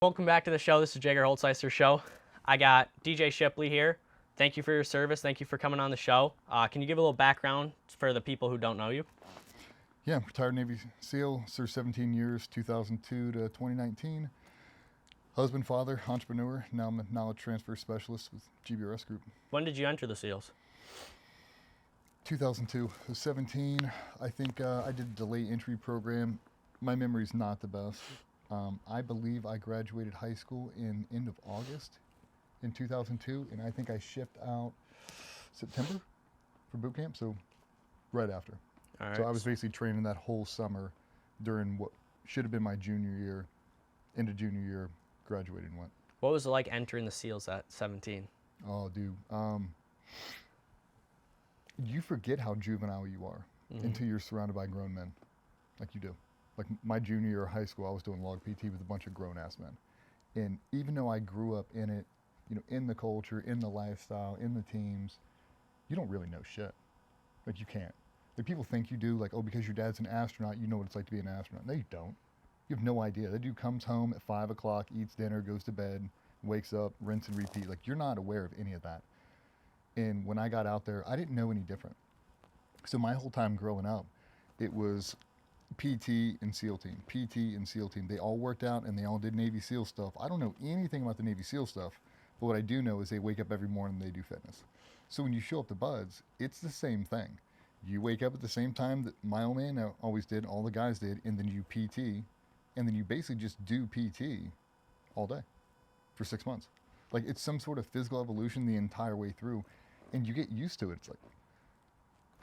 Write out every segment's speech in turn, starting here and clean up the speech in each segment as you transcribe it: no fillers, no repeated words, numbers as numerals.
Welcome back to the show. This is Jagger Holtzeister's show. I got DJ Shipley here. Thank you for your service. Thank you for coming on the show. Can you give a little background for the people who don't know you? Yeah, I'm retired Navy SEAL, served 17 years, 2002 to 2019. Husband, father, entrepreneur. Now I'm a knowledge transfer specialist with GBRS Group. When did you enter the SEALs? 2002. I was 17. I think I did a delay entry program. My memory's not the best. I believe I graduated high school in end of August in 2002, and I think I shipped out September for boot camp, so right after. All right. So I was basically training that whole summer during what should have been my junior year, into junior year, graduated and went. What was it like entering the SEALs at 17? Oh, dude. You forget how juvenile you are until you're surrounded by grown men, like you do. Like my junior year of high school, I was doing log PT with a bunch of grown-ass men. And even though I grew up in it, you know, in the culture, in the lifestyle, in the teams, you don't really know shit. Like you can't. Like people think you do, like, oh, because your dad's an astronaut, you know what it's like to be an astronaut. No, you don't. You have no idea. That dude comes home at 5 o'clock, eats dinner, goes to bed, wakes up, rinse and repeat. Like you're not aware of any of that. And when I got out there, I didn't know any different. So my whole time growing up, it was PT and SEAL team, PT and SEAL team. They all worked out and they all did Navy SEAL stuff. I don't know anything about the Navy SEAL stuff, but what I do know is they wake up every morning and they do fitness. So when you show up to Buds, it's the same thing. You wake up at the same time that my old man always did, all the guys did, and then you PT, and then you basically just do PT all day for 6 months. Like it's some sort of physical evolution the entire way through, and you get used to it. It's like,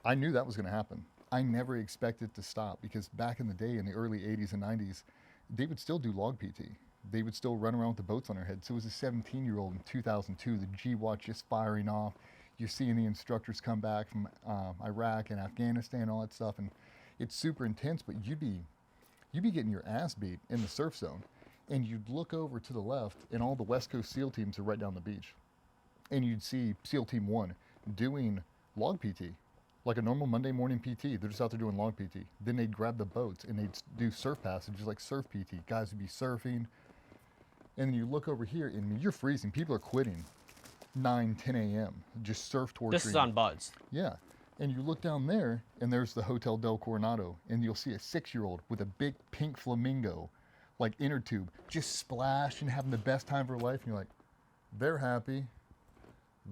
I knew that was going to happen. I never expected to stop because back in the day, in the early 80s and 90s, they would still do log PT. They would still run around with the boats on their heads. So it was a 17-year-old in 2002, the GWAT just firing off. You're seeing the instructors come back from Iraq and Afghanistan, all that stuff, and it's super intense. But you'd be getting your ass beat in the surf zone, and you'd look over to the left, and all the West Coast SEAL teams are right down the beach, and you'd see SEAL Team 1 doing log PT. Like a normal Monday morning PT, they're just out there doing log PT. Then they'd grab the boats and they'd do surf passages like surf PT. Guys would be surfing. And then you look over here and you're freezing. People are quitting 9, 10 a.m. Just surf torturing. This is on Buds. Yeah. And you look down there and there's the Hotel Del Coronado and you'll see a 6-year-old with a big pink flamingo, like inner tube, just splashing, having the best time of her life. And you're like, they're happy.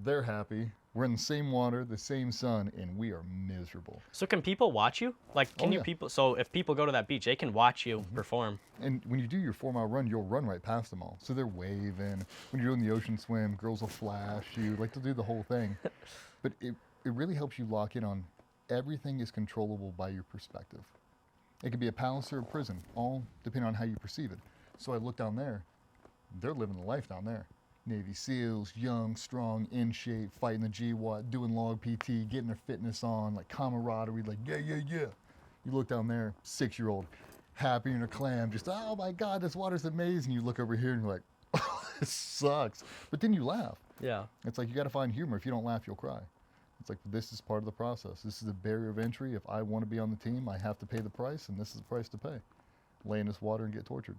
They're happy. We're in the same water, the same sun, and we are miserable. So can people watch you? Like, can you people? So if people go to that beach, they can watch you perform. And when you do your 4-mile run, you'll run right past them all. So they're waving. When you're doing the ocean swim, girls will flash you. Like they'll do the whole thing. But it really helps you lock in on everything is controllable by your perspective. It could be a palace or a prison, all depending on how you perceive it. So I look down there. They're living the life down there. Navy SEALs, young, strong, in shape, fighting the GWAT, doing log PT, getting their fitness on, like camaraderie, like yeah. You look down there, 6-year-old, happy in a clam, just, oh my God, this water's amazing. You look over here and you're like, oh, this sucks. But then you laugh. Yeah. It's like you got to find humor. If you don't laugh, you'll cry. It's like, this is part of the process. This is the barrier of entry. If I want to be on the team, I have to pay the price, and this is the price to pay. Lay in this water and get tortured.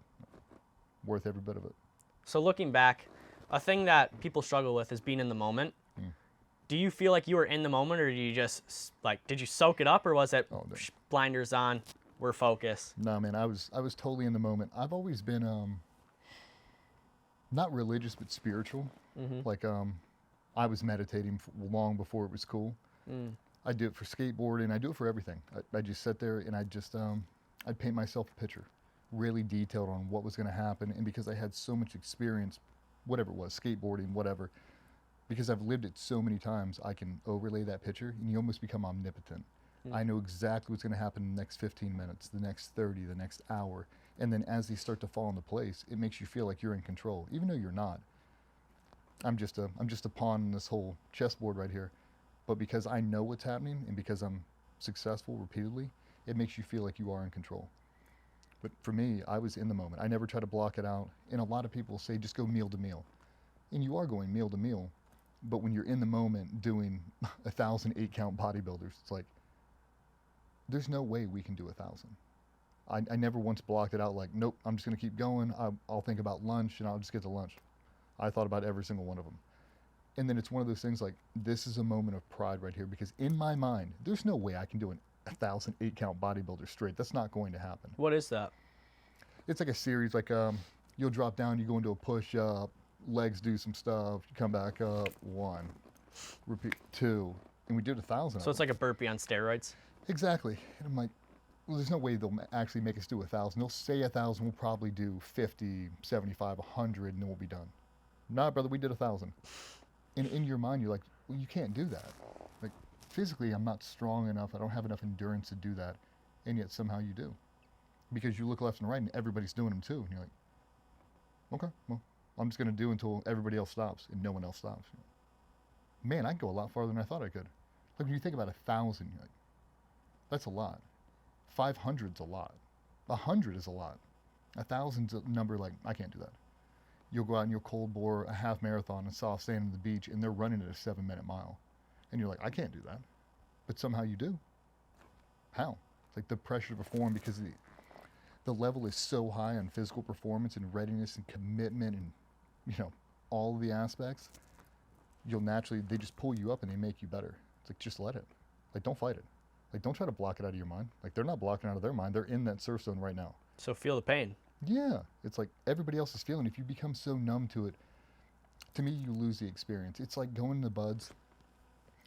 Worth every bit of it. So looking back, a thing that people struggle with is being in the moment. Do you feel like you were in the moment, or do you just did you soak it up, or was it blinders on, we're focused? No, man, I was totally in the moment. I've always been not religious but spiritual. Like I was meditating long before it was cool. I do it for skateboarding. I do it for everything. I just sit there and I'd paint myself a picture, really detailed on what was going to happen, and because I had so much experience, whatever it was, skateboarding, whatever, because I've lived it so many times, I can overlay that picture and you almost become omnipotent. I know exactly what's going to happen in the next 15 minutes, the next 30, the next hour. And then as these start to fall into place, it makes you feel like you're in control, even though you're not. I'm just a pawn in this whole chessboard right here. But because I know what's happening and because I'm successful repeatedly, it makes you feel like you are in control. But for me, I was in the moment. I never try to block it out. And a lot of people say, just go meal to meal. And you are going meal to meal. But when you're in the moment doing 1,000 8-count bodybuilders, it's like, there's no way we can do 1,000. I never once blocked it out like, nope, I'm just going to keep going. I'll think about lunch and I'll just get to lunch. I thought about every single one of them. And then it's one of those things like, this is a moment of pride right here, because in my mind, there's no way I can do an 1,000 8-count bodybuilder straight. That's not going to happen. What is that? It's like a series, like you'll drop down, you go into a push-up, legs do some stuff, you come back up, 1, repeat, 2, and we did 1,000. So it's like a burpee on steroids? Exactly. And I'm like, well, there's no way they'll actually make us do 1,000. They'll say 1,000, we'll probably do 50, 75, 100, and then we'll be done. Nah, brother, we did 1,000. And in your mind, you're like, well, you can't do that. Like, physically, I'm not strong enough. I don't have enough endurance to do that. And yet somehow you do. Because you look left and right and everybody's doing them too. And you're like, okay, well, I'm just going to do until everybody else stops and no one else stops. Man, I can go a lot farther than I thought I could. Like when you think about 1,000, you're like, that's a lot. 500's a lot. 100 is a lot. 1,000's a number like, I can't do that. You'll go out and you'll cold bore a half marathon in soft sand on the beach and they're running at a 7-minute mile. And you're like, I can't do that. But somehow you do. How? It's like the pressure to perform, because the level is so high on physical performance and readiness and commitment and, you know, all of the aspects. You'll naturally, they just pull you up and they make you better. It's like, just let it. Like, don't fight it. Like, don't try to block it out of your mind. Like, they're not blocking it out of their mind. They're in that surf zone right now. So feel the pain. Yeah. It's like everybody else is feeling. If you become so numb to it, to me, you lose the experience. It's like going to the buds.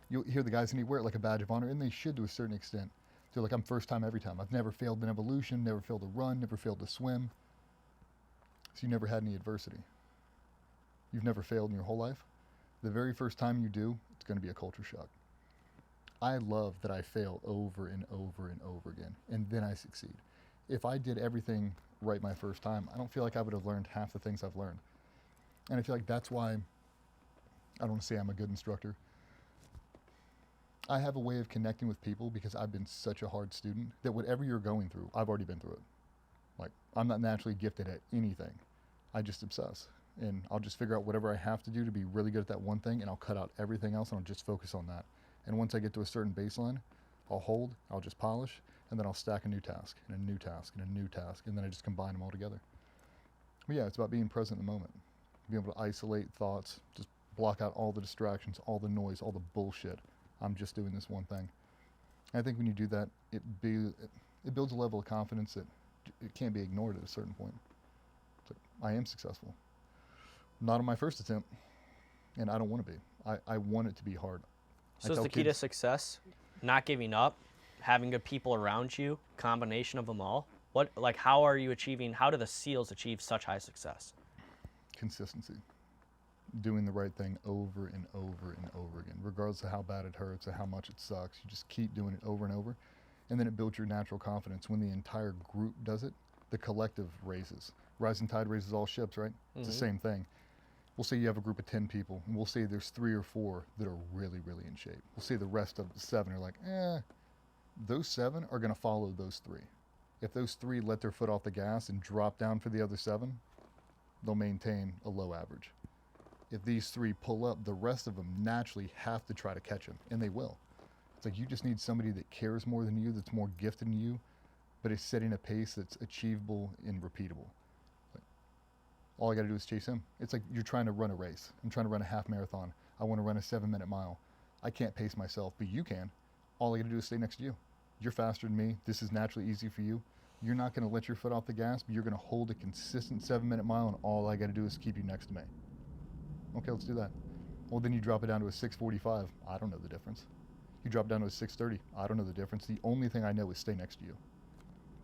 You'll hear the guys, and they wear it like a badge of honor, and they should to a certain extent. They're like, I'm first time every time. I've never failed in evolution, never failed to run, never failed to swim. So you never had any adversity. You've never failed in your whole life. The very first time you do, it's going to be a culture shock. I love that I fail over and over and over again, and then I succeed. If I did everything right my first time, I don't feel like I would have learned half the things I've learned. And I feel like that's why, I don't want to say I'm a good instructor. I have a way of connecting with people because I've been such a hard student that whatever you're going through, I've already been through it. Like, I'm not naturally gifted at anything. I just obsess. And I'll just figure out whatever I have to do to be really good at that one thing, and I'll cut out everything else and I'll just focus on that. And once I get to a certain baseline, I'll hold, I'll just polish, and then I'll stack a new task and a new task and a new task, and then I just combine them all together. But yeah, it's about being present in the moment. Being able to isolate thoughts, just block out all the distractions, all the noise, all the bullshit. I'm just doing this one thing. And I think when you do that, it builds a level of confidence that it can't be ignored at a certain point. It's like, I am successful. Not on my first attempt, and I don't want to be. I want it to be hard. So is the key to success not giving up, having good people around you, combination of them all? How do the SEALs achieve such high success? Consistency. Doing the right thing over and over and over again, regardless of how bad it hurts or how much it sucks. You just keep doing it over and over, and then it builds your natural confidence. When the entire group does it, the collective raises. Rising tide raises all ships, right? It's the same thing. We'll say you have a group of 10 people, and we'll say there's 3 or 4 that are really, really in shape. We'll say the rest of the 7 are like, those 7 are going to follow those 3. If those 3 let their foot off the gas and drop down for the other 7, they'll maintain a low average. If these 3 pull up, the rest of them naturally have to try to catch them, and they will. It's like you just need somebody that cares more than you, that's more gifted than you, but is setting a pace that's achievable and repeatable. All I got to do is chase him. It's like you're trying to run a race. I'm trying to run a half marathon. I want to run a 7-minute mile. I can't pace myself, but you can. All I got to do is stay next to you. You're faster than me. This is naturally easy for you. You're not going to let your foot off the gas, but you're going to hold a consistent 7-minute mile, and all I got to do is keep you next to me. Okay, let's do that. Well, then you drop it down to a 6:45. I don't know the difference. You drop it down to a 6:30. I don't know the difference. The only thing I know is stay next to you.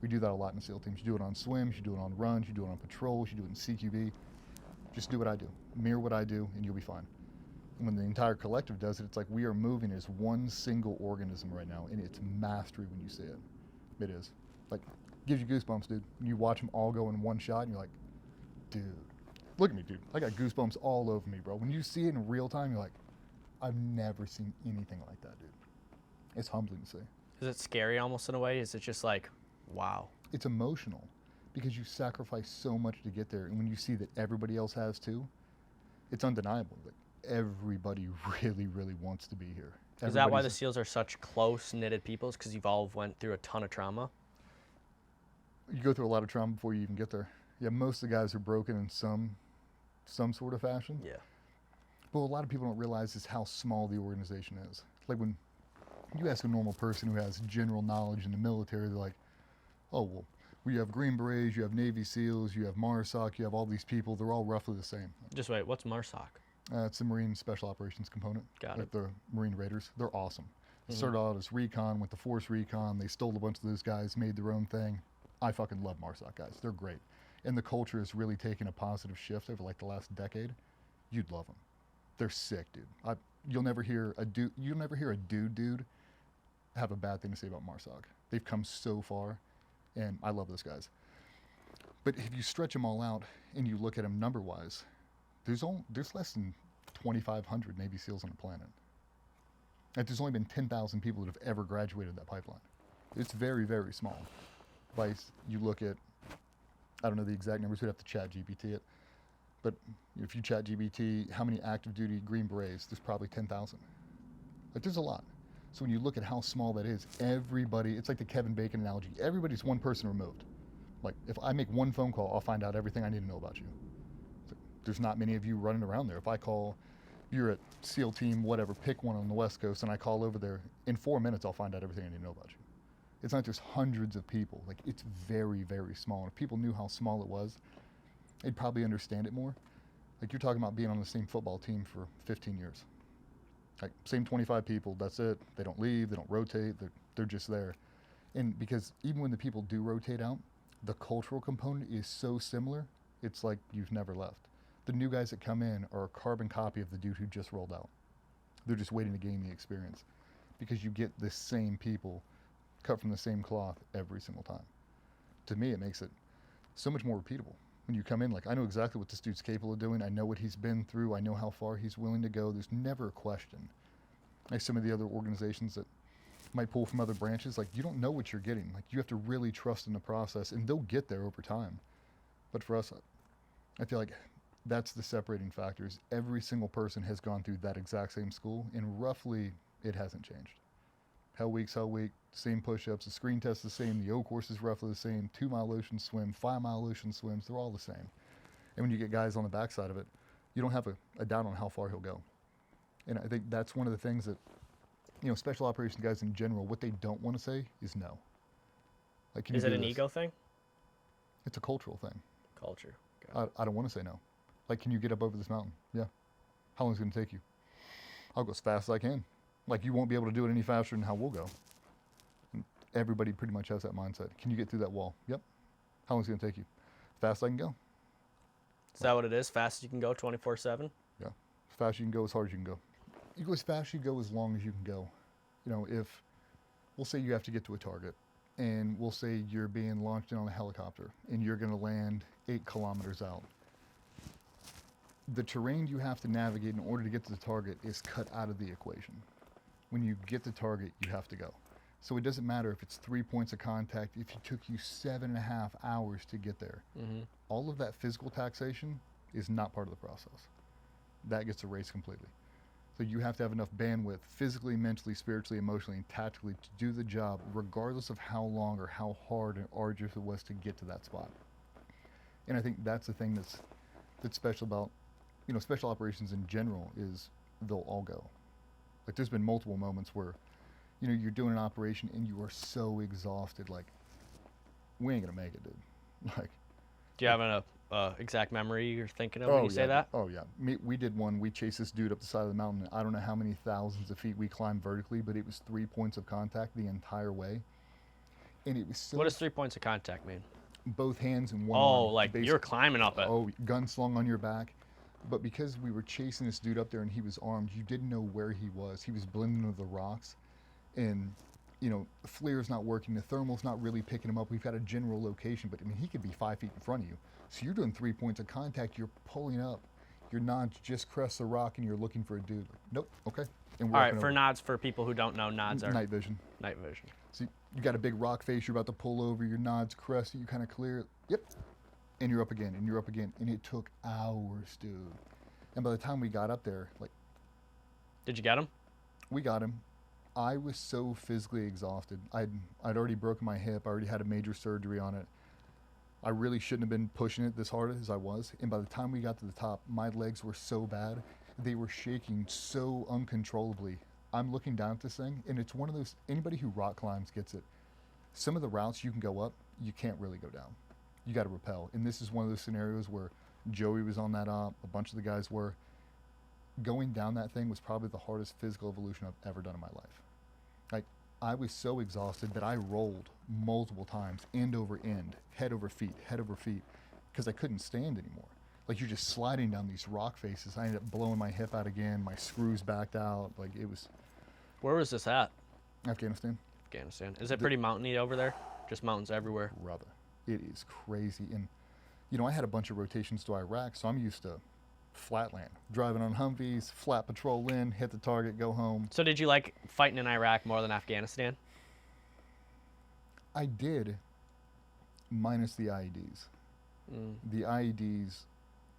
We do that a lot in SEAL teams. You do it on swims, you do it on runs, you do it on patrols, you do it in CQB. Just do what I do. Mirror what I do, and you'll be fine. And when the entire collective does it, it's like we are moving as one single organism right now, and it's mastery when you see it. It is. Like, gives you goosebumps, dude. When you watch them all go in one shot, and you're like, dude. Look at me, dude. I got goosebumps all over me, bro. When you see it in real time, you're like, I've never seen anything like that, dude. It's humbling to see. Is it scary almost in a way? Is it just like, wow? It's emotional because you sacrifice so much to get there. And when you see that everybody else has too, it's undeniable. Like, everybody really, really wants to be here. Is that why the SEALs are such close-knitted people? Because you've all went through a ton of trauma? You go through a lot of trauma before you even get there. Yeah, most of the guys are broken in some sort of fashion. Yeah. But what a lot of people don't realize is how small the organization is. Like when you ask a normal person who has general knowledge in the military, they're like, oh, well, you have Green Berets, you have Navy SEALs, you have MARSOC, you have all these people. They're all roughly the same. Just wait, what's MARSOC? It's the Marine Special Operations component. Got like it. the Marine Raiders. They're awesome. Started out as recon, went to Force Recon. They stole a bunch of those guys, made their own thing. I fucking love MARSOC guys. They're great. And the culture has really taken a positive shift over like the last decade. You'd love them. They're sick, dude. You'll never hear a dude have a bad thing to say about MARSOC. They've come so far, and I love those guys. But if you stretch them all out and you look at them number-wise, there's less than 2,500 Navy SEALs on the planet. Like, there's only been 10,000 people that have ever graduated that pipeline. It's very, very small. You look at, I don't know the exact numbers, we'd have to chat GPT it, but if you chat GPT, how many active duty Green Berets, there's probably 10,000. Like, there's a lot. So when you look at how small that is, everybody, it's like the Kevin Bacon analogy, everybody's one person removed. Like, if I make one phone call, I'll find out everything I need to know about you. So there's not many of you running around there. If I call, you're at SEAL team, whatever, pick one on the West Coast, and I call over there, in 4 minutes, I'll find out everything I need to know about you. It's not just hundreds of people. Like, it's very, very small. And if people knew how small it was, they'd probably understand it more. Like, you're talking about being on the same football team for 15 years. Like, same 25 people, that's it. They don't leave, they don't rotate, they're just there. And because even when the people do rotate out, the cultural component is so similar, it's like you've never left. The new guys that come in are a carbon copy of the dude who just rolled out. They're just waiting to gain the experience because you get the same people cut from the same cloth every single time. To me, it makes it so much more repeatable. When you come in, like, I know exactly what this dude's capable of doing. I know what he's been through. I know how far he's willing to go. There's never a question. Like some of the other organizations that might pull from other branches, like, you don't know what you're getting. Like, you have to really trust in the process, and they'll get there over time. But for us, I feel like that's the separating factors. Every single person has gone through that exact same school, and roughly it hasn't changed. Hell Week, same push-ups, the screen test is the same, the O course is roughly the same, 2 mile ocean swim, 5 mile ocean swims, they're all the same. And when you get guys on the backside of it, you don't have a doubt on how far he'll go. And I think that's one of the things that, you know, special operations guys in general, what they don't want to say is no. Like, is it an ego thing? It's a cultural thing. Culture. I don't want to say no. Like, can you get up over this mountain? Yeah. How long is it going to take you? I'll go as fast as I can. Like, you won't be able to do it any faster than how we'll go. And everybody pretty much has that mindset. Can you get through that wall? Yep. How long is it going to take you? Fast as I can go. Is that what it is? Fast as you can go, 24/7? Yeah. As fast as you can go, as hard as you can go. You go as fast as you go, as long as you can go. You know, if, we'll say you have to get to a target, and we'll say you're being launched in on a helicopter, and you're going to land 8 kilometers out. The terrain you have to navigate in order to get to the target is cut out of the equation. When you get the target, you have to go. So it doesn't matter if it's 3 points of contact, if it took you 7.5 hours to get there. Mm-hmm. All of that physical taxation is not part of the process. That gets erased completely. So you have to have enough bandwidth physically, mentally, spiritually, emotionally, and tactically to do the job, regardless of how long or how hard and arduous it was to get to that spot. And I think that's the thing that's special about, you know, special operations in general, is they'll all go. Like, there's been multiple moments where, you know, you're doing an operation and you are so exhausted, like, we ain't gonna make it, dude. Like, do you have an exact memory you're thinking of when you say that? Oh, yeah. We did one. We chased this dude up the side of the mountain. I don't know how many thousands of feet we climbed vertically, but it was 3 points of contact the entire way. And it was so... What does 3 points of contact mean? Both hands and one arm. arm. Like, you're climbing up it. Oh, gun slung on your back. But because we were chasing this dude up there and he was armed, you didn't know where he was. He was blending into the rocks. And, you know, the FLIR's not working. The thermal's not really picking him up. We've got a general location, but, I mean, he could be 5 feet in front of you. So you're doing 3 points of contact. You're pulling up. Your nods just crest the rock, and you're looking for a dude. Nope. Okay. And all right, for nods, for people who don't know, nods are... Night vision. Night vision. So you got a big rock face. You're about to pull over. Your nods crest. You kind of clear. Yep. And you're up again, and you're up again. And it took hours, dude. And by the time we got up there, like... Did you get him? We got him. I was so physically exhausted. I'd already broken my hip. I already had a major surgery on it. I really shouldn't have been pushing it this hard as I was. And by the time we got to the top, my legs were so bad. They were shaking so uncontrollably. I'm looking down at this thing, and it's one of those, anybody who rock climbs gets it. Some of the routes you can go up, you can't really go down. You got to rappel. And this is one of those scenarios where Joey was on that op, a bunch of the guys were. Going down that thing was probably the hardest physical evolution I've ever done in my life. Like, I was so exhausted that I rolled multiple times, end over end, head over feet, because I couldn't stand anymore. Like, you're just sliding down these rock faces. I ended up blowing my hip out again. My screws backed out. Like, it was... Where was this at? Afghanistan. Afghanistan. Is it pretty mountainy over there? Just mountains everywhere? Brother, it is crazy. And, you know, I had a bunch of rotations to Iraq, so I'm used to flatland. Driving on Humvees, flat patrol in, hit the target, go home. So did you like fighting in Iraq more than Afghanistan? I did, minus the IEDs. The IEDs,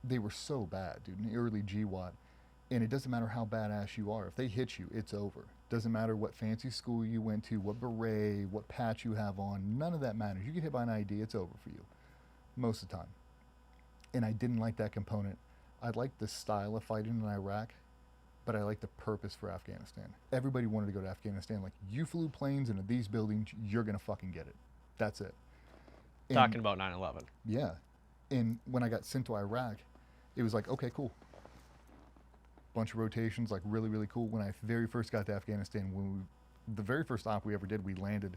they were so bad, dude, in the early GWAT. And it doesn't matter how badass you are. If they hit you, it's over. Doesn't matter what fancy school you went to, what beret, what patch you have on. None of that matters. You get hit by an IED, it's over for you, most of the time. And I didn't like that component. I liked the style of fighting in Iraq, but I liked the purpose for Afghanistan. Everybody wanted to go to Afghanistan. Like, you flew planes into these buildings, you're going to fucking get it. That's it. And Talking about 9/11. yeah. And when I got sent to Iraq, it was like, okay, cool. Bunch of rotations, like really, really cool. When I very first got to Afghanistan, the very first op we ever did, we landed,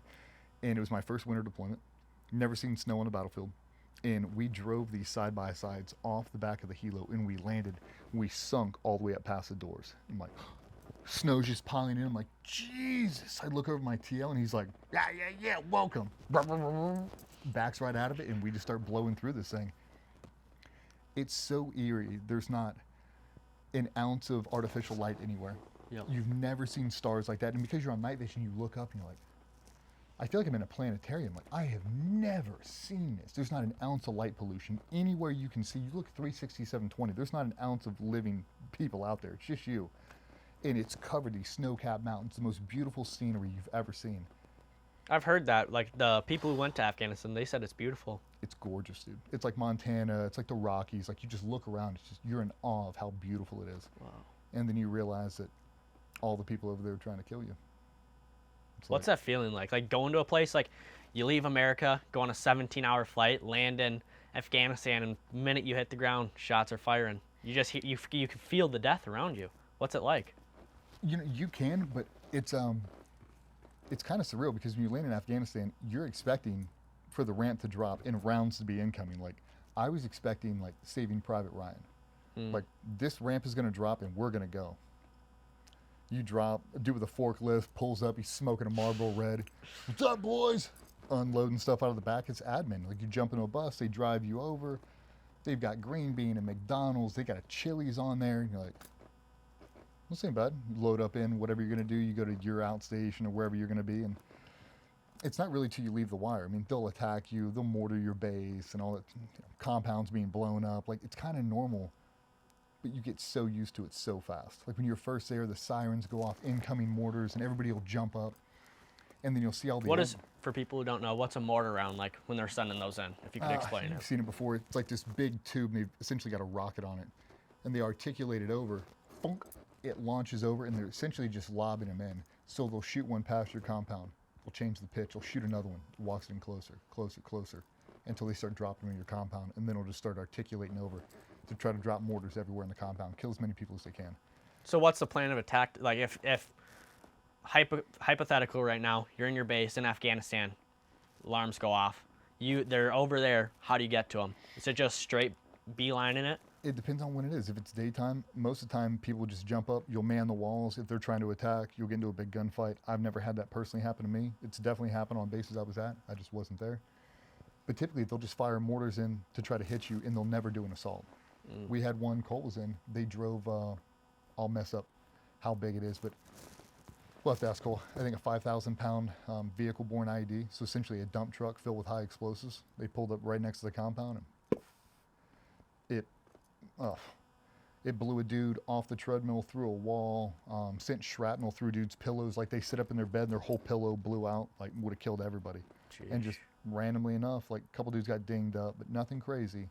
and it was my first winter deployment. Never seen snow on the battlefield. And we drove these side-by-sides off the back of the helo, and we landed. We sunk all the way up past the doors. I'm like, snow's just piling in. I'm like, Jesus. I look over my TL, and he's like, yeah, welcome. Backs right out of it, and we just start blowing through this thing. It's so eerie. There's not an ounce of artificial light anywhere. Yep. You've never seen stars like that. And because you're on night vision, you look up, and you're like, I feel like I'm in a planetarium. Like, I have never seen this. There's not an ounce of light pollution anywhere you can see. You look 360, 720. There's not an ounce of living people out there. It's just you. And it's covered these snow-capped mountains, the most beautiful scenery you've ever seen. I've heard that. Like, the people who went to Afghanistan, they said it's beautiful. It's gorgeous, dude. It's like Montana. It's like the Rockies. Like, you just look around. It's just, you're in awe of how beautiful it is. Wow. And then you realize that all the people over there are trying to kill you. What's that feeling like? Like, going to a place, like, you leave America, go on a 17-hour flight, land in Afghanistan, and the minute you hit the ground, shots are firing. You just you can feel the death around you. What's it like? You know, you can, but it's kind of surreal, because when you land in Afghanistan, you're expecting for the ramp to drop and rounds to be incoming. Like, I was expecting, like, Saving Private Ryan. Like, this ramp is going to drop and we're going to go. You drop, a dude with a forklift pulls up, he's smoking a Marlboro Red. What's up, boys? Unloading stuff out of the back. It's admin. Like, you jump into a bus, they drive you over. They've got Green Bean and McDonald's. They got a Chili's on there. And you're like, this ain't bad. You load up in whatever you're going to do. You go to your outstation or wherever you're going to be. And it's not really till you leave the wire. I mean, they'll attack you. They'll mortar your base and all that. You know, compounds being blown up. Like, it's kind of normal. But you get so used to it so fast. Like, when you're first there, the sirens go off, incoming mortars, and everybody will jump up. And then you'll see all the... What is, for people who don't know, what's a mortar round like when they're sending those in? If you could explain it. I've seen it before. It's like this big tube, and they've essentially got a rocket on it. And they articulate it over. Bonk, it launches over, and they're essentially just lobbing them in. So they'll shoot one past your compound. They'll change the pitch. They'll shoot another one. It walks in closer, closer, closer, until they start dropping them in your compound. And then it'll just start articulating over to try to drop mortars everywhere in the compound, kill as many people as they can. So what's the plan of attack? Like, if hypothetical right now, you're in your base in Afghanistan, alarms go off, they're over there, how do you get to them? Is it just straight beelining it? It depends on when it is. If it's daytime, most of the time people just jump up, you'll man the walls. If they're trying to attack, you'll get into a big gunfight. I've never had that personally happen to me. It's definitely happened on bases I was at. I just wasn't there. But typically they'll just fire mortars in to try to hit you, and they'll never do an assault. We had one, Cole was in, they drove, I'll mess up how big it is, but we'll have to ask Cole. I think a 5,000 pound vehicle-borne IED, so essentially a dump truck filled with high explosives. They pulled up right next to the compound, and it blew a dude off the treadmill through a wall, sent shrapnel through dudes' pillows. Like, they sit up in their bed and their whole pillow blew out, like would have killed everybody. Jeez. And just randomly enough, like a couple dudes got dinged up, but nothing crazy.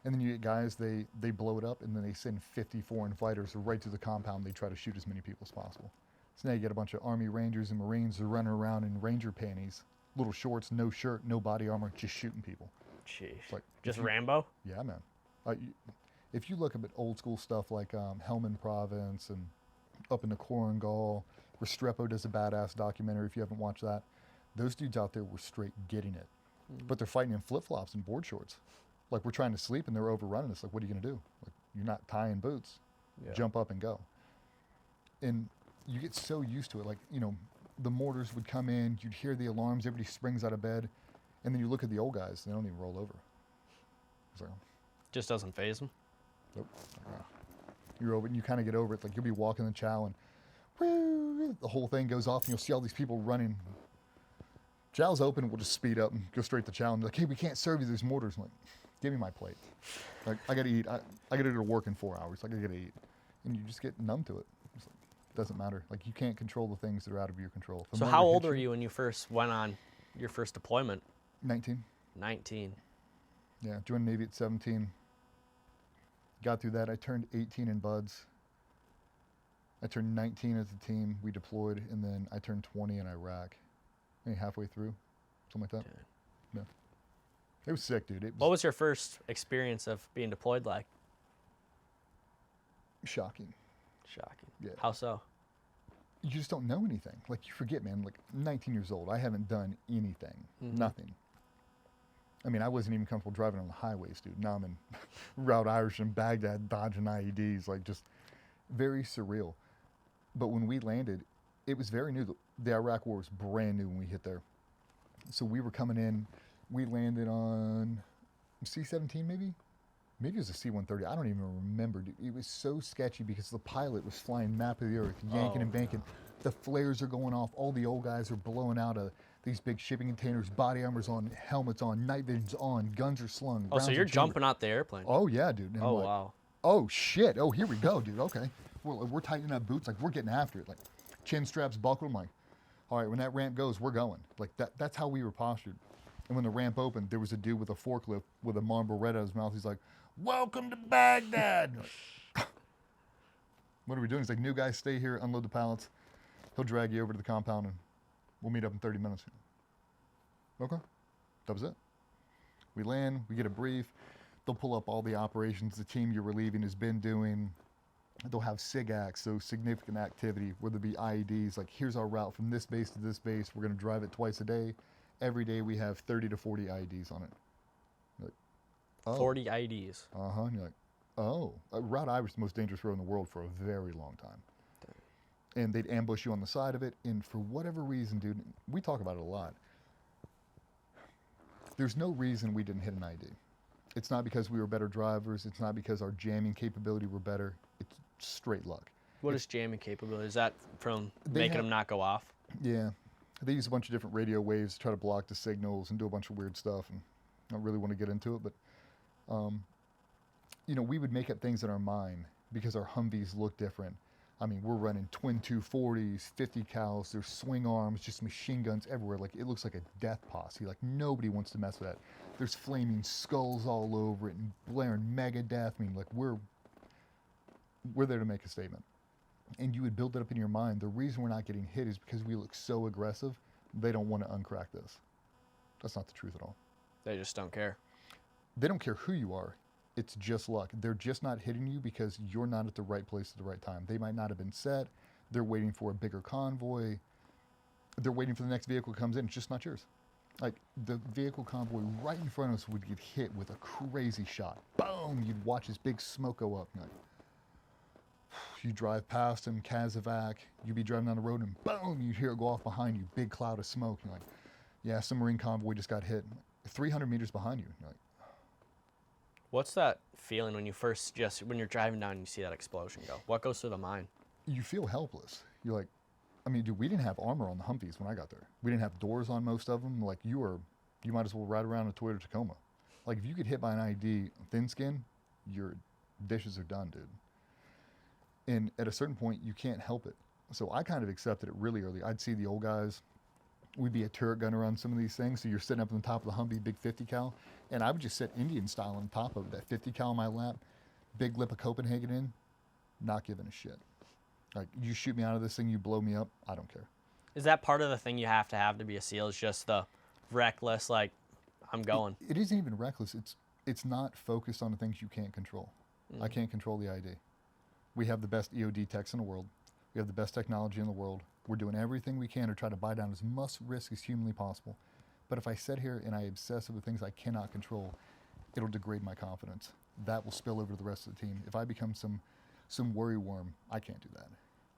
And then you get guys, they blow it up, and then they send 50 foreign fighters right to the compound. They try to shoot as many people as possible. So now you get a bunch of Army Rangers and Marines who are running around in Ranger panties, little shorts, no shirt, no body armor, just shooting people. Jeez. Like, just Rambo? Yeah, man. If you look up at old school stuff like Helmand Province and up in the Korengal, Restrepo does a badass documentary if you haven't watched that. Those dudes out there were straight getting it. But they're fighting in flip-flops and board shorts. Like, we're trying to sleep and they're overrunning us. Like, what are you going to do? Like, you're not tying boots. Yeah. Jump up and go. And you get so used to it. Like, the mortars would come in, you'd hear the alarms, everybody springs out of bed, and then you look at the old guys, they don't even roll over. So, just doesn't faze them? Nope. You're over it and you kind of get over it. Like, you'll be walking the chow and whoo, the whole thing goes off and you'll see all these people running. Chow's open, we'll just speed up and go straight to chow and be like, hey, we can't serve you, there's mortars. I'm like, give me my plate. Like, I gotta eat. I gotta go to work in 4 hours. I gotta eat. And you just get numb to it. It's like, doesn't matter. Like, you can't control the things that are out of your control. So how old were you when you first went on your first deployment? 19. 19. Yeah, joined the Navy at 17. Got through that. I turned 18 in buds. I turned 19 as a team. We deployed, and then I turned 20 in Iraq. Maybe halfway through, something like that. Dude. Yeah. It was sick, dude. What was your first experience of being deployed like? Shocking. Shocking. Yeah. How so? You just don't know anything. Like, you forget, man. Like, 19 years old. I haven't done anything. Nothing. I mean, I wasn't even comfortable driving on the highways, dude. Now I'm in Route Irish in Baghdad dodging IEDs. Like, just very surreal. But when we landed, it was very new. The Iraq War was brand new when we hit there. So we were coming in. We landed on C-17 maybe? Maybe it was a C-130. I don't even remember, dude. It was so sketchy because the pilot was flying map of the earth, yanking and banking. The flares are going off. All the old guys are blowing out of these big shipping containers, body armor's on, helmets on, night vision's on, guns are slung. Oh, so you're jumping out the airplane? Oh, yeah, dude. And oh, like, wow. Oh, shit. Oh, here we go, dude. Okay. We're tightening up boots. Like, we're getting after it. Like, chin straps buckled. I'm like, all right, when that ramp goes, we're going. Like, that's how we were postured. And when the ramp opened, there was a dude with a forklift with a Marlboro Red out of his mouth. He's like, welcome to Baghdad. Like, what are we doing? He's like, new guys, stay here, unload the pallets. He'll drag you over to the compound, and we'll meet up in 30 minutes. Okay. That was it. We land, we get a brief. They'll pull up all the operations the team you're relieving has been doing. They'll have SIGACs, so significant activity, where there'll be IEDs, like, here's our route from this base to this base. We're going to drive it twice a day. Every day we have 30 to 40 IEDs on it. Like, oh. 40 IEDs. Uh-huh. And you're like, oh. Route I was the most dangerous road in the world for a very long time. And they'd ambush you on the side of it. And for whatever reason, dude, we talk about it a lot. There's no reason we didn't hit an ID. It's not because we were better drivers. It's not because our jamming capability were better. It's straight luck. What is jamming capability? Is that from making them not go off? Yeah. They use a bunch of different radio waves to try to block the signals and do a bunch of weird stuff. And I don't really want to get into it, but, we would make up things in our mind because our Humvees look different. I mean, we're running twin 240s, 50 cals, there's swing arms, just machine guns everywhere. Like, it looks like a death posse. Like, nobody wants to mess with that. There's flaming skulls all over it and blaring Megadeth. I mean, like, we're there to make a statement. And you would build it up in your mind. The reason we're not getting hit is because we look so aggressive, they don't want to uncrack this. That's not the truth at all. They just don't care. They don't care who you are. It's just luck. They're just not hitting you because you're not at the right place at the right time. They might not have been set. They're waiting for a bigger convoy. They're waiting for the next vehicle comes in. It's just not yours. Like, the vehicle convoy right in front of us would get hit with a crazy shot. Boom! You'd watch this big smoke go up. And like, you drive past them, Kazovac. You'd be driving down the road and boom! You'd hear it go off behind you. Big cloud of smoke. You're like, yeah, some Marine convoy just got hit. 300 meters behind you. You're like, what's that feeling when when you're driving down and you see that explosion go? What goes through the mind? You feel helpless. You're like, I mean, dude, we didn't have armor on the Humvees when I got there. We didn't have doors on most of them. Like, you might as well ride around a Toyota Tacoma. Like, if you get hit by an ID thin skin, your dishes are done, dude. And at a certain point, you can't help it. So I kind of accepted it really early. I'd see the old guys, we'd be a turret gunner on some of these things. So you're sitting up on the top of the Humvee, big 50 cal, and I would just sit Indian style on top of that 50 cal in my lap, big lip of Copenhagen in, not giving a shit. Like, you shoot me out of this thing, you blow me up, I don't care. Is that part of the thing you have to be a SEAL? Is just the reckless, like, I'm going? It isn't even reckless. It's not focused on the things you can't control. I can't control the ID. We have the best EOD techs in the world. We have the best technology in the world. We're doing everything we can to try to buy down as much risk as humanly possible. But if I sit here and I obsess over things I cannot control, it'll degrade my confidence. That will spill over to the rest of the team. If I become some worry worm, I can't do that.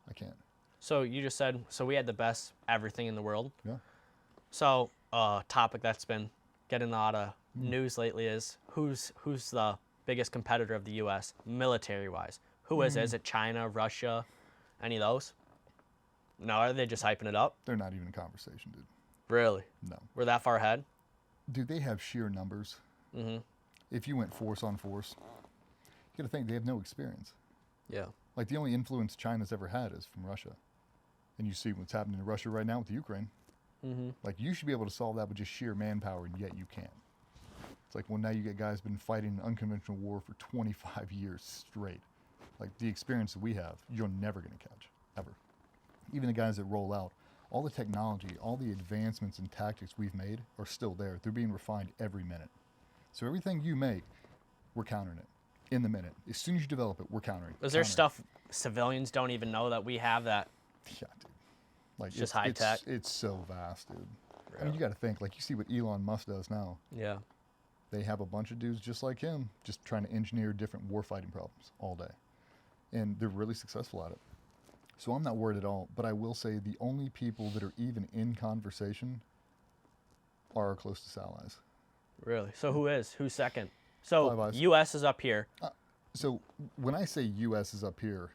I can't. So you just said, so we had the best everything in the world. Yeah. So a topic that's been getting a lot of news lately is who's the biggest competitor of the U.S. military-wise? Who is it? Is it China, Russia, any of those? No, are they just hyping it up? They're not even a conversation, dude. Really? No. We're that far ahead? Dude, they have sheer numbers. Mm-hmm. If you went force on force, you got to think they have no experience. Yeah. Like, the only influence China's ever had is from Russia. And you see what's happening in Russia right now with Ukraine. Mm-hmm. Like, you should be able to solve that with just sheer manpower, and yet you can't. It's like, well, now you get guys been fighting unconventional war for 25 years straight. Like, the experience that we have, you're never going to catch, ever. Even the guys that roll out, all the technology, all the advancements and tactics we've made are still there. They're being refined every minute. So everything you make, we're countering it in the minute. As soon as you develop it, we're countering. Is there stuff civilians don't even know that we have that? Yeah, dude. Like, it's just high tech. It's so vast, dude. Really? I mean, you got to think, like, you see what Elon Musk does now. Yeah. They have a bunch of dudes just like him, just trying to engineer different warfighting problems all day. And they're really successful at it. So I'm not worried at all, but I will say the only people that are even in conversation are our closest allies. Really? So who's second? So Five Eyes. U.S. is up here. So when I say U.S. is up here,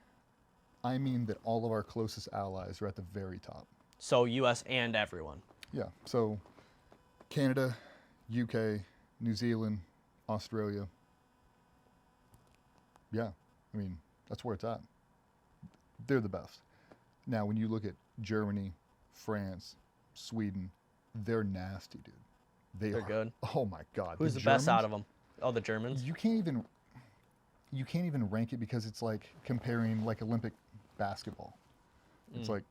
I mean that all of our closest allies are at the very top. So U.S. and everyone. Yeah. So Canada, UK, New Zealand, Australia. Yeah. I mean, that's where it's at. They're the best. Now, when you look at Germany, France, Sweden, they're nasty, dude. They're good. Oh my God. Who's the best out of them? Oh, the Germans? You can't even rank it because it's like comparing like Olympic basketball. It's like,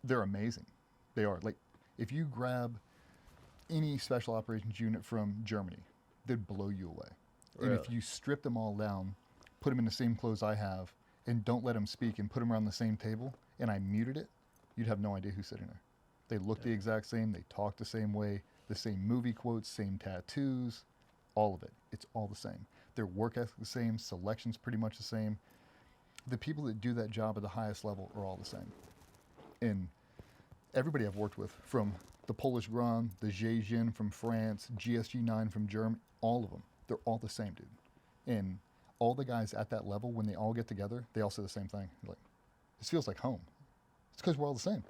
they're amazing. They are. Like, if you grab any special operations unit from Germany, they'd blow you away. Really? And if you strip them all down, put them in the same clothes I have, and don't let them speak and put them around the same table, and I muted it, you'd have no idea who's sitting there. They look the exact same, they talk the same way, the same movie quotes, same tattoos, all of it. It's all the same. Their work ethic the same, selection's pretty much the same. The people that do that job at the highest level are all the same. And everybody I've worked with, from the Polish Grand, the Zhejiang from France, GSG-9 from Germany, all of them, they're all the same, dude. And all the guys at that level, when they all get together, they all say the same thing. They're like, this feels like home. It's because we're all the same.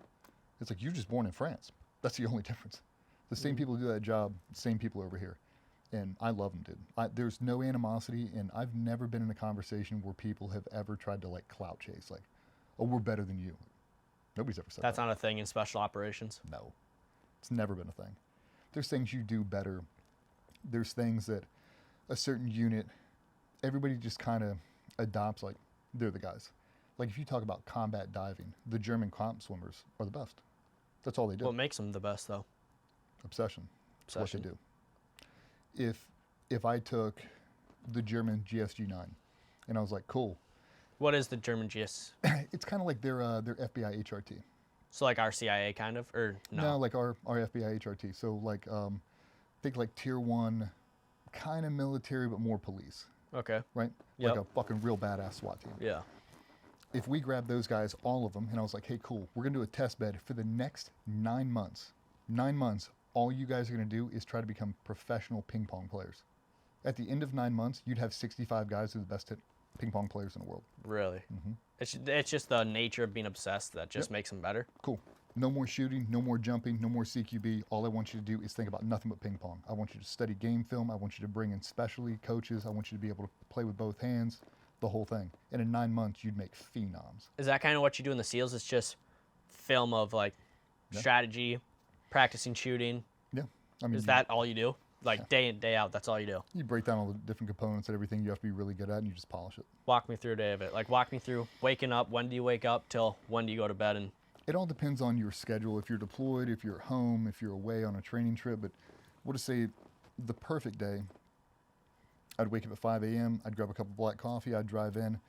It's like, you're just born in France. That's the only difference. The same people who do that job, same people over here. And I love them, dude. There's no animosity, and I've never been in a conversation where people have ever tried to, like, clout chase. Like, oh, we're better than you. Nobody's ever said that. That's not a thing in special operations. No. It's never been a thing. There's things you do better. There's things that a certain unit, everybody just kind of adopts, like, they're the guys. Like, if you talk about combat diving, the German comp swimmers are the best. That's all they do. What makes them the best, though? Obsession. That's what they do. If I took the German GSG-9 and I was like, cool. What is the German GS? It's kind of like their FBI HRT. So like our CIA kind of, or no? No, like our FBI HRT. So like, think like tier 1, kind of military, but more police. Okay. Right? Yep. Like a fucking real badass SWAT team. Yeah. If we grab those guys, all of them, and I was like, hey, cool, we're going to do a test bed for the next 9 months. 9 months, all you guys are going to do is try to become professional ping pong players. At the end of 9 months, you'd have 65 guys who are the best ping pong players in the world. Really? Mm-hmm. It's just the nature of being obsessed that just makes them better. Cool. No more shooting, no more jumping, no more CQB. All I want you to do is think about nothing but ping pong. I want you to study game film. I want you to bring in specialty coaches. I want you to be able to play with both hands, the whole thing. And in 9 months, you'd make phenoms. Is that kind of what you do in the SEALs? It's just film of like strategy, practicing shooting. Yeah. I mean, Is that all you do? Like day in, day out, that's all you do? You break down all the different components and everything you have to be really good at, and you just polish it. Walk me through a day of it. Like, walk me through waking up. When do you wake up till when do you go to bed? And it all depends on your schedule. If you're deployed, if you're at home, if you're away on a training trip. But we'll just say the perfect day, I'd wake up at 5 a.m., I'd grab a cup of black coffee, I'd drive in,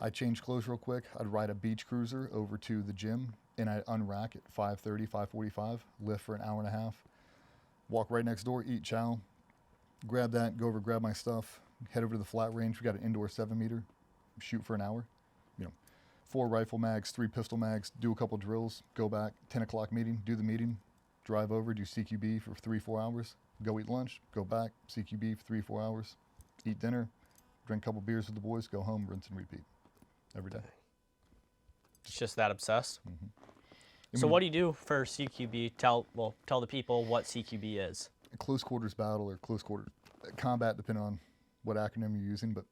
I'd change clothes real quick, I'd ride a beach cruiser over to the gym, and I'd unrack at 5:30, 5:45, lift for an hour and a half, walk right next door, eat chow, grab that, go over, grab my stuff, head over to the flat range. We got an indoor 7-meter, shoot for an hour. 4 rifle mags, 3 pistol mags, do a couple drills, go back, 10 o'clock meeting, do the meeting, drive over, do CQB for 3-4 hours, go eat lunch, go back, CQB for 3-4 hours, eat dinner, drink a couple beers with the boys, go home, rinse and repeat every day. It's just that obsessed. Mm-hmm. So what do you do for CQB? Tell the people what CQB is. A close quarters battle or close quarter combat, depending on what acronym you're using, but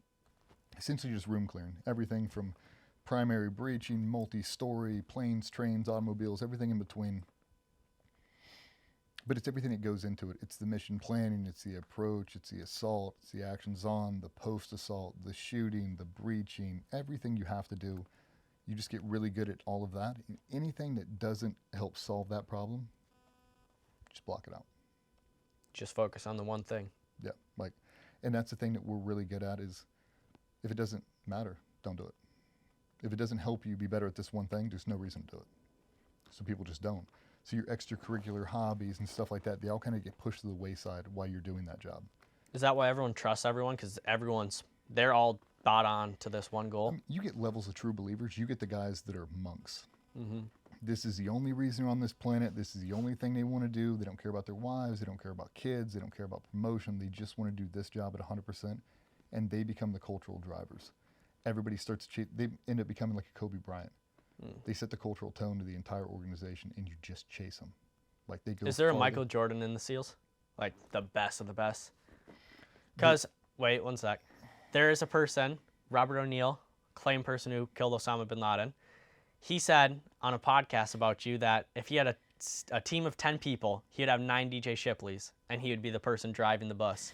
essentially just room clearing. Everything from primary breaching, multi-story, planes, trains, automobiles, everything in between. But it's everything that goes into it. It's the mission planning, it's the approach, it's the assault, it's the actions on, the post-assault, the shooting, the breaching, everything you have to do. You just get really good at all of that. Anything that doesn't help solve that problem, just block it out. Just focus on the one thing. Yeah, and that's the thing that we're really good at is if it doesn't matter, don't do it. If it doesn't help you be better at this one thing, there's no reason to do it. So people just don't. So your extracurricular hobbies and stuff like that, they all kind of get pushed to the wayside while you're doing that job. Is that why everyone trusts everyone? Because they're all bought on to this one goal? You get levels of true believers. You get the guys that are monks. Mm-hmm. This is the only reason they're on this planet. This is the only thing they want to do. They don't care about their wives. They don't care about kids. They don't care about promotion. They just want to do this job at 100%, and they become the cultural drivers. Everybody starts to they end up becoming like a Kobe Bryant. They set the cultural tone to the entire organization, and you just chase them. Like they go. Is there a Michael Jordan in the SEALs? Like the best of the best? Because, wait one sec. There is a person, Robert O'Neill, claimed person who killed Osama bin Laden. He said on a podcast about you that if he had a team of 10 people, he'd have 9 DJ Shipleys, and he would be the person driving the bus.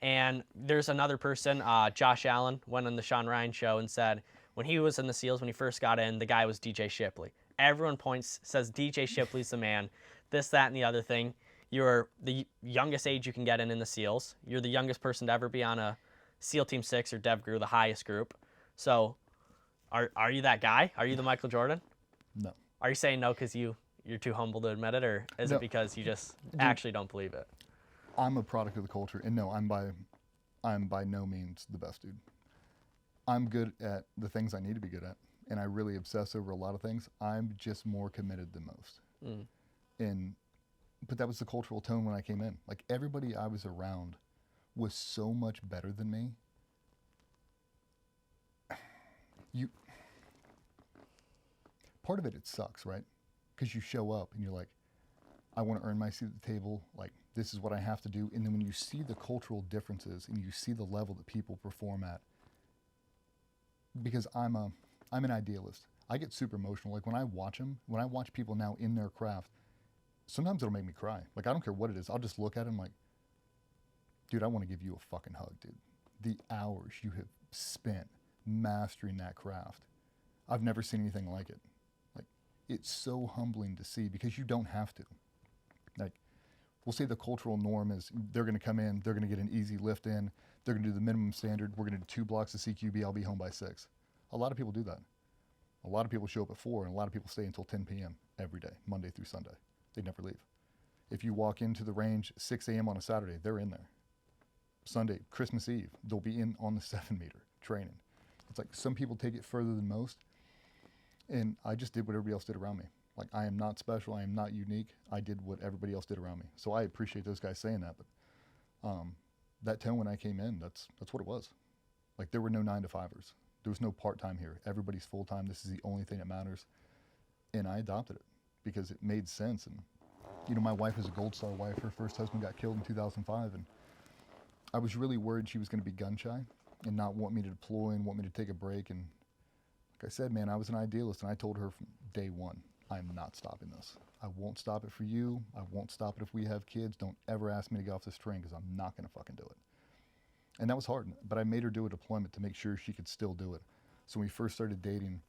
And there's another person, Josh Allen, went on the Sean Ryan show and said when he was in the SEALs, when he first got in, the guy was DJ Shipley. Everyone says DJ Shipley's the man, this, that, and the other thing. You're the youngest age you can get in the SEALs. You're the youngest person to ever be on a SEAL Team 6 or DevGru, the highest group. So are you that guy? Are you the Michael Jordan? No. Are you saying no because you're too humble to admit it, or is it because you just actually don't believe it? I'm a product of the culture, and no, I'm by no means the best dude. I'm good at the things I need to be good at, and I really obsess over a lot of things. I'm just more committed than most. But that was the cultural tone when I came in. Like everybody I was around was so much better than me. Part of it sucks, right? Because you show up and you're like, I want to earn my seat at the table. Like, this is what I have to do. And then when you see the cultural differences and you see the level that people perform at, because I'm an idealist. I get super emotional. Like when I watch people now in their craft, sometimes it'll make me cry. Like I don't care what it is. I'll just look at them like, dude, I want to give you a fucking hug, dude. The hours you have spent mastering that craft. I've never seen anything like it. Like it's so humbling to see because you don't have to. Like we'll say the cultural norm is they're going to come in, they're going to get an easy lift in, they're going to do the minimum standard, we're going to do 2 blocks of CQB, I'll be home by 6. A lot of people do that. A lot of people show up at 4 and a lot of people stay until 10 p.m. every day, Monday through Sunday. They never leave. If you walk into the range 6 a.m. on a Saturday, they're in there. Sunday, Christmas Eve, they'll be in on the 7-meter training. It's like some people take it further than most, and I just did what everybody else did around me. Like I am not special, I am not unique. I did what everybody else did around me. So I appreciate those guys saying that, but that tone when I came in, that's what it was. Like there were no 9-to-5ers. There was no part-time here. Everybody's full-time. This is the only thing that matters. And I adopted it because it made sense. And, you know, my wife is a Gold Star wife. Her first husband got killed in 2005. And I was really worried she was going to be gun shy and not want me to deploy and want me to take a break. And like I said, man, I was an idealist. And I told her from day one, I'm not stopping this. I won't stop it for you. I won't stop it if we have kids. Don't ever ask me to get off this train because I'm not going to fucking do it. And that was hard, but I made her do a deployment to make sure she could still do it. So when we first started dating,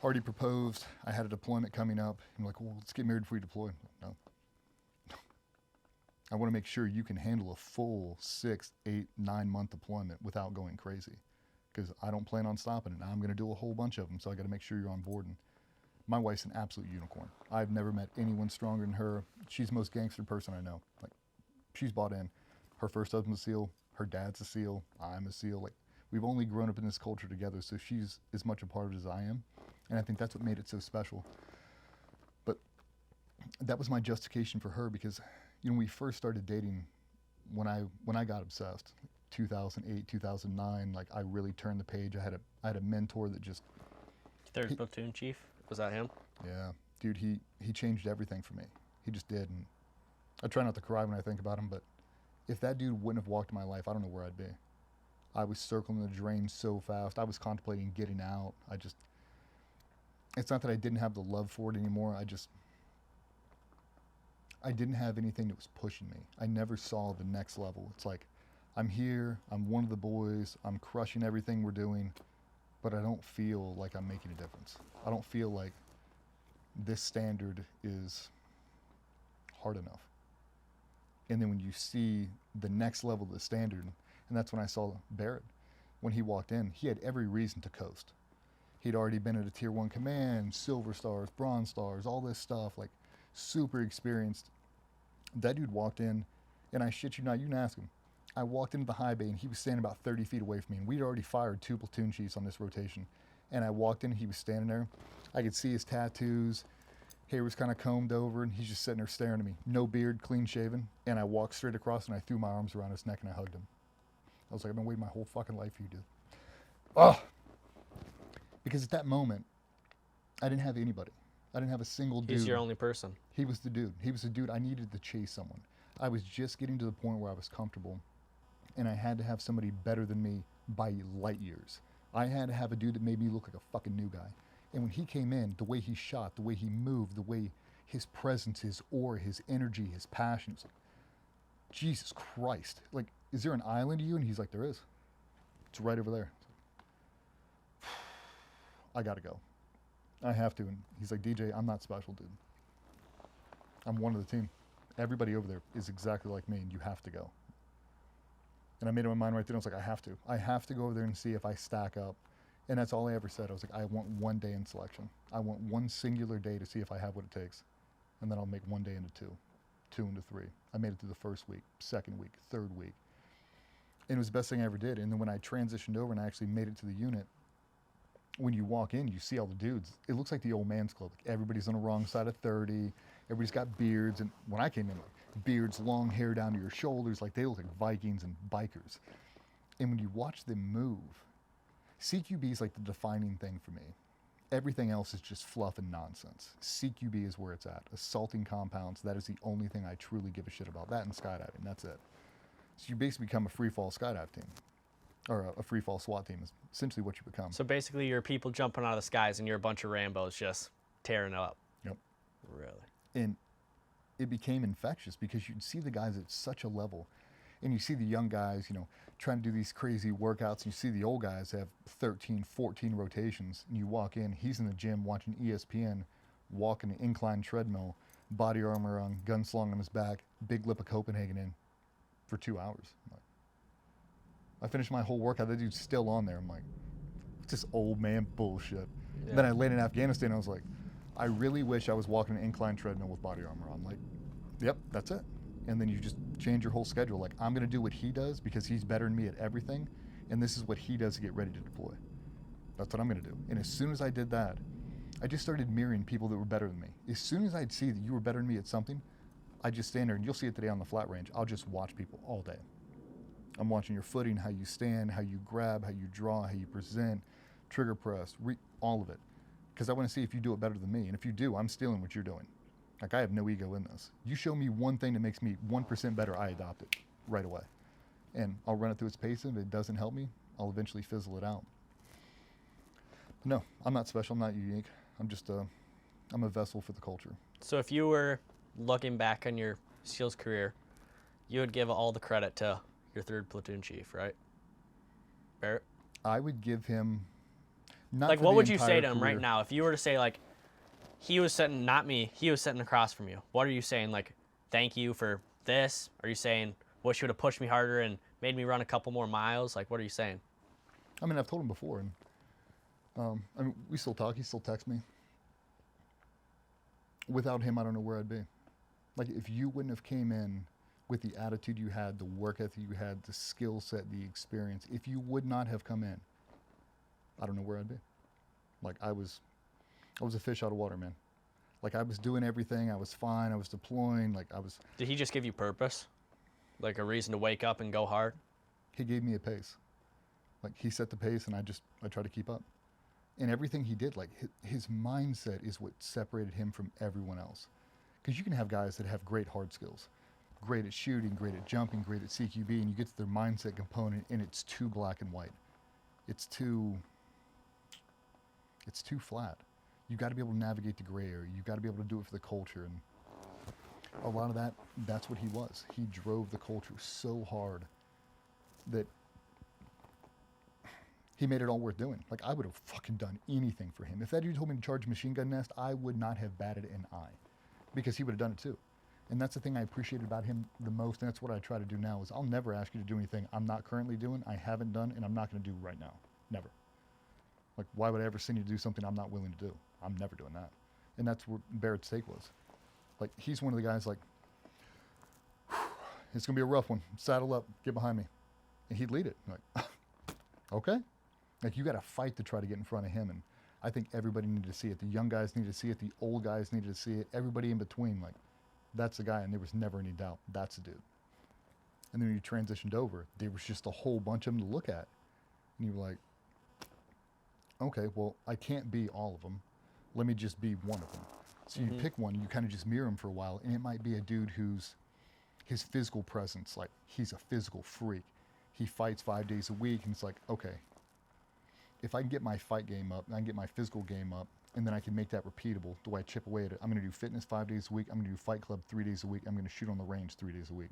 already proposed, I had a deployment coming up. I'm like, well, let's get married before you deploy. No. I want to make sure you can handle a full 6, 8, 9 month deployment without going crazy, because I don't plan on stopping it. I'm going to do a whole bunch of them, so I got to make sure you're on board. And my wife's an absolute unicorn. I've never met anyone stronger than her. She's the most gangster person I know. Like, she's bought in. Her first husband's a SEAL. Her dad's a SEAL. I'm a SEAL. Like, we've only grown up in this culture together, so she's as much a part of it as I am. And I think that's what made it so special. But that was my justification for her, because, you know, when we first started dating, when I got obsessed, 2008, 2009, like, I really turned the page. I had a mentor that just... Third platoon chief? Was that him? Yeah. Dude, he changed everything for me. He just did. And I try not to cry when I think about him, but if that dude wouldn't have walked in my life, I don't know where I'd be. I was circling the drain so fast. I was contemplating getting out. It's not that I didn't have the love for it anymore. I didn't have anything that was pushing me. I never saw the next level. It's like, I'm here, I'm one of the boys, I'm crushing everything we're doing, but I don't feel like I'm making a difference. I don't feel like this standard is hard enough. And then when you see the next level of the standard, and that's when I saw Barrett. When he walked in, he had every reason to coast. He'd already been at a tier 1 command, silver stars, bronze stars, all this stuff, like super experienced. That dude walked in, and I shit you not, you can ask him. I walked into the high bay, and he was standing about 30 feet away from me, and we'd already fired 2 platoon chiefs on this rotation. And I walked in, and he was standing there. I could see his tattoos. Hair was kind of combed over, and he's just sitting there staring at me. No beard, clean shaven. And I walked straight across, and I threw my arms around his neck, and I hugged him. I was like, I've been waiting my whole fucking life for you, dude. Oh! Because at that moment, I didn't have anybody. I didn't have a single dude. He's your only person. He was the dude. He was the dude I needed to chase someone. I was just getting to the point where I was comfortable, and I had to have somebody better than me by light years. I had to have a dude that made me look like a fucking new guy. And when he came in, the way he shot, the way he moved, the way his presence, his aura, his energy, his passion, it's like, Jesus Christ. Like, is there an island to you? And he's like, there is. It's right over there. I gotta go. I have to. And he's like, DJ, I'm not special, dude. I'm one of the team. Everybody over there is exactly like me, and you have to go. And I made up my mind right there. I was like, I have to. I have to go over there and see if I stack up. And that's all I ever said. I was like, I want one day in selection. I want one singular day to see if I have what it takes. And then I'll make one day into 2 into 3. I made it through the first week, second week, third week. And it was the best thing I ever did. And then when I transitioned over and I actually made it to the unit, when you walk in, you see all the dudes. It looks like the old man's club. Like, everybody's on the wrong side of 30. Everybody's got beards. And when I came in, like, beards, long hair down to your shoulders, like they look like Vikings and bikers. And when you watch them move, CQB is like the defining thing for me. Everything else is just fluff and nonsense. CQB is where it's at. Assaulting compounds, that is the only thing I truly give a shit about. That and skydiving, that's it. So you basically become a freefall skydive team. Or a freefall SWAT team is essentially what you become. So basically you're people jumping out of the skies and you're a bunch of Rambos just tearing it up. Yep. Really? And it became infectious because you'd see the guys at such a level. And you see the young guys, you know, trying to do these crazy workouts. And you see the old guys have 13, 14 rotations. And you walk in, he's in the gym watching ESPN, walking an incline treadmill, body armor on, gun slung on his back, big lip of Copenhagen in for 2 hours. I'm like, I finished my whole workout. That dude's still on there. I'm like, it's this old man bullshit. Yeah. Then I landed in Afghanistan. And I was like, I really wish I was walking an incline treadmill with body armor on. Like, yep, that's it. And then you just change your whole schedule. Like, I'm going to do what he does because he's better than me at everything. And this is what he does to get ready to deploy. That's what I'm going to do. And as soon as I did that, I just started mirroring people that were better than me. As soon as I'd see that you were better than me at something, I'd just stand there, and you'll see it today on the flat range. I'll just watch people all day. I'm watching your footing, how you stand, how you grab, how you draw, how you present, trigger press, all of it. Because I want to see if you do it better than me. And if you do, I'm stealing what you're doing. Like, I have no ego in this. You show me one thing that makes me 1% better, I adopt it right away. And I'll run it through its paces. If it doesn't help me, I'll eventually fizzle it out. No, I'm not special. I'm not unique. I'm just I'm a vessel for the culture. So if you were looking back on your SEALs career, you would give all the credit to your 3rd platoon chief, right? Barrett? I would give him, not like, for what the would you say entire to him right career. now? If you were to say, like, he was sitting, not me, he was sitting across from you. What are you saying? Like, thank you for this? Are you saying, wish you would have pushed me harder and made me run a couple more miles? Like, what are you saying? I mean, I've told him before, and I mean, we still talk. He still texts me. Without him, I don't know where I'd be. Like, if you wouldn't have came in with the attitude you had, the work ethic you had, the skill set, the experience, if you would not have come in, I don't know where I'd be. Like, I was a fish out of water, man. Like, I was doing everything. I was fine. I was deploying. Like, Did he just give you purpose? Like a reason to wake up and go hard? He gave me a pace. Like, he set the pace, and I tried to keep up. And everything he did, like, his mindset is what separated him from everyone else. Because you can have guys that have great hard skills, great at shooting, great at jumping, great at CQB, and you get to their mindset component, and it's too black and white. It's too flat. You got to be able to navigate the gray area. You got to be able to do it for the culture. And a lot of that's what he was. He drove the culture so hard that he made it all worth doing. Like, I would have fucking done anything for him. If that dude told me to charge a machine gun nest, I would not have batted an eye, because he would have done it too. And that's the thing I appreciated about him the most, and that's what I try to do now, is I'll never ask you to do anything I'm not currently doing, I haven't done, and I'm not going to do right now. Never. Like, why would I ever send you to do something I'm not willing to do? I'm never doing that. And that's what Barrett's take was. Like, he's one of the guys, like, it's going to be a rough one. Saddle up, get behind me. And he'd lead it. Like, okay. Like, you got to fight to try to get in front of him. And I think everybody needed to see it. The young guys needed to see it. The old guys needed to see it. Everybody in between, like, that's the guy. And there was never any doubt. That's the dude. And then when you transitioned over, there was just a whole bunch of them to look at. And you were like, okay, well, I can't be all of them. Let me just be one of them. So you pick one, you kind of just mirror him for a while, and it might be a dude who's, his physical presence, like, he's a physical freak. He fights 5 days a week, and it's like, okay, if I can get my fight game up, and I can get my physical game up, and then I can make that repeatable, the way I chip away at it. I'm going to do fitness 5 days a week. I'm going to do fight club 3 days a week. I'm going to shoot on the range 3 days a week.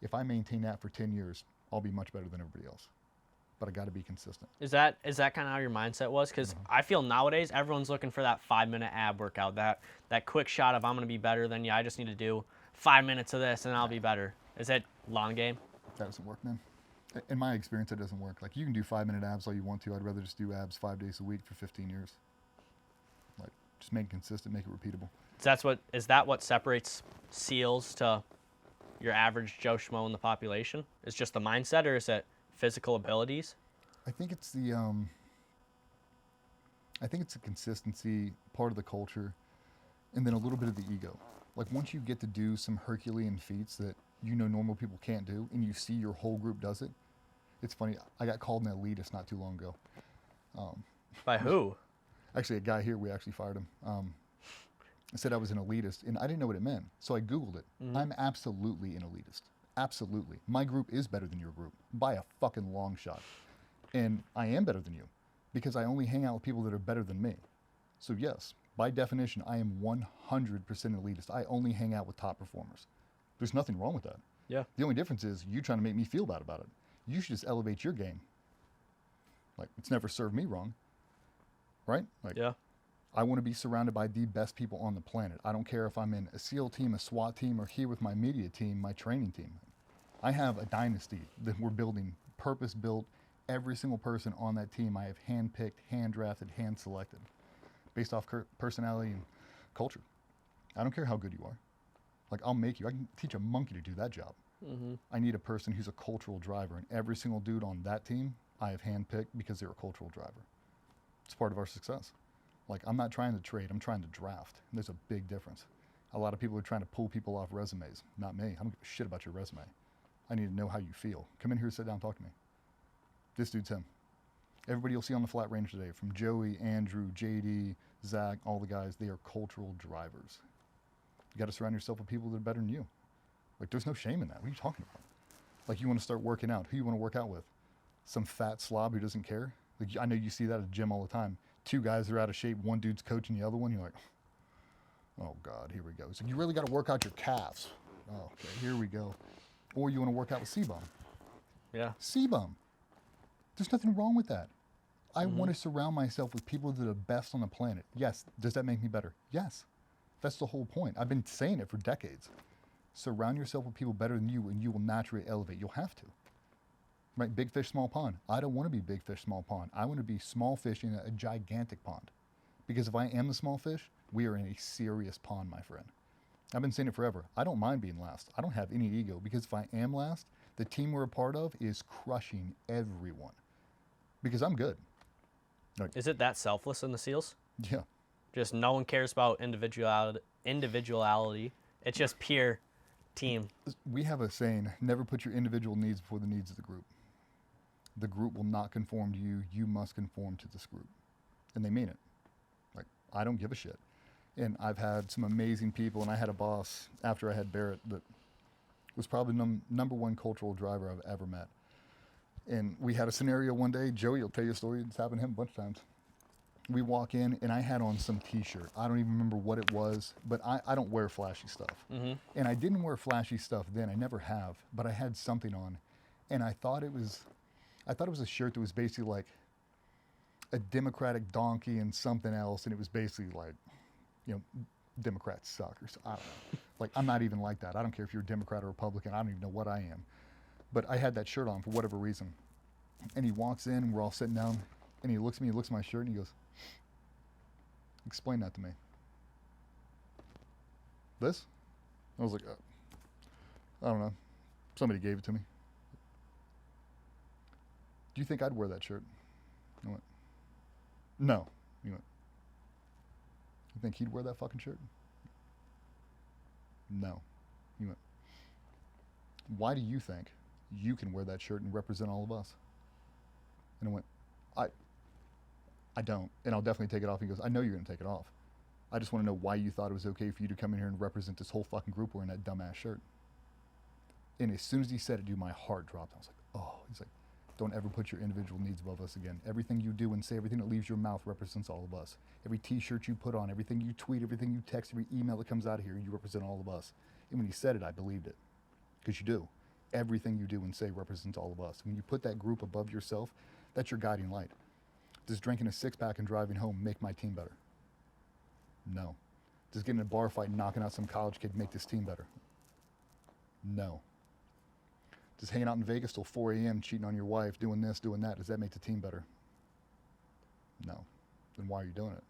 If I maintain that for 10 years, I'll be much better than everybody else. But I got to be consistent. Is that kind of how your mindset was? Because I feel nowadays everyone's looking for that 5-minute ab workout, that quick shot of I'm going to be better than you. I just need to do 5 minutes of this and I'll be better. Is it long game? That doesn't work, man. In my experience, it doesn't work. Like, you can do 5-minute abs all you want to. I'd rather just do abs 5 days a week for 15 years. Like, just make it consistent, make it repeatable. Is that what separates SEALs to your average Joe Schmo in the population? Is just the mindset, or is it physical abilities? I think it's the consistency, part of the culture, and then a little bit of the ego. Like, once you get to do some Herculean feats that normal people can't do, and you see your whole group does it. It's funny, I got called an elitist not too long ago. By who? Actually, a guy here, we actually fired him. I said I was an elitist, and I didn't know what it meant, so I Googled it. I'm absolutely an elitist. Absolutely. My group is better than your group by a fucking long shot. And I am better than you because I only hang out with people that are better than me. So yes, by definition, I am 100% elitist. I only hang out with top performers. There's nothing wrong with that. Yeah. The only difference is you trying to make me feel bad about it. You should just elevate your game. Like, it's never served me wrong. Right? Like, yeah. I want to be surrounded by the best people on the planet. I don't care if I'm in a SEAL team, a SWAT team, or here with my media team, my training team. I have a dynasty that we're building, purpose-built. Every single person on that team I have hand-picked, hand-drafted, hand-selected, based off personality and culture. I don't care how good you are. Like, I'll make you. I can teach a monkey to do that job. I need a person who's a cultural driver, and every single dude on that team I have hand-picked because they're a cultural driver. It's part of our success. Like, I'm not trying to trade, I'm trying to draft. And there's a big difference. A lot of people are trying to pull people off resumes. Not me. I don't give a shit about your resume. I need to know how you feel. Come in here, sit down, talk to me. This dude's him. Everybody you'll see on the flat range today, from Joey, Andrew, JD, Zach, all the guys, they are cultural drivers. You got to surround yourself with people that are better than you. Like, there's no shame in that. What are you talking about? Like, you want to start working out. Who you want to work out with? Some fat slob who doesn't care? Like, I know you see that at the gym all the time. Two guys that are out of shape, one dude's coaching the other one. You're like, Oh God, here we go. So you really got to work out your calves. Oh, okay, here we go. Or you want to work out with CBUM. Yeah. CBUM. There's nothing wrong with that. I want to surround myself with people that are the best on the planet. Yes. Does that make me better? Yes. That's the whole point. I've been saying it for decades. Surround yourself with people better than you and you will naturally elevate. You'll have to. Right? Big fish, small pond. I don't want to be big fish, small pond. I want to be small fish in a gigantic pond. Because if I am the small fish, we are in a serious pond, my friend. I've been saying it forever. I don't mind being last. I don't have any ego because if I am last, the team we're a part of is crushing everyone. Because I'm good. Like, Is it that selfless in the SEALs? yeah. Just no one cares about individuality. It's just pure team. We have a saying, never put your individual needs before the needs of the group. The group will not conform to you. You must conform to this group. And they mean it. Like, I don't give a shit. And I've had some amazing people, and I had a boss after I had Barrett that was probably number one cultural driver I've ever met. And we had a scenario one day. Joey will tell you a story. It's happened to him a bunch of times. We walk in, and I had on some T-shirt. I don't even remember what it was, but I don't wear flashy stuff. And I didn't wear flashy stuff then. I never have, but I had something on, and I thought it was a shirt that was basically like a Democratic donkey and something else, and it was basically like, you know, Democrats suck or so. I don't know. Like, I'm not even like that. I don't care if you're a Democrat or Republican. I don't even know what I am. But I had that shirt on for whatever reason. And he walks in, and we're all sitting down, and he looks at me, he looks at my shirt, and he goes, explain that to me. This? I was like, I don't know. Somebody gave it to me. Do you think I'd wear that shirt? I went, no. He went, you think he'd wear that fucking shirt? No. He went, why do you think you can wear that shirt and represent all of us? And I went, I don't, and I'll definitely take it off. He goes, I know you're going to take it off. I just want to know why you thought it was okay for you to come in here and represent this whole fucking group wearing that dumbass shirt. And as soon as he said it, dude, my heart dropped. I was like, oh. He's like, don't ever put your individual needs above us again. Everything you do and say, everything that leaves your mouth represents all of us. Every T-shirt you put on, everything you tweet, everything you text, every email that comes out of here, you represent all of us. And when he said it, I believed it. Because you do. Everything you do and say represents all of us. When you put that group above yourself, that's your guiding light. Does drinking a six-pack and driving home make my team better? No. Does getting in a bar fight and knocking out some college kid make this team better? No. Does hanging out in Vegas till 4 a.m., cheating on your wife, doing this, doing that, does that make the team better? No. Then why are you doing it?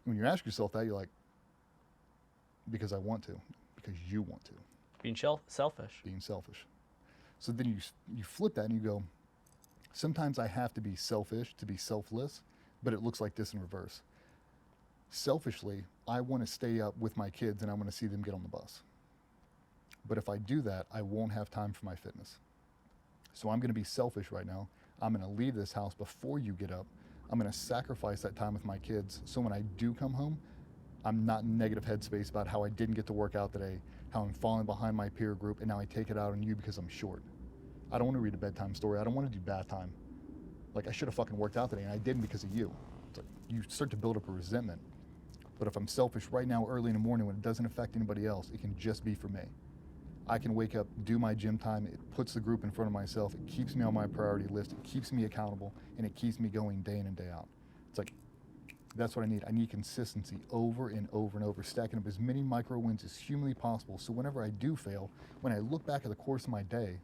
When you ask yourself that, you're like, because I want to. Because you want to. Being selfish. Being selfish. So then you flip that and you go, sometimes I have to be selfish to be selfless, but it looks like this in reverse. Selfishly, I want to stay up with my kids and I want to see them get on the bus. But if I do that, I won't have time for my fitness. So I'm going to be selfish right now. I'm going to leave this house before you get up. I'm going to sacrifice that time with my kids. So when I do come home, I'm not in negative headspace about how I didn't get to work out today, how I'm falling behind my peer group, and now I take it out on you because I'm short. I don't want to read a bedtime story. I don't want to do bath time. Like, I should have fucking worked out today, and I didn't because of you. It's like, you start to build up a resentment. But if I'm selfish right now, early in the morning, when it doesn't affect anybody else, it can just be for me. I can wake up, do my gym time. It puts the group in front of myself. It keeps me on my priority list. It keeps me accountable, and it keeps me going day in and day out. It's like, that's what I need. I need consistency over and over and over, stacking up as many micro wins as humanly possible. So whenever I do fail, when I look back at the course of my day,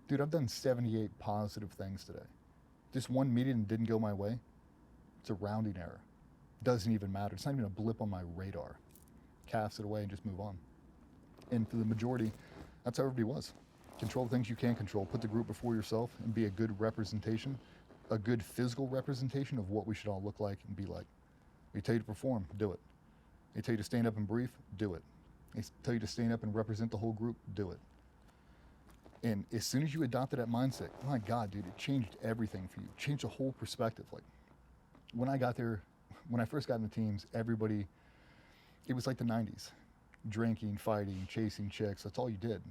dude, I've done 78 positive things today. This one meeting didn't go my way. It's a rounding error. Doesn't even matter. It's not even a blip on my radar. Cast it away and just move on. And for the majority, that's how everybody was. Control the things you can control. Put the group before yourself and be a good representation, a good physical representation of what we should all look like and be like. They tell you to perform, do it. They tell you to stand up and brief, do it. They tell you to stand up and represent the whole group, do it. And as soon as you adopted that mindset, my God, dude, it changed everything for you. It changed the whole perspective. Like, when I got there, when I first got in the teams, everybody, it was like the 90s. Drinking, fighting, chasing chicks, that's all you did.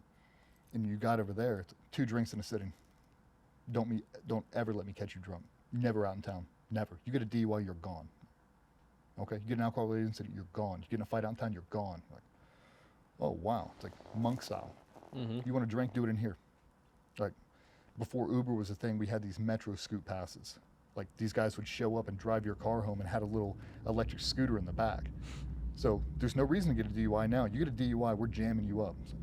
And you got over there, 2 drinks in a sitting. Don't ever let me catch you drunk. Never out in town. Never. You get a DUI, you're gone. Okay, you get an alcohol-related incident, you're gone. You get in a fight out in town, you're gone. Like, oh wow, it's like monk style. You want to drink, do it in here. Like before Uber was a thing, we had these Metro Scoot passes. Like these guys would show up and drive your car home and had a little electric scooter in the back. So there's no reason to get a DUI now. You get a DUI, we're jamming you up. So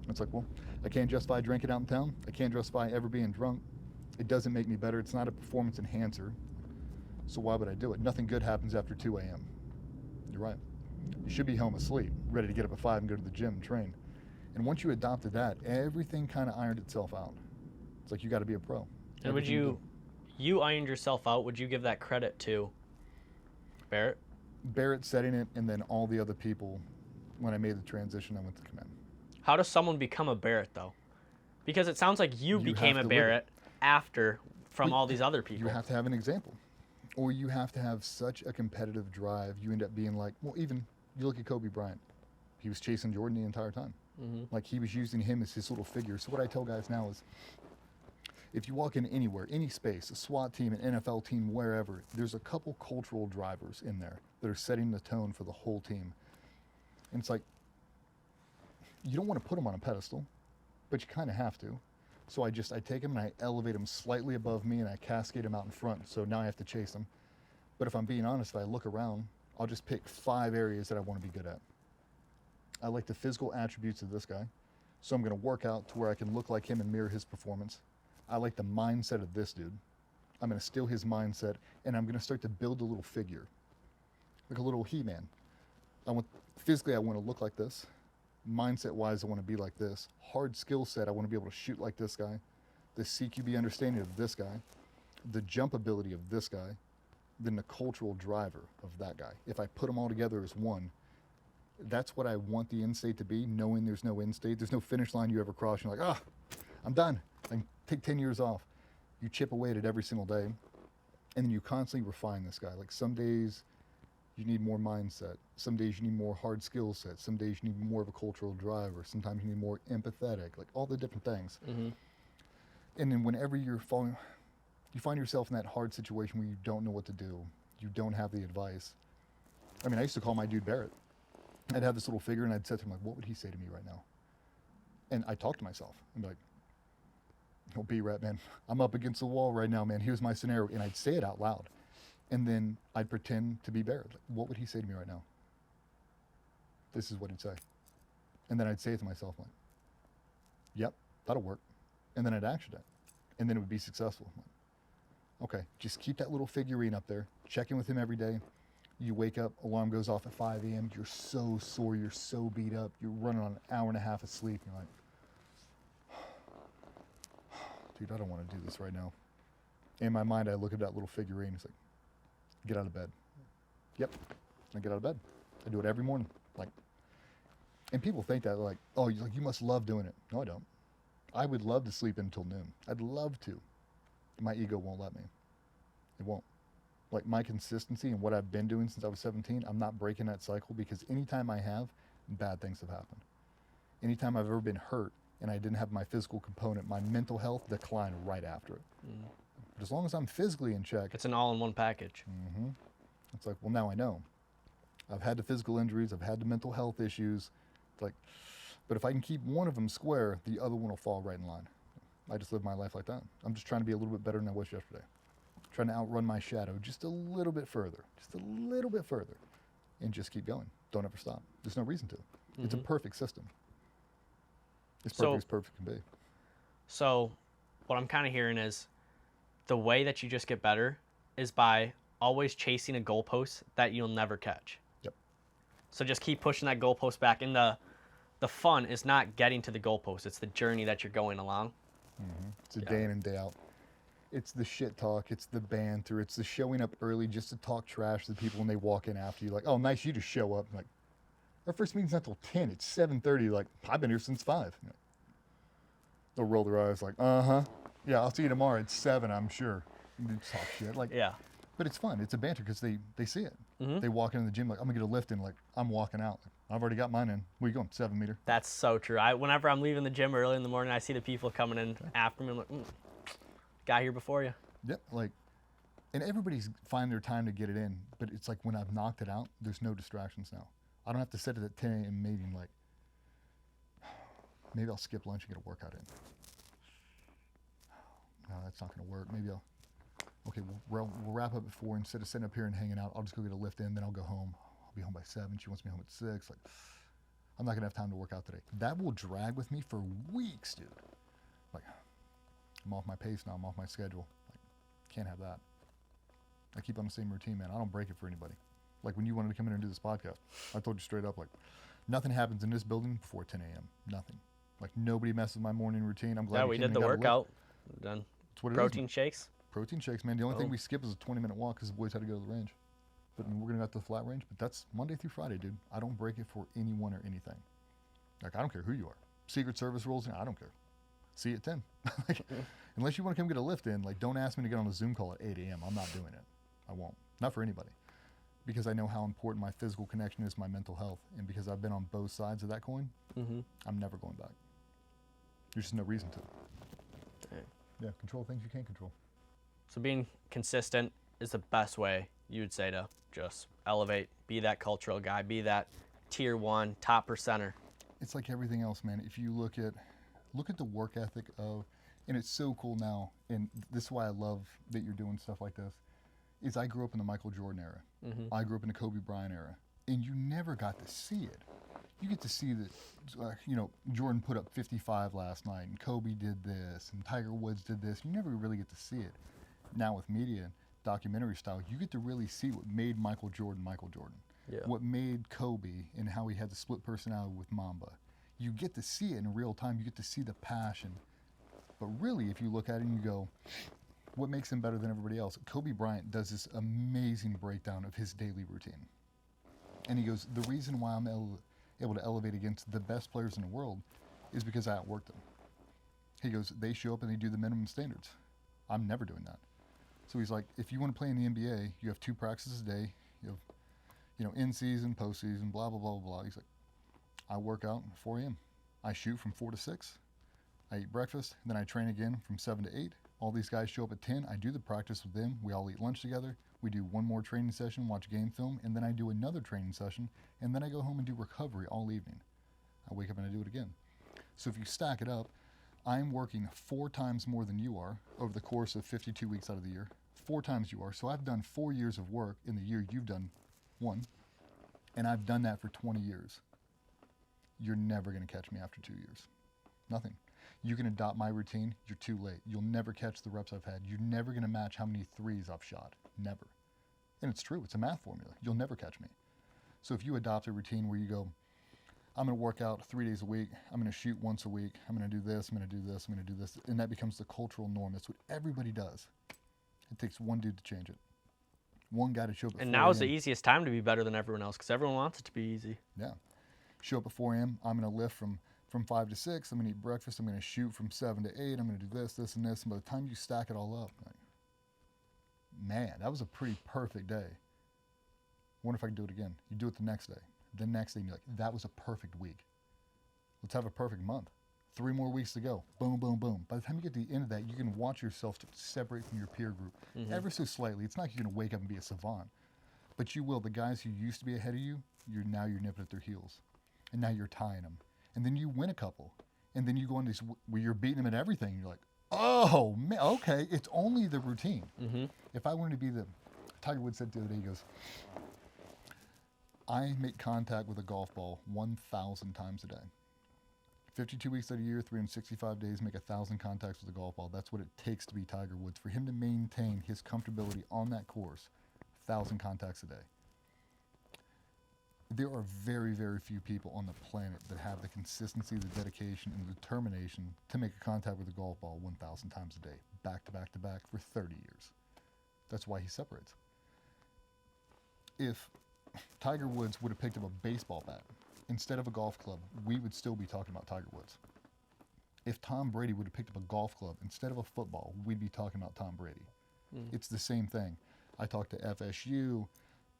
it's like, well, I can't justify drinking out in town. I can't justify ever being drunk. It doesn't make me better. It's not a performance enhancer. So why would I do it? Nothing good happens after 2 a.m. You're right. You should be home asleep, ready to get up at 5 and go to the gym and train. And once you adopted that, everything kind of ironed itself out. It's like you got to be a pro. And would you ironed yourself out, would you give that credit to Barrett? Barrett setting it, and then all the other people, when I made the transition, I went to command. How does someone become a Barrett, though? Because it sounds like you became a Barrett after from all these other people. You have to have an example. Or you have to have such a competitive drive, you end up being like, well, even you look at Kobe Bryant. He was chasing Jordan the entire time. Like he was using him as his little figure. So what I tell guys now is, if you walk in anywhere, any space, a SWAT team, an NFL team, wherever, there's a couple cultural drivers in there that are setting the tone for the whole team. And it's like, you don't want to put them on a pedestal, but you kind of have to. So I take them and I elevate them slightly above me and I cascade them out in front. So now I have to chase them. But if I'm being honest, if I look around, I'll just pick 5 areas that I want to be good at. I like the physical attributes of this guy. So I'm going to work out to where I can look like him and mirror his performance. I like the mindset of this dude. I'm going to steal his mindset and I'm going to start to build a little figure. Like a little He-Man. Physically, I want to look like this. Mindset-wise, I want to be like this. Hard skill set, I want to be able to shoot like this guy. The CQB understanding of this guy. The jump ability of this guy. Then the cultural driver of that guy. If I put them all together as one, that's what I want the end state to be, knowing there's no end state. There's no finish line you ever cross. You're like, I'm done. I can take 10 years off. You chip away at it every single day. And then you constantly refine this guy. Like some days, you need more mindset. Some days you need more hard skill set. Some days you need more of a cultural driver. Sometimes you need more empathetic, like all the different things. And then whenever you find yourself in that hard situation where you don't know what to do, you don't have the advice. I mean, I used to call my dude Barrett. I'd have this little figure and I'd say to him, like, what would he say to me right now? And I'd talk to myself. I'd be like, oh, B-Rat, man, I'm up against the wall right now, man. Here's my scenario. And I'd say it out loud. And then I'd pretend to be Barrett. Like, what would he say to me right now? This is what he'd say. And then I'd say it to myself, like, yep, that'll work. And then I'd action it. And then it would be successful. Like, okay, just keep that little figurine up there. Check in with him every day. You wake up, alarm goes off at 5 a.m. You're so sore, you're so beat up. You're running on an hour and a half of sleep. You're like, dude, I don't want to do this right now. In my mind, I look at that little figurine. It's like, get out of bed. Yep, I get out of bed. I do it every morning. Like, and people think that, like, oh, you must love doing it. No, I don't. I would love to sleep until noon. I'd love to. My ego won't let me. It won't. Like my consistency and what I've been doing since I was 17, I'm not breaking that cycle because anytime I have, bad things have happened. Anytime I've ever been hurt and I didn't have my physical component, my mental health declined right after it. But as long as I'm physically in check. It's an all-in-one package. It's like, well, now I know. I've had the physical injuries. I've had the mental health issues. It's like, but if I can keep one of them square, the other one will fall right in line. I just live my life like that. I'm just trying to be a little bit better than I was yesterday. Trying to outrun my shadow just a little bit further, and just keep going. Don't ever stop. There's no reason to. It's a perfect system. As perfect as perfect can be. So what I'm kind of hearing is the way that you just get better is by always chasing a goalpost that you'll never catch. Yep. So just keep pushing that goalpost back. And the fun is not getting to the goalpost. It's the journey that you're going along. It's a day in and day out. It's the shit talk. It's the banter. It's the showing up early just to talk trash to the people when they walk in after you. Like, oh, nice, you just show up. Like, our first meeting's not till 10. It's 7:30. Like, I've been here since 5. They'll roll their eyes like, yeah, I'll see you tomorrow at 7, I'm sure. And they talk shit. Like, yeah. But it's fun. It's a banter because they see it. They walk into the gym like, I'm going to get a lift in. Like, I'm walking out. Like, I've already got mine in. Where you going? 7 meter. That's so true. Whenever I'm leaving the gym early in the morning, I see the people coming in after me. I'm like, got here before you. Yep. Like, And everybody's finding their time to get it in, but it's like when I've knocked it out, there's no distractions now. I don't have to sit at that 10 a.m. meeting like, maybe I'll skip lunch and get a workout in. No, that's not going to work. Maybe okay, we'll wrap up at 4. Instead of sitting up here and hanging out, I'll just go get a lift in, then I'll go home. I'll be home by 7. She wants me home at 6. Like, I'm not going to have time to work out today. That will drag with me for weeks, dude. Like, I'm off my pace now. I'm off my schedule. Like, can't have that. I keep on the same routine, man. I don't break it for anybody. Like when you wanted to come in and do this podcast, I told you straight up, like, nothing happens in this building before 10 a.m. Nothing. Like, nobody messes with my morning routine. I'm glad Yeah, we did the workout. Done. That's what it Protein is. shakes. Protein shakes, man. The only thing we skip is a 20-minute walk because the boys had to go to the range. But I mean, we're going to go to the flat range. But that's Monday through Friday, dude. I don't break it for anyone or anything. Like, I don't care who you are. Secret Service rules, I don't care. See you at 10. Like, unless you want to come get a lift in, like, don't ask me to get on a Zoom call at 8 a.m. I'm not doing it. I won't. Not for anybody. Because I know how important my physical connection is to my mental health. And because I've been on both sides of that coin, I'm never going back. There's just no reason to. Dang. Yeah, control things you can't control. So being consistent is the best way, you would say, to just elevate, be that cultural guy, be that tier 1, top percenter. It's like everything else, man. If you look at the work ethic of, and it's so cool now, and this is why I love that you're doing stuff like this, is I grew up in the Michael Jordan era. I grew up in the Kobe Bryant era. And you never got to see it. You get to see that, Jordan put up 55 last night, and Kobe did this, and Tiger Woods did this. You never really get to see it. Now with media, documentary style, you get to really see what made Michael Jordan Michael Jordan. Yeah. What made Kobe and how he had the split personality with Mamba. You get to see it in real time. You get to see the passion. But really, if you look at it and you go, what makes him better than everybody else? Kobe Bryant does this amazing breakdown of his daily routine. And he goes, the reason why I'm able to elevate against the best players in the world is because I outworked them. He goes, they show up and they do the minimum standards. I'm never doing that. So he's like, if you want to play in the NBA, you have 2 practices a day. You have, in season, postseason, blah, blah, blah, blah. He's like, I work out at 4 a.m. I shoot from 4 to 6. I eat breakfast, then I train again from 7 to 8. All these guys show up at 10. I do the practice with them. We all eat lunch together. We do one more training session, watch game film, and then I do another training session, and then I go home and do recovery all evening. I wake up and I do it again. So if you stack it up, I'm working 4 times more than you are over the course of 52 weeks out of the year. 4 times you are. So I've done 4 years of work in the year you've done 1, and I've done that for 20 years. You're never going to catch me after 2 years. Nothing. You can adopt my routine, you're too late. You'll never catch the reps I've had. You're never going to match how many threes I've shot. Never. And it's true, it's a math formula. You'll never catch me. So if you adopt a routine where you go, I'm going to work out 3 days a week, I'm going to shoot once a week, I'm going to do this, I'm going to do this, I'm going to do this, and that becomes the cultural norm. That's what everybody does. It takes one dude to change it. One guy to show up at 4 And now is the easiest time to be better than everyone else because everyone wants it to be easy. Yeah. Show up at 4 a.m., I'm going to lift from 5 to 6, I'm going to eat breakfast, I'm going to shoot from 7 to 8, I'm going to do this, this, and this. And by the time you stack it all up, like, man, that was a pretty perfect day. Wonder if I could do it again. You do it the next day. The next day, and you're like, that was a perfect week. Let's have a perfect month. 3 more weeks to go. Boom, boom, boom. By the time you get to the end of that, you can watch yourself separate from your peer group ever so slightly. It's not like you're going to wake up and be a savant. But you will. The guys who used to be ahead of you, you're nipping at their heels. And now you're tying them. And then you win a couple. And then you go on this where you're beating them at everything. And you're like, oh, man, okay, it's only the routine. If I wanted to be Tiger Woods said the other day, he goes, I make contact with a golf ball 1,000 times a day. 52 weeks out of the year, 365 days, make 1,000 contacts with a golf ball. That's what it takes to be Tiger Woods. For him to maintain his comfortability on that course, 1,000 contacts a day. There are very, very few people on the planet that have the consistency, the dedication, and the determination to make a contact with a golf ball 1,000 times a day, back to back to back for 30 years. That's why he separates. If Tiger Woods would have picked up a baseball bat instead of a golf club, we would still be talking about Tiger Woods. If Tom Brady would have picked up a golf club instead of a football, we'd be talking about Tom Brady. It's the same thing. I talked to FSU,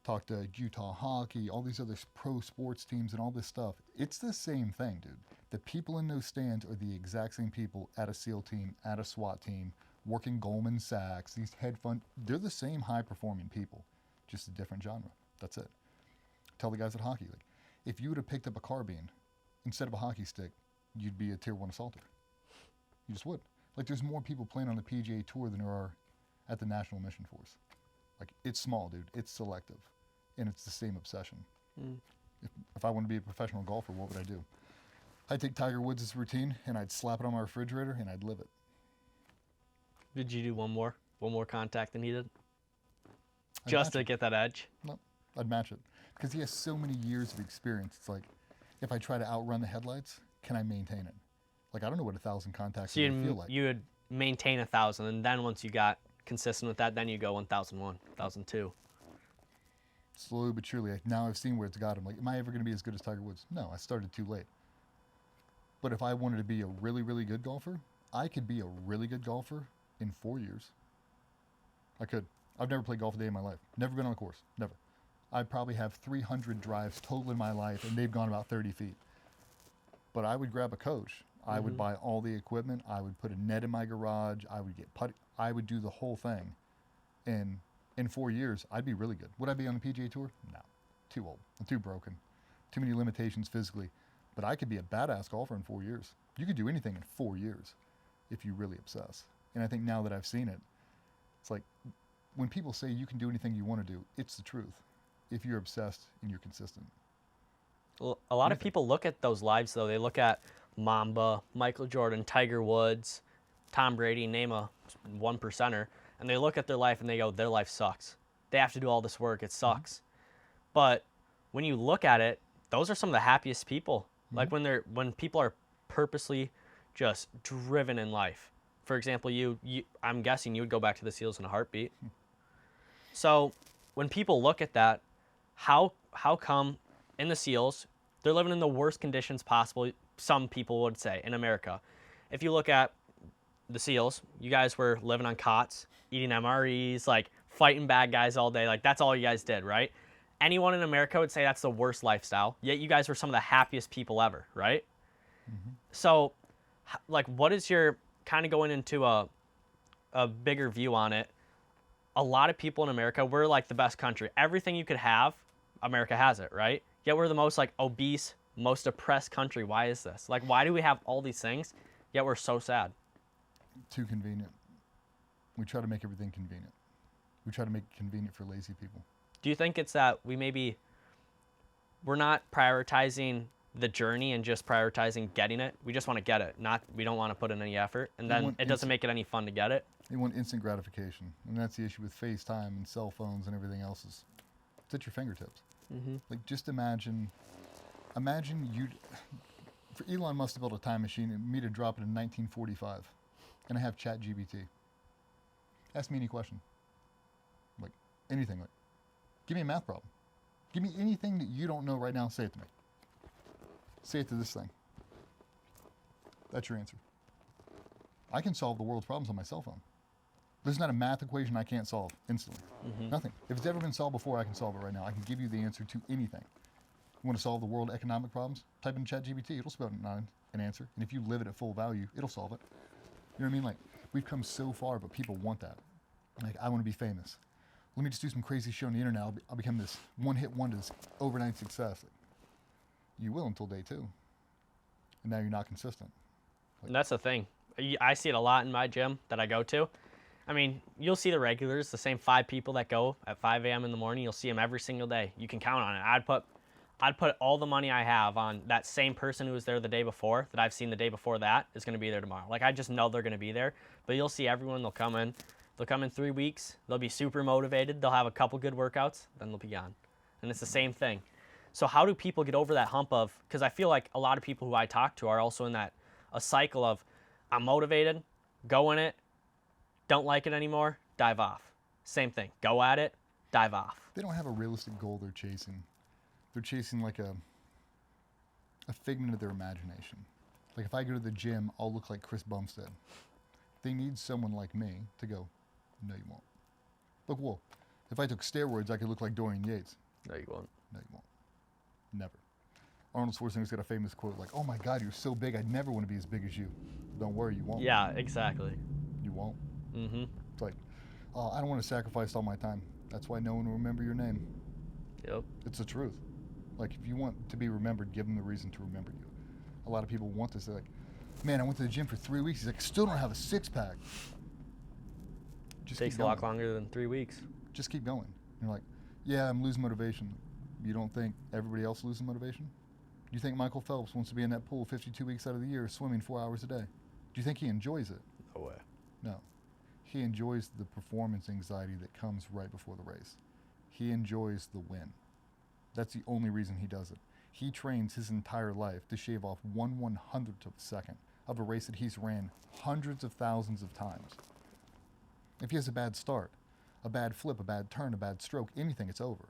talked to Utah Hockey, all these other pro sports teams and all this stuff. It's the same thing, dude. The people in those stands are the exact same people at a SEAL team, at a SWAT team, working Goldman Sachs, these hedge fund, they're the same high-performing people, just a different genre. That's it. Tell the guys at hockey, like, if you would have picked up a carbine instead of a hockey stick, you'd be a tier 1 assaulter. You just would. Like, there's more people playing on the PGA Tour than there are at the National Mission Force. Like, it's small, dude. It's selective. And it's the same obsession. If I wanted to be a professional golfer, what would I do? I'd take Tiger Woods' routine, and I'd slap it on my refrigerator, and I'd live it. Did you do one more contact than he did? Just to get that edge? No, I'd match it. Because he has so many years of experience. It's like, if I try to outrun the headlights, can I maintain it? Like, I don't know what 1,000 contacts would feel like. You would maintain 1,000, and then once you got consistent with that, then you go 1,001, 1,002. Slowly but surely, like, now I've seen where it's got him. Like, am I ever going to be as good as Tiger Woods? No, I started too late. But if I wanted to be a really, really good golfer, I could be a really good golfer in 4 years. I could. I've never played golf a day in my life. Never been on a course. Never. I probably have 300 drives total in my life, and they've gone about 30 feet. But I would grab a coach. I would buy all the equipment. I would put a net in my garage. I would get putty. I would do the whole thing. And in 4 years, I'd be really good. Would I be on the PGA Tour? No. Too old. I'm too broken. Too many limitations physically. But I could be a badass golfer in 4 years. You could do anything in 4 years if you really obsess. And I think now that I've seen it, it's like when people say you can do anything you want to do, it's the truth. If you're obsessed and you're consistent. Well, a lot of people look at those lives, though. They look at Mamba, Michael Jordan, Tiger Woods, Tom Brady, name a 1%er, and they look at their life and they go, their life sucks. They have to do all this work. It sucks. But when you look at it, those are some of the happiest people. Like when people are purposely just driven in life. For example, you I'm guessing you would go back to the SEALs in a heartbeat. So when people look at that, how come in the SEALs they're living in the worst conditions possible? Some people would say in America. If you look at the SEALs, you guys were living on cots, eating MREs, like fighting bad guys all day. Like that's all you guys did, right? Anyone in America would say that's the worst lifestyle. Yet you guys were some of the happiest people ever, right? So, like, what is your kind of going into a bigger view on it? A lot of people in America, we're like the best country. Everything you could have, America has it, right? Yet we're the most like obese, most oppressed country. Why is this? Like, why do we have all these things, yet we're so sad? Too convenient. We try to make everything convenient. We try to make it convenient for lazy people. Do you think it's that we're not prioritizing the journey and just prioritizing getting it? We just want to get it. We don't want to put in any effort. And then it doesn't make it any fun to get it. They want instant gratification. And that's the issue with FaceTime and cell phones and everything else. It's at your fingertips. Like, just imagine you, for Elon Musk to build a time machine and me to drop it in 1945 and I have ChatGPT. Ask me any question. Like, anything. Like, give me a math problem. Give me anything that you don't know right now. Say it to me. Say it to this thing. That's your answer. I can solve the world's problems on my cell phone. There's not a math equation I can't solve instantly. Nothing. If it's ever been solved before, I can solve it right now. I can give you the answer to anything. You want to solve the world economic problems? Type in ChatGPT. It'll spell an answer. And if you live it at full value, it'll solve it. You know what I mean? Like, we've come so far, but people want that. Like, I want to be famous. Let me just do some crazy shit on the internet. I'll become this one-hit wonder, this overnight success. Like, you will until day 2. And now you're not consistent. Like, and that's the thing. I see it a lot in my gym that I go to. I mean, you'll see the regulars, the same 5 people that go at 5 a.m. in the morning. You'll see them every single day. You can count on it. I'd put all the money I have on that same person who was there the day before that I've seen the day before that is going to be there tomorrow. Like, I just know they're going to be there. But you'll see everyone, they'll come in 3 weeks. They'll be super motivated. They'll have a couple good workouts. Then they'll be gone. And it's the same thing. So how do people get over that hump of, because I feel like a lot of people who I talk to are also in a cycle of, I'm motivated, go in it, don't like it anymore, dive off. Same thing. Go at it, dive off. They don't have a realistic goal they're chasing. They're chasing like a figment of their imagination. Like, if I go to the gym, I'll look like Chris Bumstead. They need someone like me to go, no, you won't. Look, well, if I took steroids, I could look like Dorian Yates. No, you won't. No, you won't. Never. Arnold Schwarzenegger's got a famous quote like, oh my God, you're so big, I'd never want to be as big as you. Don't worry, you won't. Yeah, exactly. You won't. It's like, oh, I don't want to sacrifice all my time. That's why no one will remember your name. Yep. It's the truth. Like, if you want to be remembered, give them the reason to remember you. A lot of people want this. They're like, man, I went to the gym for 3 weeks. He's like, still don't have a six-pack. Just takes a lot longer than 3 weeks. Just keep going. You're like, yeah, I'm losing motivation. You don't think everybody else loses motivation? You think Michael Phelps wants to be in that pool 52 weeks out of the year, swimming 4 hours a day? Do you think he enjoys it? No way. No. He enjoys the performance anxiety that comes right before the race. He enjoys the win. That's the only reason he does it. He trains his entire life to shave off 1/100th of a second of a race that he's ran hundreds of thousands of times. If he has a bad start, a bad flip, a bad turn, a bad stroke, anything, it's over.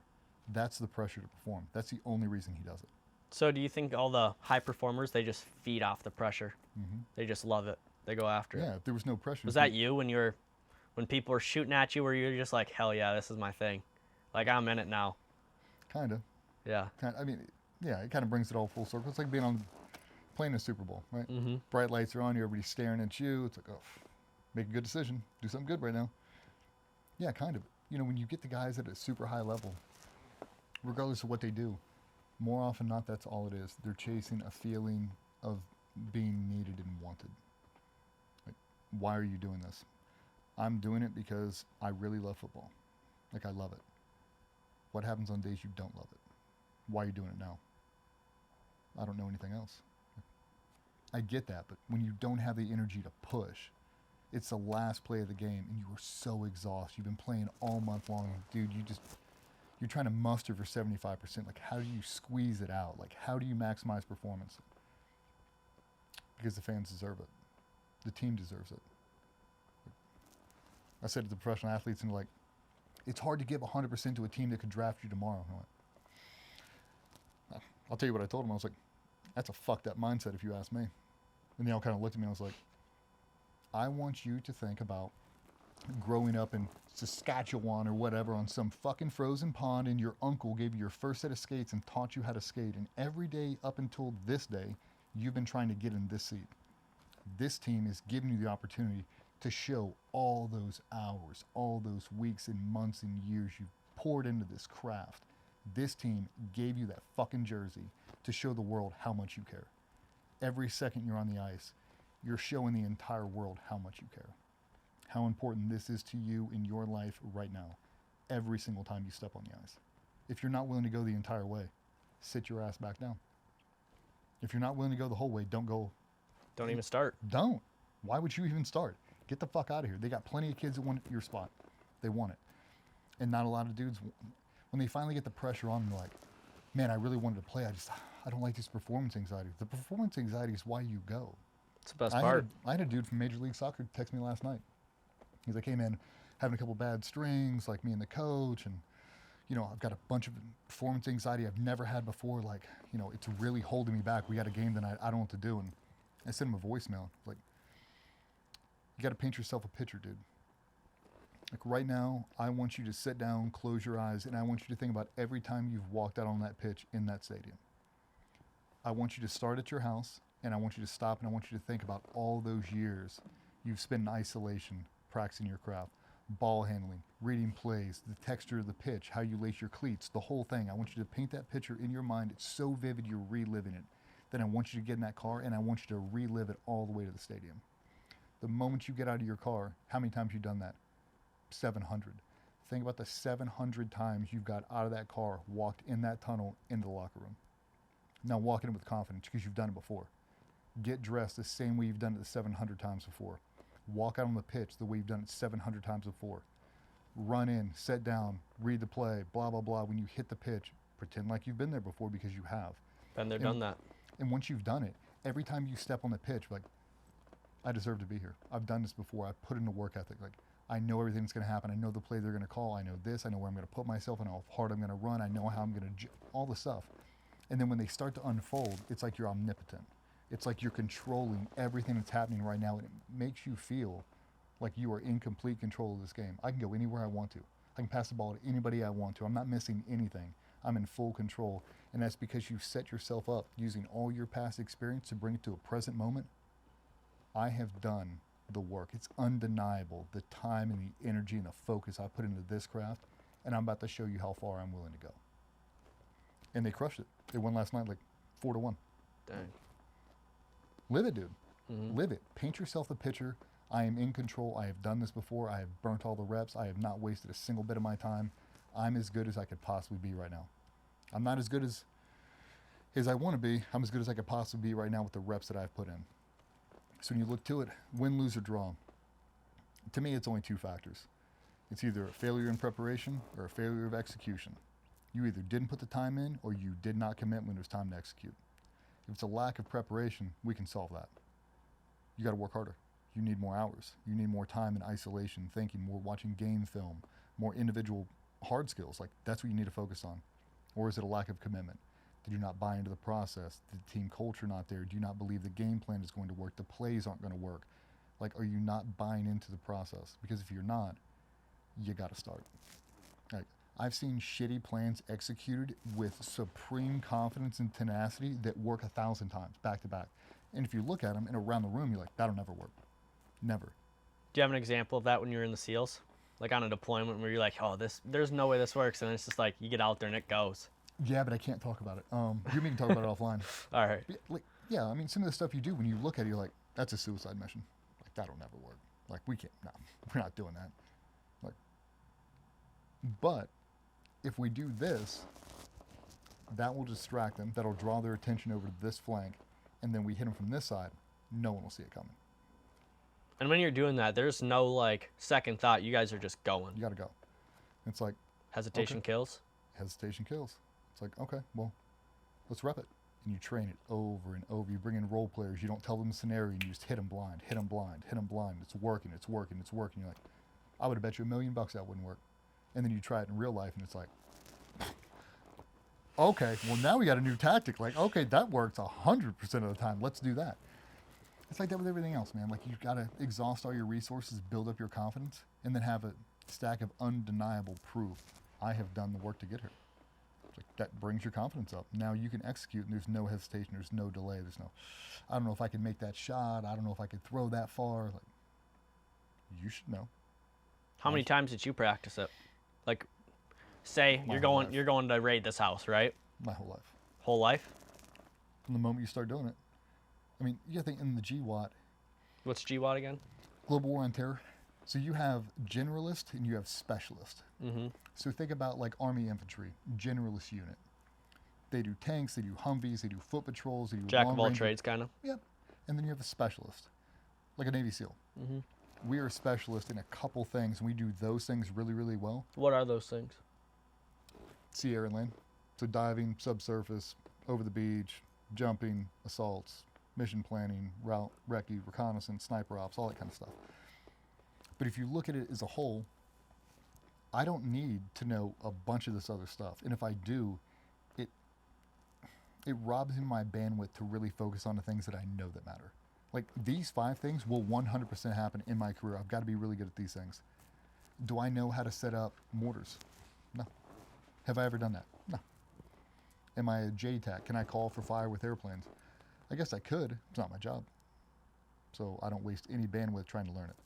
That's the pressure to perform. That's the only reason he does it. So do you think all the high performers, they just feed off the pressure? They just love it. They go after it. Yeah, if there was no pressure. Was that you when people were shooting at you, where you were just like, hell yeah, this is my thing? Like, I'm in it now. Kind of. Yeah. I mean, yeah, it kind of brings it all full circle. It's like being playing a Super Bowl, right? Bright lights are on you, everybody's staring at you. It's like, oh, make a good decision. Do something good right now. Yeah, kind of. You know, when you get the guys at a super high level, regardless of what they do, more often than not, that's all it is. They're chasing a feeling of being needed and wanted. Like, why are you doing this? I'm doing it because I really love football. Like, I love it. What happens on days you don't love it? Why are you doing it now? I don't know anything else. I get that, but when you don't have the energy to push, it's the last play of the game and you are so exhausted. You've been playing all month long. Dude, you're trying to muster for 75%. Like, how do you squeeze it out? Like, how do you maximize performance? Because the fans deserve it. The team deserves it. I said to the professional athletes, and like, it's hard to give 100% to a team that could draft you tomorrow. And I went, I'll tell you what I told them. I was like, that's a fucked up mindset if you ask me. And they all kind of looked at me and I was like, I want you to think about growing up in Saskatchewan or whatever on some fucking frozen pond, and your uncle gave you your first set of skates and taught you how to skate. And every day up until this day, you've been trying to get in this seat. This team is giving you the opportunity to show all those hours, all those weeks and months and years you've poured into this craft. This team gave you that fucking jersey to show the world how much you care. Every second you're on the ice, you're showing the entire world how much you care. How important this is to you in your life right now, every single time you step on the ice. If you're not willing to go the entire way, sit your ass back down. If you're not willing to go the whole way, don't go. Don't even start. Don't. Why would you even start? Get the fuck out of here. They got plenty of kids that want your spot. They want it. And not a lot of dudes, when they finally get the pressure on them, they're like, man, I really wanted to play. I don't like this performance anxiety. The performance anxiety is why you go. It's the best part. I had a dude from Major League Soccer text me last night. He's like, hey man, having a couple bad strings, like me and the coach, and you know, I've got a bunch of performance anxiety I've never had before. Like, you know, it's really holding me back. We got a game tonight. I don't know what to do. And I sent him a voicemail. Like, you got to paint yourself a picture, dude. Like right now, I want you to sit down, close your eyes, and I want you to think about every time you've walked out on that pitch in that stadium. I want you to start at your house, and I want you to stop, and I want you to think about all those years you've spent in isolation practicing your craft. Ball handling, reading plays, the texture of the pitch, how you lace your cleats, the whole thing. I want you to paint that picture in your mind. It's so vivid you're reliving it. Then I want you to get in that car and I want you to relive it all the way to the stadium. The moment you get out of your car, how many times have you done that? 700. Think about the 700 times you've got out of that car, walked in that tunnel into the locker room. Now walk in with confidence because you've done it before. Get dressed the same way you've done it the 700 times before. Walk out on the pitch the way you've done it 700 times before. Run in, sit down, read the play, blah, blah, blah. When you hit the pitch, pretend like you've been there before because you have. Been there, done that. And once you've done it, every time you step on the pitch, like, I deserve to be here. I've done this before. I've put in the work ethic. Like, I know everything that's going to happen. I know the play they're going to call. I know this. I know where I'm going to put myself. I know how hard I'm going to run. I know how I'm going to all the stuff. And then when they start to unfold, it's like you're omnipotent. It's like you're controlling everything that's happening right now, and it makes you feel like you are in complete control of this game. I can go anywhere I want to. I can pass the ball to anybody I want to. I'm not missing anything. I'm in full control, and that's because you've set yourself up using all your past experience to bring it to a present moment. I have done the work. It's undeniable, the time and the energy and the focus I put into this craft, and I'm about to show you how far I'm willing to go. And they crushed it. They won last night like 4-1. Dang. Live it, dude. Live it. Paint yourself a picture. I am in control. I have done this before. I have burnt all the reps. I have not wasted a single bit of my time. I'm as good as I could possibly be right now. I'm not as good as I want to be. I'm as good as I could possibly be right now with the reps that I've put in. So when you look to it, win, lose, or draw, to me it's only two factors. It's either a failure in preparation or a failure of execution. You either didn't put the time in or you did not commit when it was time to execute. If it's a lack of preparation, we can solve that. You got to work harder. You need more hours. You need more time in isolation, thinking, more watching game film, more individual hard skills. Like, that's what you need to focus on. Or is it a lack of commitment? Did you not buy into the process? Did the team culture not there? Do you not believe the game plan is going to work? The plays aren't going to work. Like, are you not buying into the process? Because if you're not, you got to start. Like, I've seen shitty plans executed with supreme confidence and tenacity that work 1,000 times back to back. And if you look at them and around the room, you're like, that'll never work. Never. Do you have an example of that when you were in the SEALs? Like on a deployment where you're like, oh, there's no way this works. And it's just like, you get out there and it goes. Yeah, but I can't talk about it. You and me can talk about it offline. All right. Yeah, I mean, some of the stuff you do, when you look at it, you're like, that's a suicide mission. Like, that'll never work. Like, we can't, no, we're not doing that. Like, but if we do this, that will distract them. That'll draw their attention over to this flank. And then we hit them from this side. No one will see it coming. And when you're doing that, there's no like second thought. You guys are just going. You got to go. It's like hesitation kills. Hesitation kills. It's like, okay, well, let's rep it. And you train it over and over. You bring in role players. You don't tell them the scenario. You just hit them blind, hit them blind, hit them blind. It's working, it's working, it's working. You're like, I would have bet you $1 million that wouldn't work. And then you try it in real life and it's like, okay, well now we got a new tactic. Like, okay, that works 100% of the time. Let's do that. It's like that with everything else, man. Like, you've got to exhaust all your resources, build up your confidence, and then have a stack of undeniable proof. I have done the work to get here. It's like, that brings your confidence up. Now you can execute, and there's no hesitation. There's no delay. There's no, I don't know if I can make that shot. I don't know if I could throw that far. Like, you should know. How many times did you practice it? Like, say you're going to raid this house, right? My whole life. Whole life? From the moment you start doing it. I mean, you got to think in the GWAT. What's GWAT again? Global War on Terror. So you have generalist and you have specialist. Mm-hmm. So think about like Army infantry, generalist unit. They do tanks, they do Humvees, they do foot patrols, they do Jack of all trades, kind of. Yep. And then you have a specialist, like a Navy SEAL. Mm-hmm. We are a specialist in a couple things, and we do those things really, really well. What are those things? Sea, air, and land. So diving, subsurface, over the beach, jumping, assaults, mission planning, route, recce, reconnaissance, sniper ops, all that kind of stuff. But if you look at it as a whole, I don't need to know a bunch of this other stuff. And if I do, it robs me of my bandwidth to really focus on the things that I know that matter. Like, these 5 things will 100% happen in my career. I've got to be really good at these things. Do I know how to set up mortars? No. Have I ever done that? No. Am I a JTAC? Can I call for fire with airplanes? I guess I could. It's not my job. So I don't waste any bandwidth trying to learn it.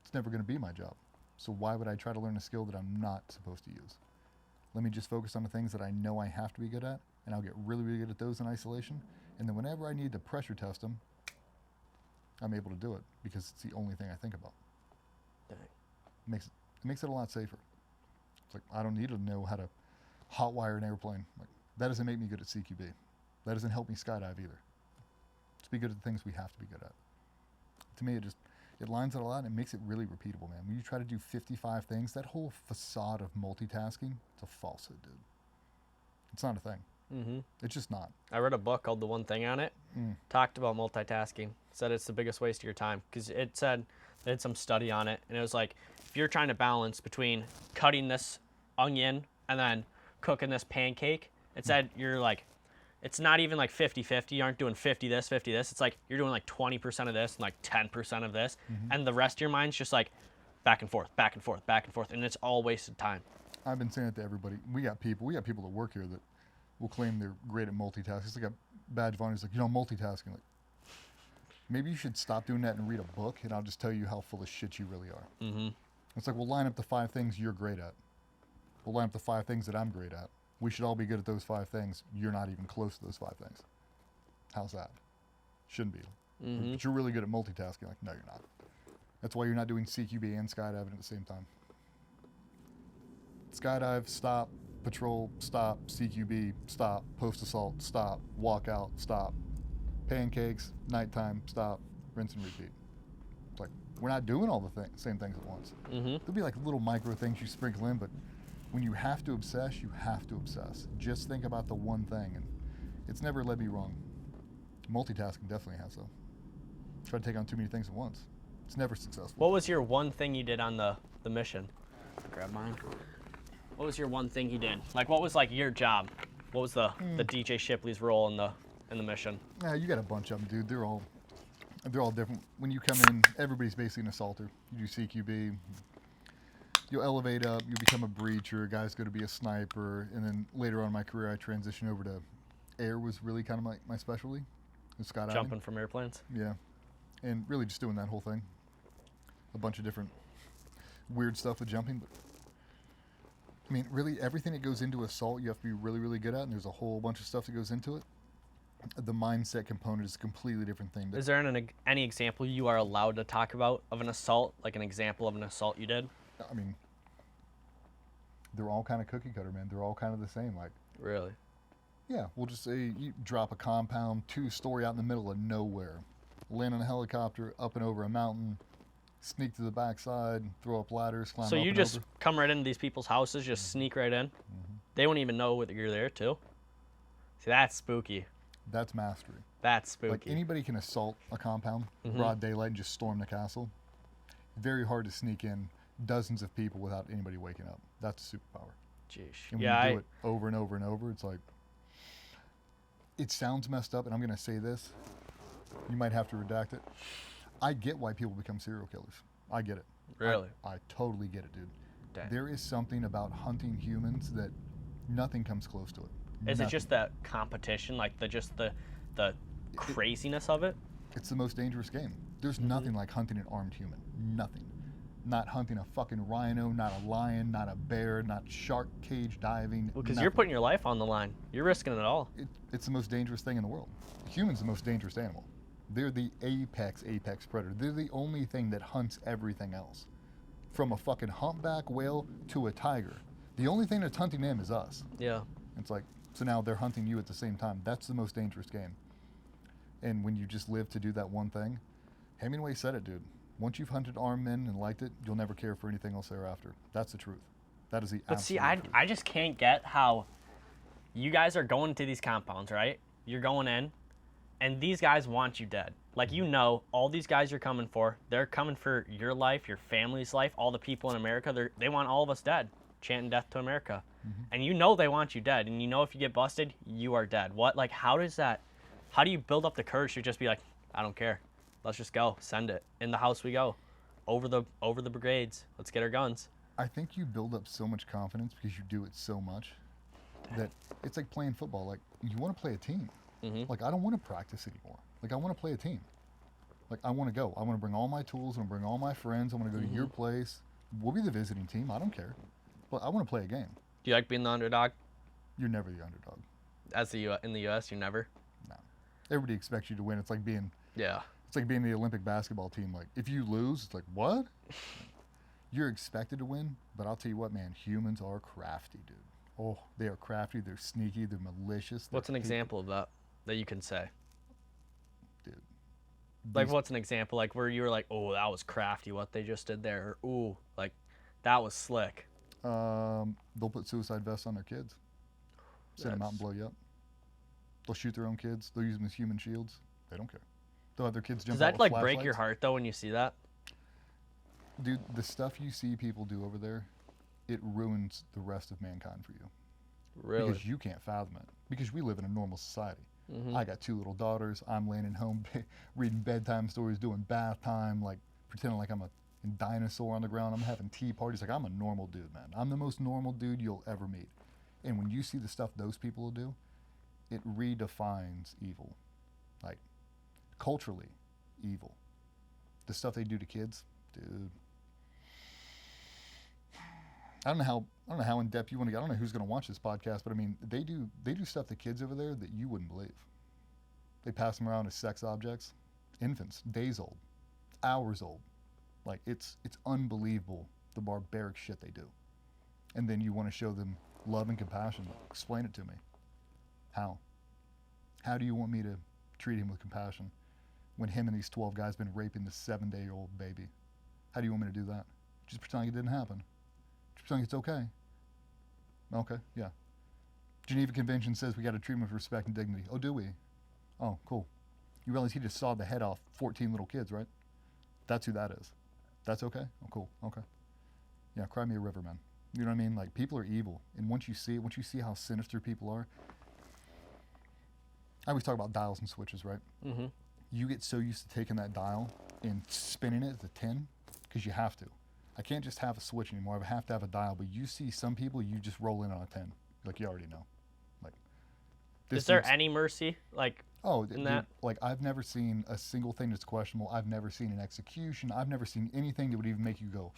It's never going to be my job. So why would I try to learn a skill that I'm not supposed to use? Let me just focus on the things that I know I have to be good at, and I'll get really, really good at those in isolation. And then whenever I need to pressure test them, I'm able to do it because it's the only thing I think about. Dang. It makes it a lot safer. It's like, I don't need to know how to hotwire an airplane. Like, that doesn't make me good at CQB. That doesn't help me skydive either. Let's be good at the things we have to be good at. To me, it lines it a lot and it makes it really repeatable, man. When you try to do 55 things, that whole facade of multitasking, it's a falsehood, dude. It's not a thing. Mm-hmm. It's just not. I read a book called The One Thing on it. Talked about multitasking. Said it's the biggest waste of your time because it said they did some study on it, and it was like, if you're trying to balance between cutting this onion and then cooking this pancake, it said you're like, it's not even like 50-50. You aren't doing 50 this, 50 this. It's like you're doing like 20% of this and like 10% of this, and the rest of your mind's just like back and forth, back and forth, back and forth, and it's all wasted time. I've been saying it to everybody. We got people that work here that will claim they're great at multitasking. It's like a badge of honor. It's like, multitasking. Like, maybe you should stop doing that and read a book, and I'll just tell you how full of shit you really are. Mm-hmm. It's like, we'll line up the 5 things you're great at. We'll line up the 5 things that I'm great at. We should all be good at those 5 things. You're not even close to those 5 things. How's that? Shouldn't be. Mm-hmm. But you're really good at multitasking. Like, no, you're not. That's why you're not doing CQB and skydiving at the same time. Skydive, stop. Patrol, stop. CQB, stop. Post-assault, stop. Walk out, stop. Pancakes, nighttime, stop. Rinse and repeat. It's like, we're not doing all the same things at once. Mm-hmm. There'll be like little micro things you sprinkle in, but when you have to obsess, you have to obsess. Just think about the one thing, and it's never led me wrong. Multitasking definitely has, though. Try to take on too many things at once. It's never successful. What was your one thing you did on the mission? Grab mine. What was your one thing you did? Like, what was like your job? What was the D.J. Shipley's role in the mission? Yeah, you got a bunch of them, dude. They're all different. When you come in, everybody's basically an assaulter. You do CQB. You'll elevate up. You become a breacher. A guy's going to be a sniper. And then later on in my career, I transitioned over to air. Was really kind of my specialty. Skydiving. Jumping from airplanes. Yeah, and really just doing that whole thing. A bunch of different weird stuff with jumping, but I mean, really everything that goes into assault, you have to be really, really good at, and there's a whole bunch of stuff that goes into it. The mindset component is a completely different thing. Is there any example you are allowed to talk about of an assault, like an example of an assault you did? I mean, they're all kind of cookie cutter, man. They're all kind of the same. Like, really? Yeah, we'll just say you drop a compound, 2-story out in the middle of nowhere, land on a helicopter, up and over a mountain, sneak to the backside, throw up ladders, climb up So you and just over. come right into these people's houses, just sneak right in? Mm-hmm. They won't even know that you're there, too? See, that's spooky. That's mastery. That's spooky. Like, anybody can assault a compound, broad daylight, and just storm the castle. Very hard to sneak in dozens of people without anybody waking up. That's a superpower. Jeez. And when you do it over and over and over, it's like, it sounds messed up, and I'm going to say this. You might have to redact it. I get why people become serial killers. I get it. Really? I totally get it, dude. Dang. There is something about hunting humans that nothing comes close to it. Is it just that competition, like the craziness of it? It's the most dangerous game. There's nothing like hunting an armed human. Nothing. Not hunting a fucking rhino, not a lion, not a bear, not shark cage diving. Well, because you're putting your life on the line. You're risking it all. It's the most dangerous thing in the world. The human's the most dangerous animal. They're the apex predator. They're the only thing that hunts everything else. From a fucking humpback whale to a tiger. The only thing that's hunting them is us. Yeah. It's like, so now they're hunting you at the same time. That's the most dangerous game. And when you just live to do that one thing, Hemingway said it, dude. Once you've hunted armed men and liked it, you'll never care for anything else thereafter. That's the truth. That is the absolute truth. But see, I just can't get how you guys are going to these compounds, right? You're going in, and these guys want you dead. Like, you know, all these guys you're coming for, they're coming for your life, your family's life, all the people in America. They want all of us dead, chanting death to America. Mm-hmm. And you know they want you dead, and you know if you get busted, you are dead. How do you build up the courage to just be like, I don't care. Let's just go. Send it. In the house we go. Over the brigades. Let's get our guns. I think you build up so much confidence because you do it so much that it's like playing football. Like, you want to play a team. Mm-hmm. Like, I don't want to practice anymore. Like, I want to play a team. Like, I want to go. I want to bring all my tools. I want to bring all my friends. I want to go to your place. We'll be the visiting team. I don't care. But I want to play a game. Do you like being the underdog? You're never the underdog. In the U.S., you're never? No. Everybody expects you to win. It's like being... Yeah. It's like being the Olympic basketball team. Like, if you lose, it's like, what? You're expected to win, but I'll tell you what, man, humans are crafty, dude. Oh, they are crafty. They're sneaky. They're malicious. What's an example of that you can say? Dude. Like, what's an example? Like, where you were like, oh, that was crafty what they just did there. Or, ooh, like, that was slick. They'll put suicide vests on their kids. Send them out and blow you up. They'll shoot their own kids. They'll use them as human shields. They don't care. They'll have their kids jump out with flashlights. Does that, break your heart, though, when you see that? Dude, the stuff you see people do over there, it ruins the rest of mankind for you. Really? Because you can't fathom it. Because we live in a normal society. Mm-hmm. I got 2 little daughters. I'm laying at home reading bedtime stories, doing bath time, like pretending like I'm a dinosaur on the ground. I'm having tea parties. Like, I'm a normal dude, man. I'm the most normal dude you'll ever meet. And when you see the stuff those people will do, it redefines evil. Like, culturally, evil. The stuff they do to kids, dude. I don't know how in depth you want to get. I don't know who's going to watch this podcast, but I mean, they do stuff to kids over there that you wouldn't believe. They pass them around as sex objects, infants, days old, hours old. Like it's unbelievable the barbaric shit they do. And then you want to show them love and compassion. Explain it to me. How? How do you want me to treat him with compassion when him and these 12 guys been raping this 7-day-old baby? How do you want me to do that? Just pretend like it didn't happen. Just pretend like it's okay. Okay, yeah. Geneva Convention says we got to treat him with respect and dignity. Oh, do we? Oh, cool. You realize he just sawed the head off 14 little kids, right? That's who that is. That's okay? Oh, cool. Okay. Yeah, cry me a river, man. You know what I mean? Like, people are evil. And once you see how sinister people are, I always talk about dials and switches, right? Mm-hmm. You get so used to taking that dial and spinning it as a 10 because you have to. I can't just have a switch anymore. I have to have a dial. But you see some people, you just roll in on a 10. Like, you already know. Like, is there any mercy? Like, in that? Like, I've never seen a single thing that's questionable. I've never seen an execution. I've never seen anything that would even make you go,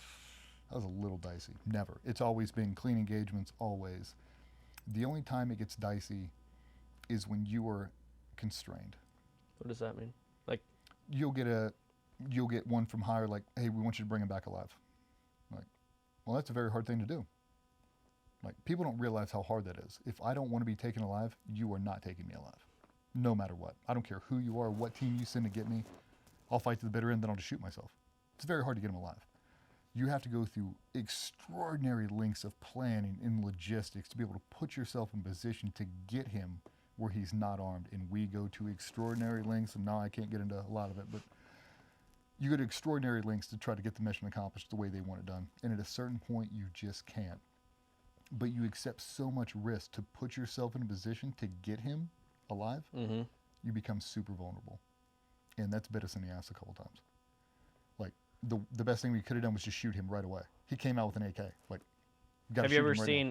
that was a little dicey. Never. It's always been clean engagements, always. The only time it gets dicey is when you are constrained. What does that mean? Like, you'll get one from higher, like, hey, we want you to bring him back alive. Like, well, that's a very hard thing to do. Like, people don't realize how hard that is. If I don't want to be taken alive, you are not taking me alive. No matter what. I don't care who you are, what team you send to get me. I'll fight to the bitter end, then I'll just shoot myself. It's very hard to get him alive. You have to go through extraordinary lengths of planning and logistics to be able to put yourself in position to get him where he's not armed. And we go to extraordinary lengths, and now I can't get into a lot of it, but you go to extraordinary lengths to try to get the mission accomplished the way they want it done. And at a certain point, you just can't. But you accept so much risk to put yourself in a position to get him alive, you become super vulnerable. And that's bit us in the ass a couple times. Like, the best thing we could have done was just shoot him right away. He came out with an AK. Like, have you ever seen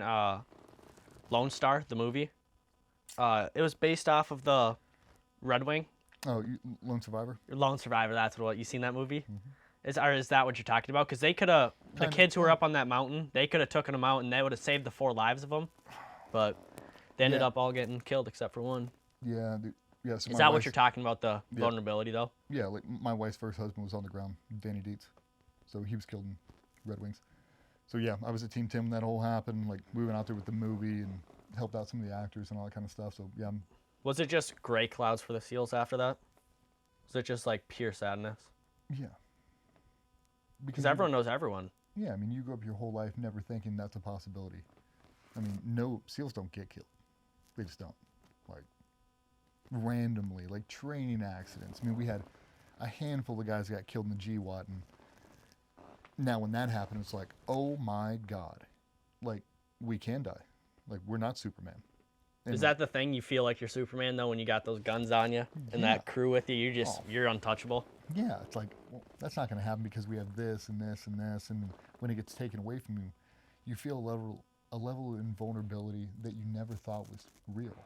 Lone Star, the movie? It was based off of the Red Wing. Oh, Lone Survivor? Lone Survivor, that's what. You seen that movie? Mm-hmm. Is that what you're talking about? Because they could have, the kids who were up on that mountain, they could have taken them out and they would have saved the 4 lives of them. But they ended up all getting killed except for one. Yeah. So is that what you're talking about, the vulnerability, though? Yeah, like my wife's first husband was on the ground, Danny Dietz. So he was killed in Red Wings. So yeah, I was at Team Tim when that whole happened. Like, we went out there with the movie and helped out some of the actors and all that kind of stuff. So yeah. Was it just gray clouds for the SEALs after that? Was it just like pure sadness? Yeah. Because everyone knows everyone. Yeah, I mean, you grew up your whole life never thinking that's a possibility. I mean, no, SEALs don't get killed. They just don't. Like, randomly, like training accidents. I mean, we had a handful of guys got killed in the GWAT, and now when that happened, it's like, oh my God. Like, we can die. Like, we're not Superman. And is that the thing? You feel like you're Superman, though, when you got those guns on you and that crew with you? You're untouchable? Yeah, it's like, well, that's not going to happen because we have this and this and this, and when it gets taken away from you, you feel a level of invulnerability that you never thought was real.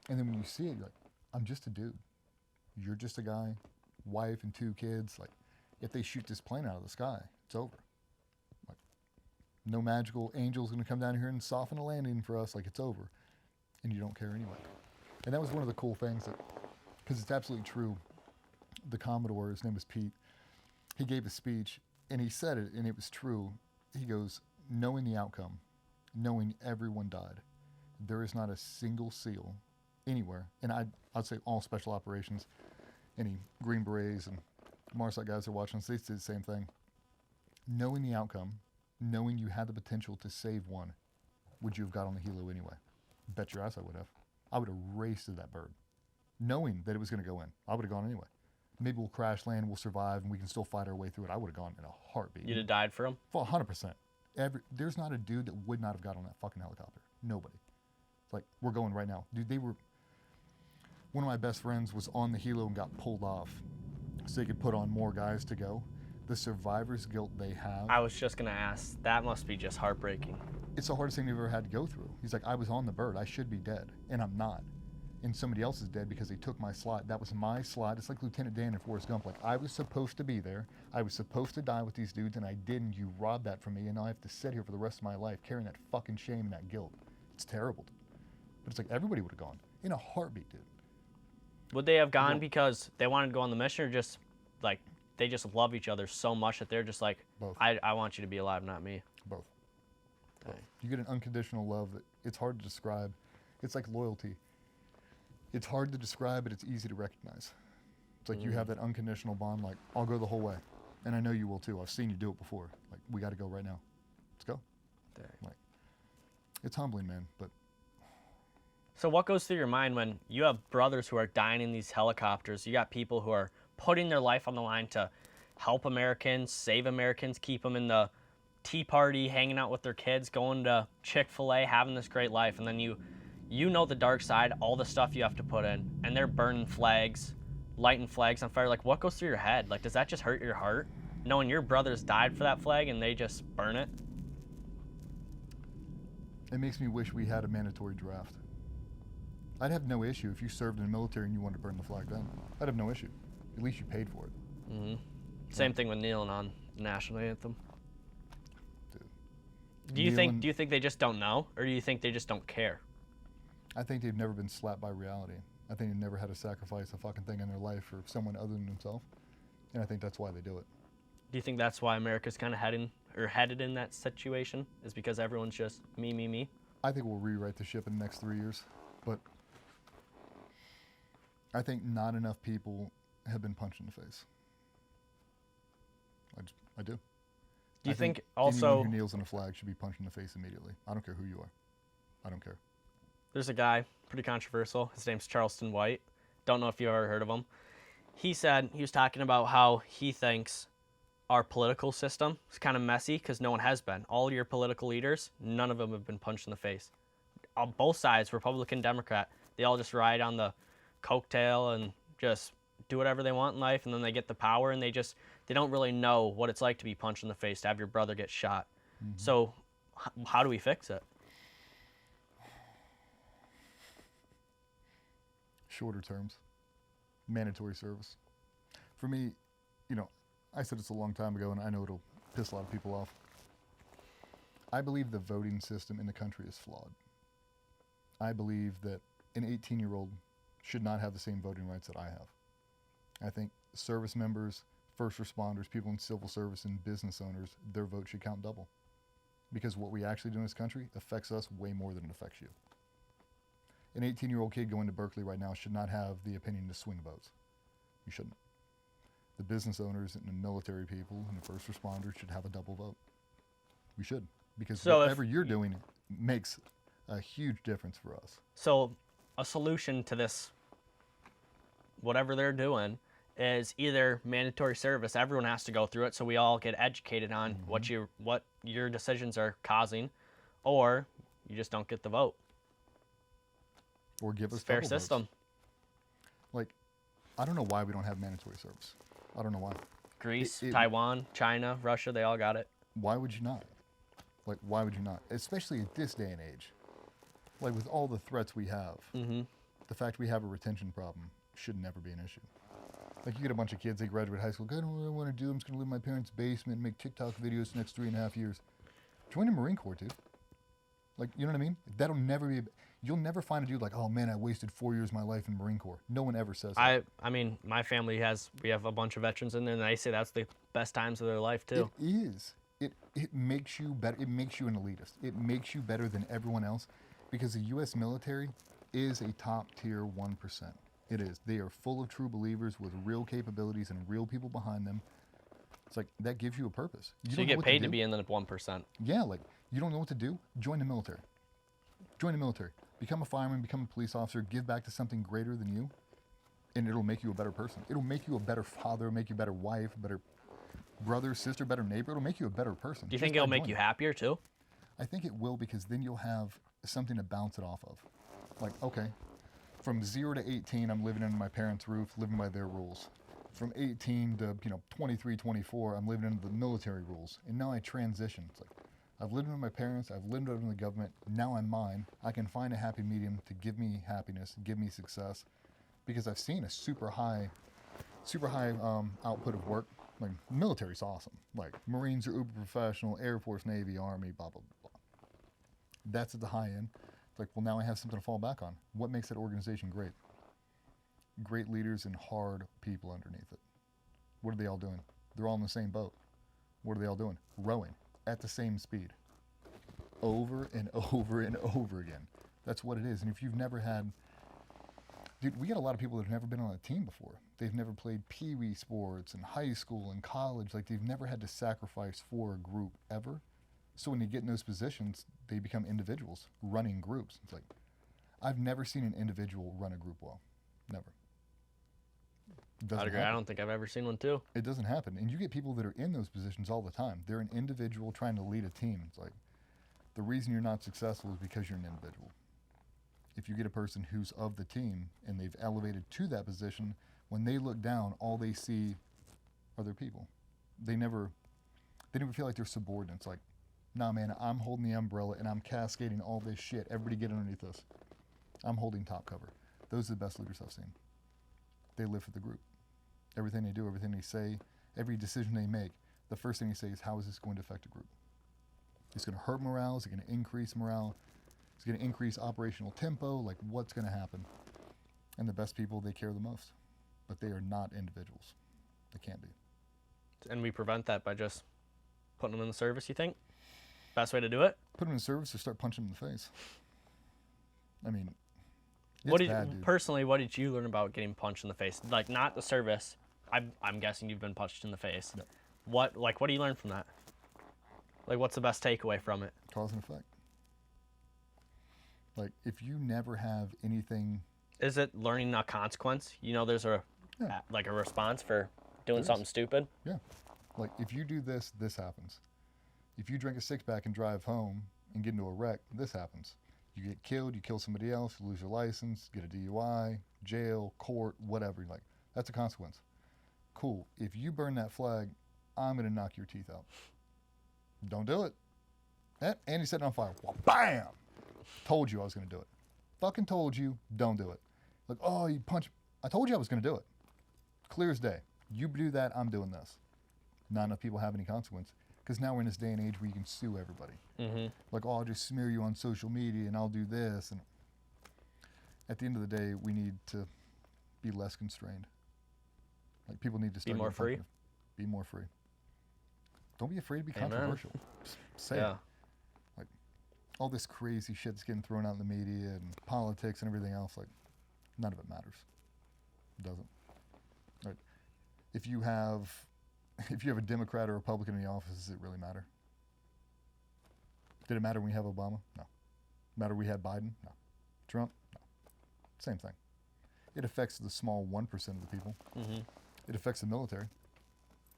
And then when you see it, you're like, I'm just a dude. You're just a guy, wife and 2 kids. Like, if they shoot this plane out of the sky, it's over. Like, no magical angel's going to come down here and soften a landing for us. Like, it's over. And you don't care anyway. And that was one of the cool things that, because it's absolutely true, the Commodore, his name was Pete, he gave a speech, and he said it, and it was true. He goes, knowing the outcome, knowing everyone died, there is not a single SEAL anywhere, and I'd say all special operations, any Green Berets and MARSOC guys are watching us, they did the same thing. Knowing the outcome, knowing you had the potential to save one, would you have got on the helo anyway? Bet your ass I would have. I would have raced to that bird, knowing that it was going to go in. I would have gone anyway. Maybe we'll crash land, we'll survive, and we can still fight our way through it. I would have gone in a heartbeat. You'd have died for him? For 100%. There's not a dude that would not have got on that fucking helicopter. Nobody. It's like, we're going right now. Dude, one of my best friends was on the helo and got pulled off so they could put on more guys to go. The survivor's guilt they have. I was just going to ask. That must be just heartbreaking. It's the hardest thing they've ever had to go through. He's like, I was on the bird. I should be dead, and I'm not. and somebody else is dead because they took my slot. That was my slot. It's like Lieutenant Dan in Forrest Gump. Like, I was supposed to be there. I was supposed to die with these dudes, and I didn't. You robbed that from me, and now I have to sit here for the rest of my life carrying that fucking shame and that guilt. It's terrible. But it's like everybody would have gone in a heartbeat, dude. Would they have gone because they wanted to go on the mission, or just like they just love each other so much that they're just like, both. I want you to be alive, not me? Both. You get an unconditional love that it's hard to describe. It's like loyalty. It's hard to describe, but it's easy to recognize. It's like you have that unconditional bond, like, I'll go the whole way. And I know you will too. I've seen you do it before. Like, we got to go right now. Let's go. Dang. Like, it's humbling, man, but. So what goes through your mind when you have brothers who are dying in these helicopters? You got people who are putting their life on the line to help Americans, save Americans, keep them in the Tea Party, hanging out with their kids, going to Chick-fil-A, having this great life, and then you know the dark side, all the stuff you have to put in, and they're burning flags, lighting flags on fire. Like, what goes through your head? Like, does that just hurt your heart, knowing your brothers died for that flag and they just burn it? It makes me wish we had a mandatory draft. I'd have no issue if you served in the military and you wanted to burn the flag then. I'd have no issue. At least you paid for it. Mm-hmm. Same thing with kneeling on the national anthem. Dude. Do you think they just don't know, or do you think they just don't care? I think they've never been slapped by reality. I think they've never had to sacrifice a fucking thing in their life for someone other than themselves. And I think that's why they do it. Do you think that's why America's kind of headed in that situation? Is because everyone's just me, me, me? I think we'll rewrite the ship in the next 3 years. But I think not enough people have been punched in the face. I do. Do you think also anyone who kneels on a flag should be punched in the face immediately? I don't care who you are. I don't care. There's a guy, pretty controversial. His name's Charleston White. Don't know if you've ever heard of him. He was talking about how he thinks our political system is kind of messy because no one has been. All your political leaders, none of them have been punched in the face. On both sides, Republican, Democrat, they all just ride on the coattail and just do whatever they want in life, and then they get the power, and they don't really know what it's like to be punched in the face, to have your brother get shot. Mm-hmm. So how do we fix it? Shorter terms, mandatory service. For me, I said this a long time ago, and I know it'll piss a lot of people off. I believe the voting system in the country is flawed. I believe that an 18-year-old should not have the same voting rights that I have. I think service members, first responders, people in civil service, and business owners, their vote should count double. Because what we actually do in this country affects us way more than it affects you. An 18-year-old kid going to Berkeley right now should not have the opinion to swing votes. You shouldn't. The business owners and the military people and the first responders should have a double vote. We should. Because whatever you're doing makes a huge difference for us. So a solution to this, whatever they're doing, is either mandatory service. Everyone has to go through it, so we all get educated on what your decisions are causing, or you just don't get the vote. Or give us fair double system. Votes. Like, I don't know why we don't have mandatory service. I don't know why. Greece, Taiwan, China, Russia, they all got it. Why would you not? Like, why would you not? Especially at this day and age. Like, with all the threats we have, the fact we have a retention problem should never be an issue. Like, you get a bunch of kids, they graduate high school, I don't know what I want to do. I'm just going to live in my parents' basement and make TikTok videos the next 3.5 years. Join the Marine Corps, dude. Like, you know what I mean? That'll never be... You'll never find a dude like, oh man, I wasted 4 years of my life in Marine Corps. No one ever says that. I mean, my family we have a bunch of veterans in there, and they say that's the best times of their life too. It is. It makes you better. It makes you an elitist. It makes you better than everyone else, because the U.S. military is a top tier 1%. It is. They are full of true believers with real capabilities and real people behind them. It's like, that gives you a purpose. So you get paid to be in the 1%. Yeah, like, you don't know what to do? Join the military. Join the military. Become a fireman, become a police officer, give back to something greater than you, and it'll make you a better person. It'll make you a better father, make you a better wife, a better brother, sister, better neighbor. It'll make you a better person. Do you think it'll make you happier too? I think it will, because then you'll have something to bounce it off of. Like, okay, from 0 to 18, I'm living under my parents' roof, living by their rules. From 18 to 23, 24, I'm living under the military rules. And now I transition. It's like, I've lived under my parents. I've lived under the government. Now I'm mine. I can find a happy medium to give me happiness, give me success, because I've seen a super high output of work. Like military's awesome. Like Marines are uber professional, Air Force, Navy, Army, blah blah blah. That's at the high end. It's like, well, now I have something to fall back on. What makes that organization great? Great leaders and hard people underneath it. What are they all doing? They're all in the same boat. What are they all doing? Rowing at the same speed. Over and over and over again. That's what it is. And if you've never had, dude, we got a lot of people that have never been on a team before. They've never played pee-wee sports in high school and college. Like they've never had to sacrifice for a group ever. So when they get in those positions, they become individuals running groups. It's like, I've never seen an individual run a group well. Never. I'd agree. I don't think I've ever seen one too. It doesn't happen. And you get people that are in those positions all the time. They're an individual trying to lead a team. It's like, the reason you're not successful is because you're an individual. If you get a person who's of the team and they've elevated to that position, when they look down, all they see are their people. They never feel like they're subordinates. Like, nah, man, I'm holding the umbrella and I'm cascading all this shit. Everybody get underneath this. I'm holding top cover. Those are the best leaders I've seen. They live for the group. Everything they do, everything they say, every decision they make, the first thing they say is, how is this going to affect a group? It's going to hurt morale? Is it going to increase morale? Is it going to increase operational tempo? Like, what's going to happen? And the best people, they care the most. But they are not individuals. They can't be. And we prevent that by just putting them in the service, you think? Best way to do it? Put them in service or start punching them in the face. I mean, personally, what did you learn about getting punched in the face? Like, not the service. I'm guessing you've been punched in the face. No. What do you learn from that? Like, what's the best takeaway from it? Cause and effect. Like, if you never have anything... Is it learning a consequence? You know, there's a response for doing something stupid? Yeah. Like, if you do this, this happens. If you drink a six-pack and drive home and get into a wreck, this happens. You get killed, you kill somebody else, you lose your license, get a DUI, jail, court, whatever. You're like, that's a consequence. Cool. If you burn that flag, I'm going to knock your teeth out. Don't do it. And he set it on fire. Well, bam! Told you I was going to do it. Fucking told you, don't do it. Like, oh, you punch. I told you I was going to do it. Clear as day. You do that, I'm doing this. Not enough people have any consequence. Because now we're in this day and age where you can sue everybody. Mm-hmm. Like, oh, I'll just smear you on social media and I'll do this. And at the end of the day, we need to be less constrained. Like, people need to start be more free. Be more free. Don't be afraid to be controversial. Just say it. Like, all this crazy shit that's getting thrown out in the media and politics and everything else, like, none of it matters. It doesn't. Right? If you have a Democrat or Republican in the office, does it really matter? Did it matter when we have Obama? No. Matter we had Biden? No. Trump? No. Same thing. It affects the small 1% of the people. Mm-hmm. It affects the military.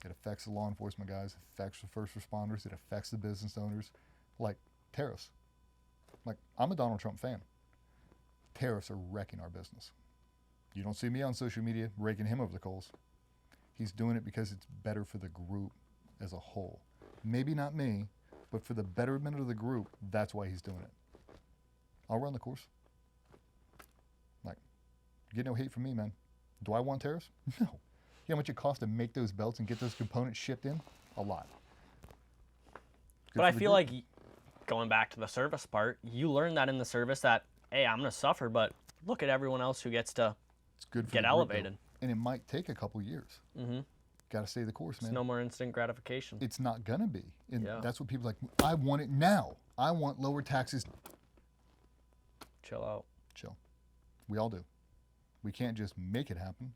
It affects the law enforcement guys. It affects the first responders. It affects the business owners. Like tariffs. Like, I'm a Donald Trump fan. Tariffs are wrecking our business. You don't see me on social media raking him over the coals. He's doing it because it's better for the group as a whole. Maybe not me, but for the betterment of the group, that's why he's doing it. I'll run the course. Like, get no hate from me, man. Do I want tariffs? No. You know how much it costs to make those belts and get those components shipped in? A lot. But I feel like, going back to the service part, you learn that in the service that, hey, I'm going to suffer, but look at everyone else who gets to get elevated. And it might take a couple years. Mm-hmm. Got to stay the course, man. It's no more instant gratification. It's not going to be. And that's what people are like, I want it now. I want lower taxes. Chill out. Chill. We all do. We can't just make it happen.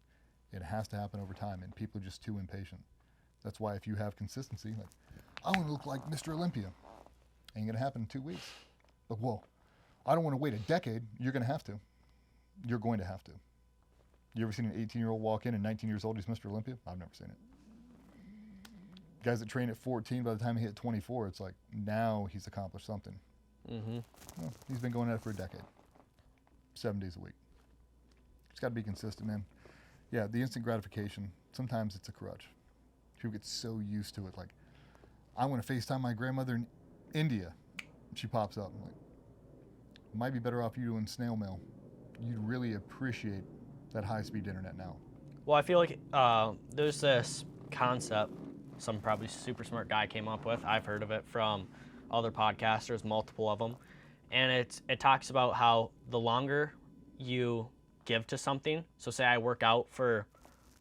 It has to happen over time, and people are just too impatient. That's why if you have consistency, like, I want to look like Mr. Olympia. Ain't going to happen in 2 weeks. But, whoa, I don't want to wait a decade. You're going to have to. You're going to have to. You ever seen an 18-year-old walk in and 19 years old, he's Mr. Olympia? I've never seen it. Guys that train at 14, by the time he hit 24, it's like, now he's accomplished something. Mm-hmm. Well, he's been going at it for a decade. 7 days a week. It's got to be consistent, man. Yeah, the instant gratification, sometimes it's a crutch. People get so used to it. Like, I want to FaceTime my grandmother, and India. She pops up. I'm like, might be better off you doing snail mail. You'd really appreciate that high-speed internet now. Well, I feel like there's this concept some probably super smart guy came up with. I've heard of it from other podcasters, multiple of them. And it talks about how the longer you give to something, so say I work out for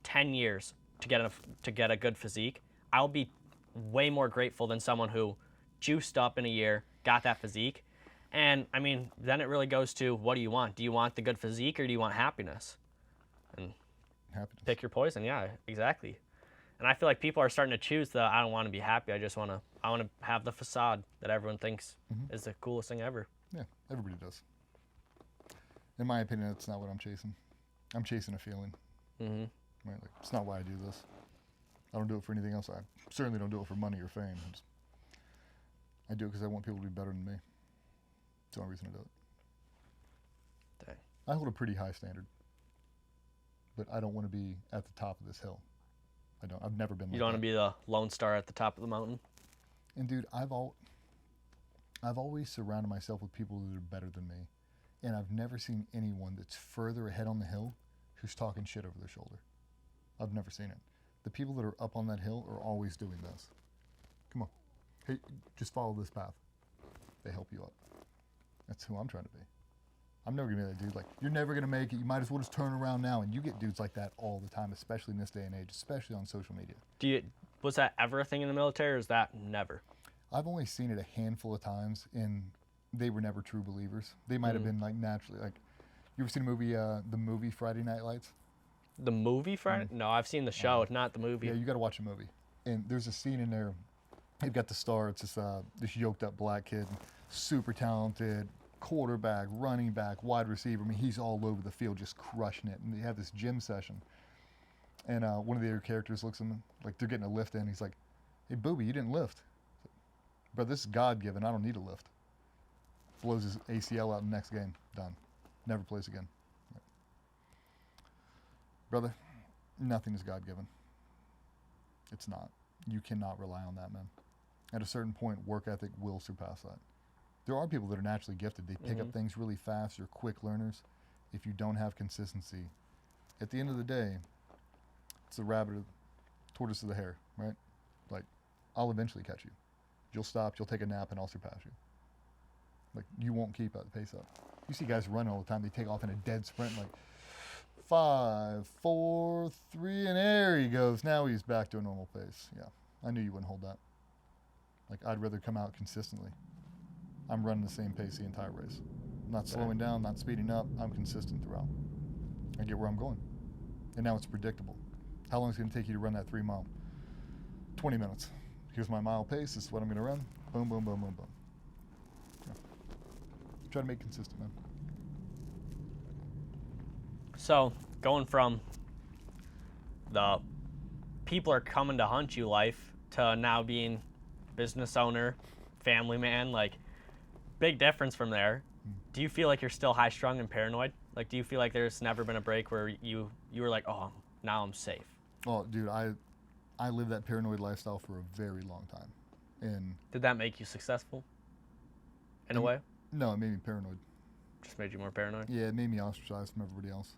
10 years to get a good physique, I'll be way more grateful than someone who juiced up in a year, got that physique. And I mean, then it really goes to, what do you want? Do you want the good physique or do you want happiness? And Happiness. pick your poison. Yeah, exactly. And I feel like people are starting to choose the, I don't want to be happy. I want to have the facade that everyone thinks is the coolest thing ever. Yeah, everybody does. In my opinion, that's not what I'm chasing. I'm chasing a feeling. Mm-hmm. Right? Like, it's not why I do this. I don't do it for anything else. I certainly don't do it for money or fame. I do it because I want people to be better than me. It's the only reason I do it. Dang. I hold a pretty high standard, but I don't want to be at the top of this hill. I don't. I've never been. You don't want to be the lone star at the top of the mountain. And dude, I've always surrounded myself with people that are better than me, and I've never seen anyone that's further ahead on the hill who's talking shit over their shoulder. I've never seen it. The people that are up on that hill are always doing this. Come on, hey, just follow this path. They help you up. That's who I'm trying to be. I'm never gonna be that dude. Like, you're never gonna make it. You might as well just turn around now. And you get dudes like that all the time, especially in this day and age, especially on social media. Was that ever a thing in the military, or is that never? I've only seen it a handful of times, and they were never true believers. They might have been like naturally like. You ever seen the movie Friday Night Lights? The movie Friday? No, I've seen the show, not the movie. Yeah, you got to watch the movie. And there's a scene in there. They've got the star. It's this yoked up black kid, super talented, quarterback, running back, wide receiver. I mean, he's all over the field just crushing it. And they have this gym session. And one of the other characters looks at him like they're getting a lift in. He's like, "Hey, booby, you didn't lift." But this is God-given. I don't need a lift. Blows his ACL out in the next game. Done. Never plays again. Right. Brother, nothing is God-given. It's not. You cannot rely on that, man. At a certain point, work ethic will surpass that. There are people that are naturally gifted. They pick up things really fast. They're quick learners. If you don't have consistency, at the end of the day, it's the rabbit, tortoise of the hare, right? Like, I'll eventually catch you. You'll stop, you'll take a nap, and I'll surpass you. Like, you won't keep that pace up. You see guys run all the time. They take off in a dead sprint, like 5, 4, 3, and there he goes. Now he's back to a normal pace. Yeah, I knew you wouldn't hold that. Like, I'd rather come out consistently. I'm running the same pace the entire race. I'm not slowing down, not speeding up. I'm consistent throughout. I get where I'm going. And now it's predictable. How long is it going to take you to run that 3 mile? 20 minutes. Here's my mile pace. This is what I'm going to run. Boom, boom, boom, boom, boom. Yeah. Try to make it consistent, man. So, going from the people are coming to hunt you life to now being business owner, family man, like, big difference from there. Do you feel like you're still high strung and paranoid? Like, do you feel like there's never been a break where you were like, oh, now I'm safe? Oh, dude, I lived that paranoid lifestyle for a very long time. And did that make you successful in a way? No, it made me paranoid. Just made you more paranoid? Yeah, it made me ostracized from everybody else.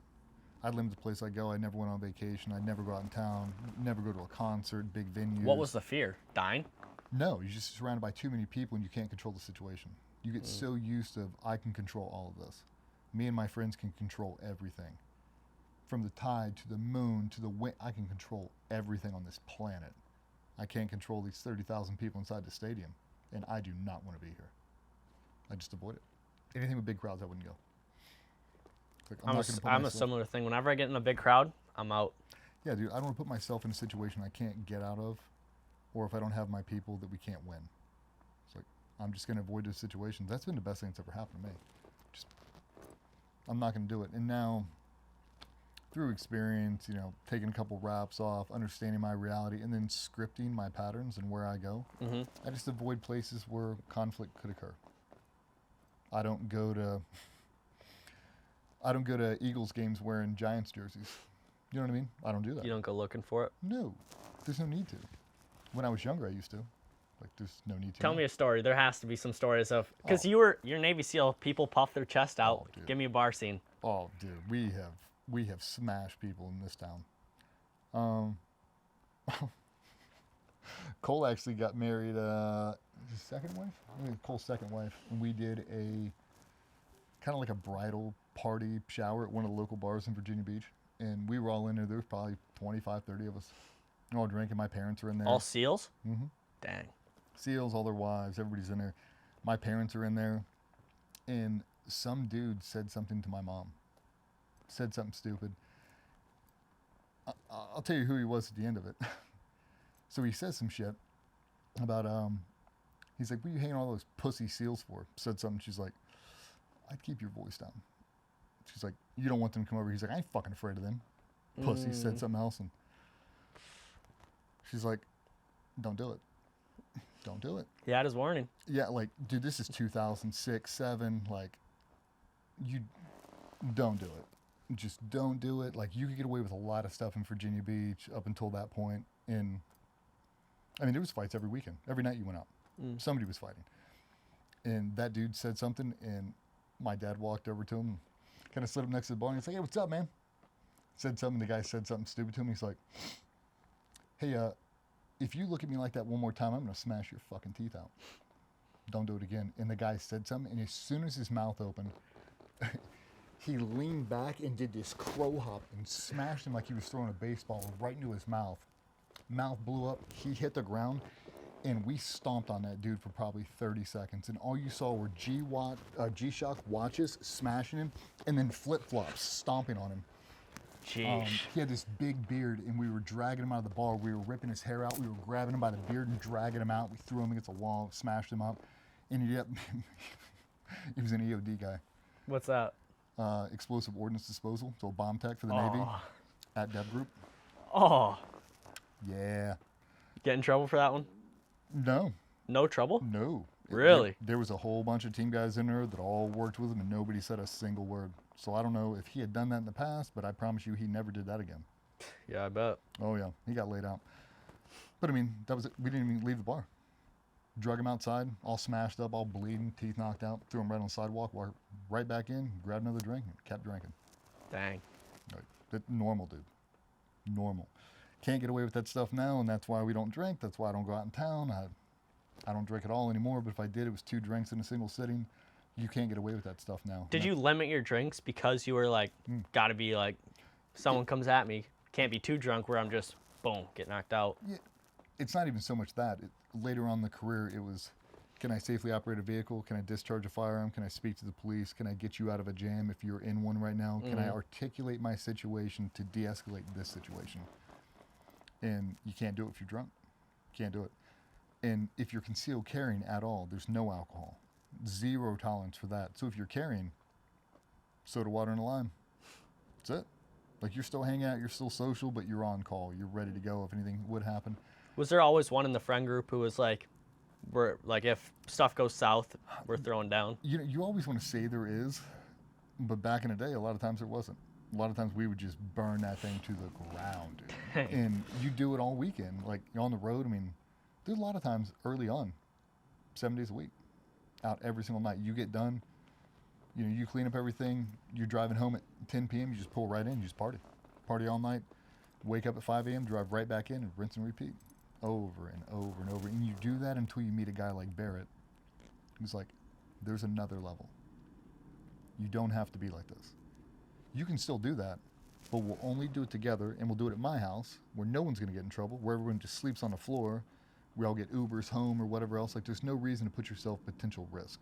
I'd limit the place I go. I never went on vacation. I'd never go out in town. Never go to a concert, big venues. What was the fear? Dying? No, you're just surrounded by too many people and you can't control the situation. You get so used to, I can control all of this. Me and my friends can control everything. From the tide to the moon to the wind, I can control everything on this planet. I can't control these 30,000 people inside the stadium, and I do not want to be here. I just avoid it. Anything with big crowds, I wouldn't go. Like, I'm a similar thing. Whenever I get in a big crowd, I'm out. Yeah, dude, I don't want to put myself in a situation I can't get out of, or if I don't have my people, that we can't win. It's like, I'm just going to avoid those situations. That's been the best thing that's ever happened to me. I'm not going to do it. And now, through experience, taking a couple wraps off, understanding my reality, and then scripting my patterns and where I go, I just avoid places where conflict could occur. I don't go to Eagles games wearing Giants jerseys. You know what I mean? I don't do that. You don't go looking for it? No. There's no need to. When I was younger, I used to. Like, there's no need to. Tell me a story. There has to be some stories of, because you're Navy SEAL. People puff their chest out. Dude. Give me a bar scene. Oh, dude, we have smashed people in this town. Cole actually got married. His second wife. I mean, Cole's second wife. And we did a kind of like a bridal party shower at one of the local bars in Virginia Beach, and we were all in there. There was probably 25, 30 of us. All drinking. My parents were in there. All SEALs? Mm-hmm. Dang. SEALs, all their wives, everybody's in there. My parents are in there, and some dude said something to my mom. Said something stupid. I'll tell you who he was at the end of it. So he says some shit about, he's like, what are you hanging all those pussy SEALs for? Said something. She's like, I'd keep your voice down. She's like, you don't want them to come over. He's like, I ain't fucking afraid of them. Pussy said something else, and she's like, don't do it. Don't do it. He had his warning. Yeah, like, dude, this is 2006, 7. Like, you don't do it. Just don't do it. Like, you could get away with a lot of stuff in Virginia Beach up until that point. And, I mean, there was fights every weekend. Every night you went out. Somebody was fighting. And that dude said something, and my dad walked over to him, kind of slid up next to the bar, and he's like, hey, what's up, man? Said something. The guy said something stupid to him. He's like, hey, if you look at me like that one more time, I'm going to smash your fucking teeth out. Don't do it again. And the guy said something, and as soon as his mouth opened, he leaned back and did this crow hop and smashed him like he was throwing a baseball right into his mouth. Mouth blew up. He hit the ground, and we stomped on that dude for probably 30 seconds. And all you saw were G-Shock watches smashing him, and then flip-flops stomping on him. Jeez. He had this big beard, and we were dragging him out of the bar. We were ripping his hair out. We were grabbing him by the beard and dragging him out. We threw him against a wall, smashed him up. And he was an EOD guy. What's that? Explosive Ordnance Disposal, so bomb tech for the Navy at Dev Group. Oh. Yeah. Get in trouble for that one? No. No trouble? No. Really? There was a whole bunch of team guys in there that all worked with him, and nobody said a single word. So I don't know if he had done that in the past, but I promise you he never did that again. Yeah, I bet. Oh, yeah. He got laid out. But, I mean, that was it. We didn't even leave the bar. Drug him outside, all smashed up, all bleeding, teeth knocked out, threw him right on the sidewalk, walked right back in, grabbed another drink, and kept drinking. Dang. Right. Normal, dude. Normal. Can't get away with that stuff now, and that's why we don't drink. That's why I don't go out in town. I don't drink at all anymore, but if I did, it was 2 drinks in a single sitting. You can't get away with that stuff now. Did you limit your drinks because you were like, gotta be like, someone comes at me, can't be too drunk where I'm just, boom, get knocked out? Yeah, it's not even so much that. Later on in the career, it was, can I safely operate a vehicle? Can I discharge a firearm? Can I speak to the police? Can I get you out of a jam if you're in one right now? Can I articulate my situation to de-escalate this situation? And you can't do it if you're drunk. Can't do it. And if you're concealed carrying at all, there's no alcohol. 0 tolerance for that. So if you're carrying soda water and a lime, that's it. Like, you're still hanging out, you're still social, but you're on call. You're ready to go if anything would happen. Was there always one in the friend group who was like, we're like, if stuff goes south, we're throwing down? You always want to say there is, but back in the day, a lot of times there wasn't. A lot of times we would just burn that thing to the ground, dude. And you do it all weekend. Like, you're on the road. I mean, there's a lot of times early on, 7 days a week, out every single night. You get done, you clean up everything. You're driving home at 10 p.m. You just pull right in. You just party all night. Wake up at 5 a.m. Drive right back in and rinse and repeat, over and over and over. And you do that until you meet a guy like Barrett, who's like, there's another level. You don't have to be like this. You can still do that, but we'll only do it together, and we'll do it at my house where no one's going to get in trouble, where everyone just sleeps on the floor. We all get Ubers home or whatever else. Like, there's no reason to put yourself at potential risk.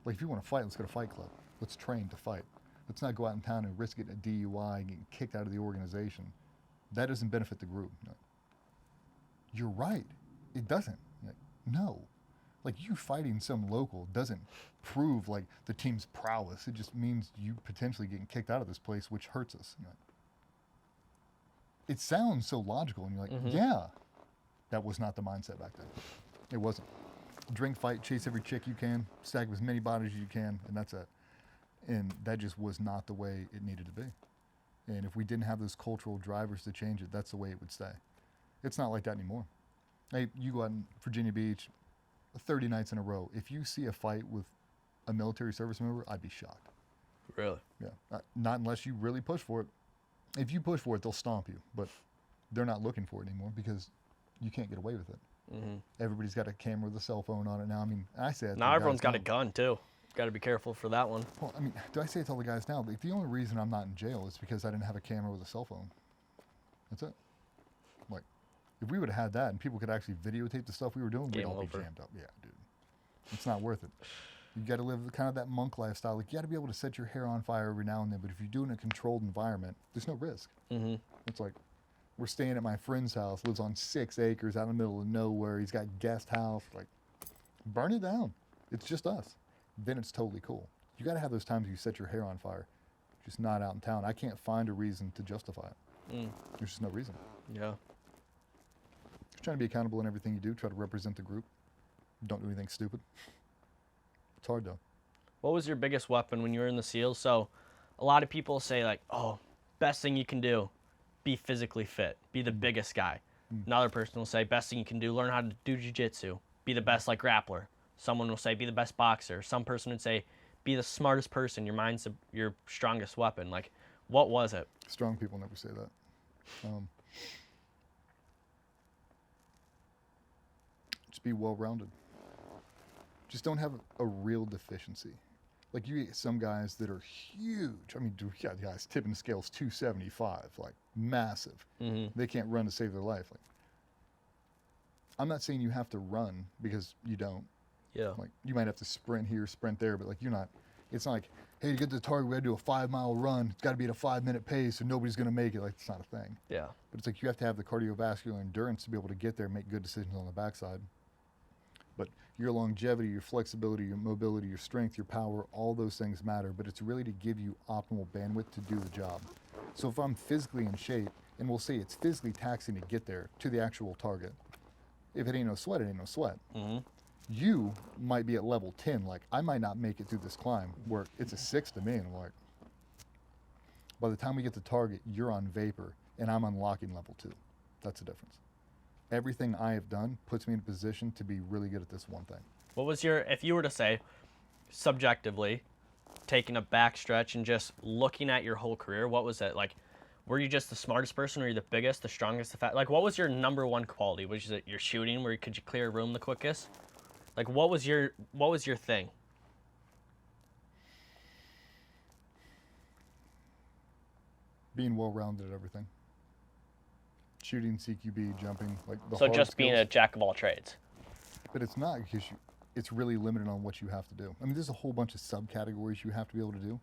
Like, if you want to fight, let's go to Fight Club. Let's train to fight. Let's not go out in town and risk getting a DUI and getting kicked out of the organization. That doesn't benefit the group. No. You're right. It doesn't. Like, no. Like, you fighting some local doesn't prove, like, the team's prowess. It just means you potentially getting kicked out of this place, which hurts us. Like, it sounds so logical, and you're like, yeah. That was not the mindset back then. It wasn't. Drink, fight, chase every chick you can, stack as many bodies as you can, and that's it. And that just was not the way it needed to be. And if we didn't have those cultural drivers to change it, that's the way it would stay. It's not like that anymore. Hey, you go out in Virginia Beach, 30 nights in a row. If you see a fight with a military service member, I'd be shocked. Really? Yeah. Not unless you really push for it. If you push for it, they'll stomp you. But they're not looking for it anymore because you can't get away with it. Mm-hmm. Everybody's got a camera with a cell phone on it now. I mean, I say it. Now everyone's got a gun too. Got to be careful for that one. Well, I mean, do I say it to all the guys now? Like, the only reason I'm not in jail is because I didn't have a camera with a cell phone. That's it. Like, if we would have had that and people could actually videotape the stuff we were doing, we'd all be jammed up. Yeah, dude. It's not worth it. You got to live kind of that monk lifestyle. Like, you got to be able to set your hair on fire every now and then. But if you do it in a controlled environment, there's no risk. Mm-hmm. It's like, we're staying at my friend's house, lives on 6 acres out in the middle of nowhere. He's got guest house. Like, burn it down. It's just us. Then it's totally cool. You got to have those times you set your hair on fire. Just not out in town. I can't find a reason to justify it. There's just no reason. Yeah. Just trying to be accountable in everything you do. Try to represent the group. Don't do anything stupid. It's hard though. What was your biggest weapon when you were in the SEALs? So a lot of people say like, oh, best thing you can do, be physically fit, be the biggest guy. Another person will say, best thing you can do, learn how to do jiu-jitsu, be the best like grappler. Someone will say, be the best boxer. Some person would say, be the smartest person. Your mind's your strongest weapon. Like, what was it? Strong people never say that. Just be well-rounded. Just don't have a real deficiency. Like, you get some guys that are huge. I mean, you got guys tipping the scales 275, like massive. Mm-hmm. They can't run to save their life. Like, I'm not saying you have to run because you don't. Yeah. Like, you might have to sprint here, sprint there, but like, you're not. It's not like, hey, to get to the target, we got to do a 5-mile run. It's got to be at a 5-minute pace, or nobody's going to make it. Like, it's not a thing. Yeah. But it's like you have to have the cardiovascular endurance to be able to get there and make good decisions on the backside. But your longevity, your flexibility, your mobility, your strength, your power, all those things matter. But it's really to give you optimal bandwidth to do the job. So if I'm physically in shape, and we'll say it's physically taxing to get there to the actual target, if it ain't no sweat, it ain't no sweat. Mm-hmm. You might be at level 10. Like, I might not make it through this climb where it's a 6 to me. And I'm like, by the time we get to target, you're on vapor and I'm unlocking level 2. That's the difference. Everything I have done puts me in a position to be really good at this one thing. What was your, if you were to say, subjectively, taking a back stretch and just looking at your whole career, what was it? Like, were you just the smartest person? Were you the biggest, the strongest? Like, what was your number one quality? Was it your shooting? Could you clear a room the quickest? Like, what was your thing? Being well-rounded at everything. Shooting, CQB, jumping, like the So hard just skills. being a jack of all trades. But it's not, because it's really limited on what you have to do. I mean, there's a whole bunch of subcategories you have to be able to do.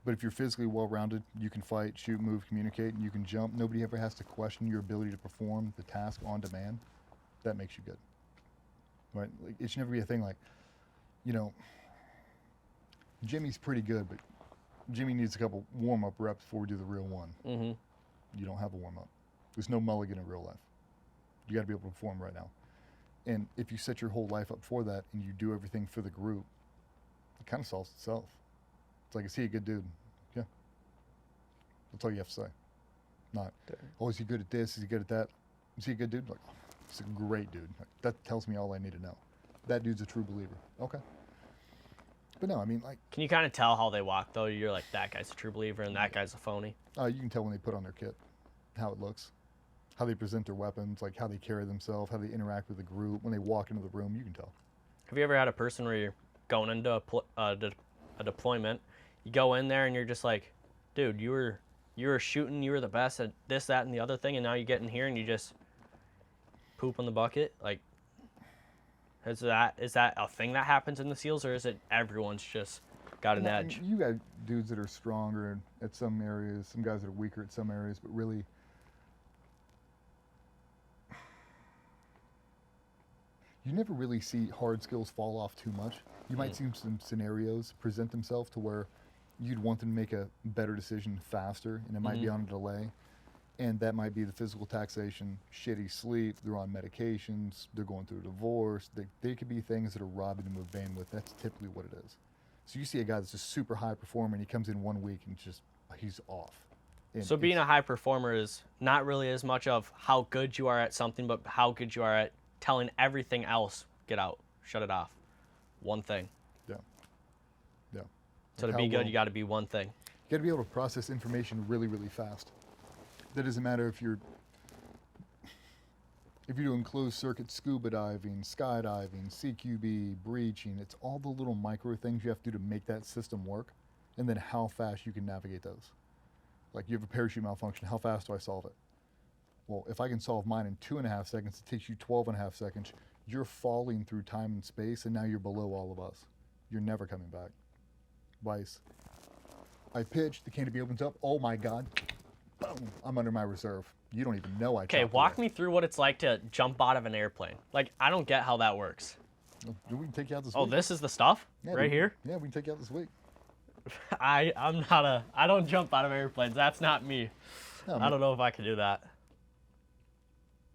But if you're physically well-rounded, you can fight, shoot, move, communicate, and you can jump. Nobody ever has to question your ability to perform the task on demand. That makes you good. Right? Like, it should never be a thing like, you know, Jimmy's pretty good, but Jimmy needs a couple warm-up reps before we do the real one. Mm-hmm. You don't have a warm-up. There's no mulligan in real life. You got to be able to perform right now. And if you set your whole life up for that and you do everything for the group, it kind of solves itself. It's like, is he a good dude? Yeah. That's all you have to say. Not, oh, is he good at this? Is he good at that? Is he a good dude? Like, he's a great dude. Like, that tells me all I need to know. That dude's a true believer. Okay. But no, I mean, like... Can you kind of tell how they walk, though? You're like, that guy's a true believer and that guy's a phony? You can tell when they put on their kit, how it looks, how they present their weapons, like how they carry themselves, how they interact with the group. When they walk into the room, you can tell. Have you ever had a person where you're going into a deployment, you go in there and you're just like, dude, you were shooting, you were the best at this, that, and the other thing, and now you get in here and you just poop on the bucket? Like, is that a thing that happens in the SEALs, or is it everyone's just got an edge? You got dudes that are stronger at some areas, some guys that are weaker at some areas, but really, you never really see hard skills fall off too much. You might see some scenarios present themselves to where you'd want them to make a better decision faster, and it might be on a delay. And that might be the physical taxation, shitty sleep, they're on medications, they're going through a divorce. They could be things that are robbing them of bandwidth. That's typically what it is. So you see a guy that's just super high performer, and he comes in 1 week and he's off. And so being a high performer is not really as much of how good you are at something, but how good you are at telling everything else, get out. shut it off. One thing. Yeah. Yeah. So Like to be good, well- you got to be one thing. You got to be able to process information really, really fast. That doesn't matter if you're doing closed circuit scuba diving, skydiving, CQB, breaching. It's all the little micro things you have to do to make that system work, and then how fast you can navigate those. Like you have a parachute malfunction, how fast do I solve it? Well, if I can solve mine in 2.5 seconds, it takes you 12.5 seconds. You're falling through time and space, and now you're below all of us. You're never coming back. Vice. I pitch, the canopy opens up. Oh my God. Boom. I'm under my reserve. You don't even know I Okay, chopped walk away. me through what it's like to jump out of an airplane. Like, I don't get how that works. We can take you out this Oh, week. this is the stuff Yeah, right here? Yeah, we can take you out this week. I don't jump out of airplanes. That's not me. No, I don't know if I can do that.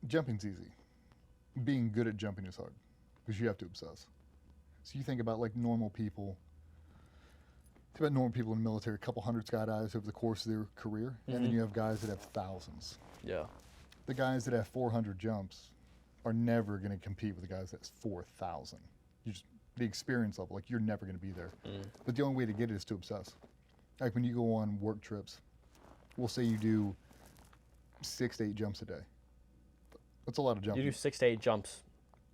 Jumping's easy. Being good at jumping is hard because you have to obsess. So you think about like normal people. Think about normal people in the military, a couple hundred skydives over the course of their career, and then you have guys that have thousands. Yeah. The guys that have 400 jumps are never going to compete with the guys that's 4,000. You just the experience level, like you're never going to be there. But the only way to get it is to obsess. Like when you go on work trips, we'll say you do 6 to 8 jumps a day. That's a lot of jumping. You do 6 to 8 jumps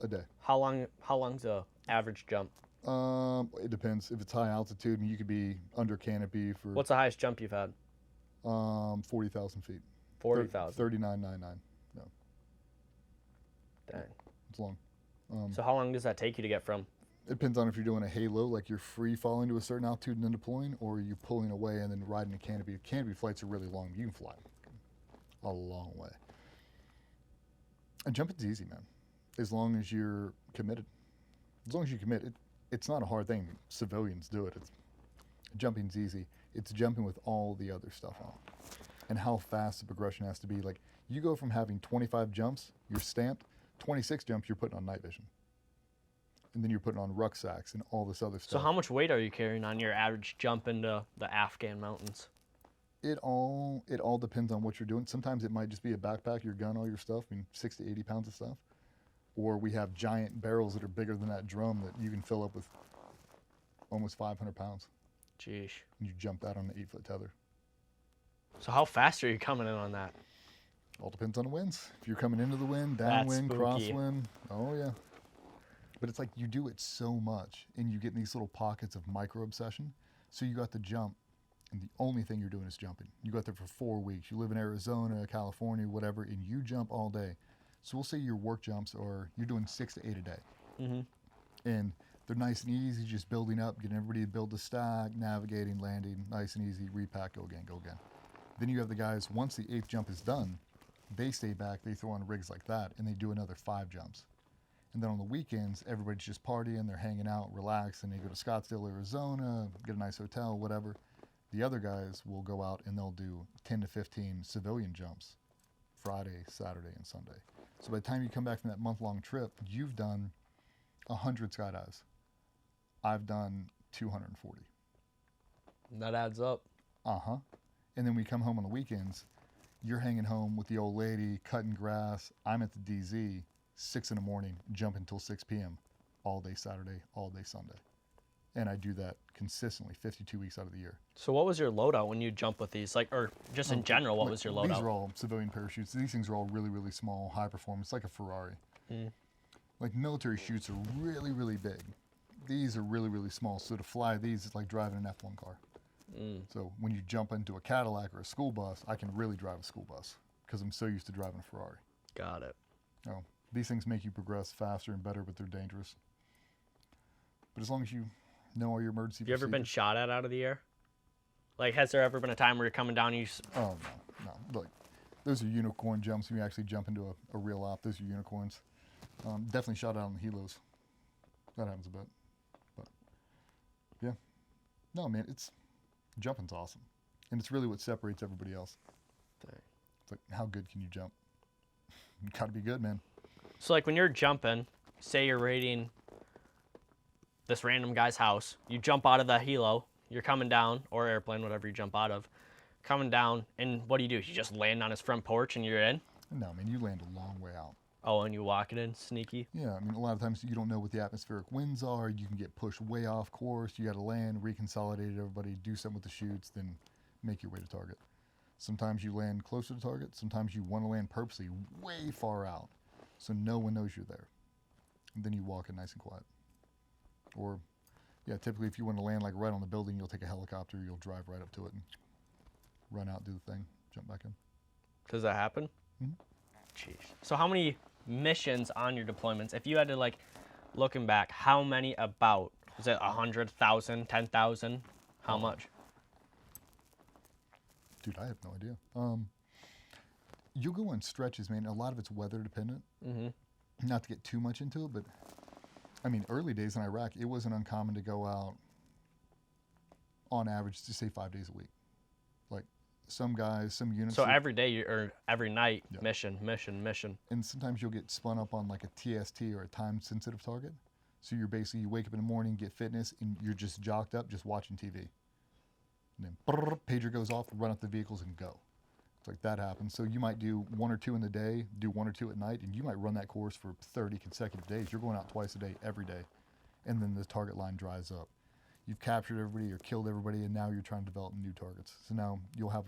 a day. How long's the average jump? It depends. If it's high altitude, you could be under canopy for What's the highest jump you've had? 40,000 feet. 40,000. 3999. No, Dang. it's long. So how long does that take you to get from? It depends on if you're doing a halo, like you're free falling to a certain altitude and then deploying, or you're pulling away and then riding a canopy. Canopy flights are really long. You can fly a long way. And jumping's easy, man. As long as you're committed. As long as you commit, it's not a hard thing. Civilians do it. Jumping's easy. It's jumping with all the other stuff on. And how fast the progression has to be. Like, you go from having 25 jumps, you're stamped, 26 jumps, you're putting on night vision. And then you're putting on rucksacks and all this other stuff. So how much weight are you carrying on your average jump into the Afghan mountains? It all depends on what you're doing. Sometimes it might just be a backpack, your gun, all your stuff, 60 to 80 pounds of stuff. Or we have giant barrels that are bigger than that drum that you can fill up with almost 500 pounds. Jeez. And you jump that on an 8-foot tether. So how fast are you coming in on that? All depends on the winds. If you're coming into the wind, That's downwind, spooky. crosswind, oh yeah. But it's like you do it so much and you get in these little pockets of micro obsession. So you got to jump and the only thing you're doing is jumping. You got there for 4 weeks. You live in Arizona, California, whatever, and you jump all day. So we'll say your work jumps are, you're doing 6 to 8 a day. Mm-hmm. And they're nice and easy, just building up, getting everybody to build the stack, navigating, landing, nice and easy, repack, go again, go again. Then you have the guys, once the 8th jump is done, they stay back, they throw on rigs like that, and they do another 5 jumps. And then on the weekends, everybody's just partying, they're hanging out, relaxing, they go to Scottsdale, Arizona, get a nice hotel, whatever. The other guys will go out and they'll do 10 to 15 civilian jumps, Friday, Saturday, and Sunday. So by the time you come back from that month-long trip, you've done 100 skydives. I've done 240. That adds up. Uh-huh. And then we come home on the weekends, you're hanging home with the old lady, cutting grass. I'm at the DZ, 6 in the morning, jumping until 6 p.m. all day Saturday, all day Sunday. And I do that consistently, 52 weeks out of the year. So what was your loadout when you jump with these? Like, or just in general, what was your loadout? These are all civilian parachutes. These things are all really, really small, high performance, like a Ferrari. Like military chutes are really, really big. These are really, really small. So to fly these is like driving an F1 car. So when you jump into a Cadillac or a school bus, I can really drive a school bus because I'm so used to driving a Ferrari. Got it. Oh, these things make you progress faster and better, but they're dangerous. But as long as you know all your emergency Have you ever been procedures- shot at out of the air? Like, has there ever been a time where you're coming down and you... Oh, no. Look, those are unicorn jumps. When you actually jump into a real op, those are unicorns. Definitely shot out on the helos. That happens a bit. But, yeah. No, man, jumping's awesome. And it's really what separates everybody else. Dang. It's like, how good can you jump? You gotta be good, man. So, like, when you're jumping, say you're raiding this random guy's house, you jump out of the helo, you're coming down, or airplane, whatever you jump out of, coming down, and what do? You just land on his front porch and you're in? No, man, you land a long way out. Oh, and you walk it in sneaky? Yeah, I mean, a lot of times you don't know what the atmospheric winds are. You can get pushed way off course. You got to land, reconsolidate everybody, do something with the chutes, then make your way to target. Sometimes you land closer to target. Sometimes you want to land purposely way far out, so no one knows you're there. And then you walk it nice and quiet. Or, yeah, typically if you want to land like right on the building, you'll take a helicopter, you'll drive right up to it and run out, do the thing, jump back in. Does that happen? Mm-hmm. Jeez. So how many missions on your deployments, if you had to, like, looking back, how many about? Was it 100,000, 10,000? How much? Dude, I have no idea. You'll go on stretches, man. A lot of it's weather dependent. Mm-hmm. Not to get too much into it, but I mean, early days in Iraq, it wasn't uncommon to go out on average to say 5 days a week. Like some guys, some units. So every day or every night, yeah. mission. And sometimes you'll get spun up on like a TST or a time sensitive target. So you're basically, you wake up in the morning, get fitness, and you're just jocked up, just watching TV. And then pager goes off, run up the vehicles and go. It's like that happens. So you might do 1 or 2 in the day, do 1 or 2 at night, and you might run that course for 30 consecutive days. You're going out twice a day, every day. And then the target line dries up. You've captured everybody or killed everybody, and now you're trying to develop new targets. So now you'll have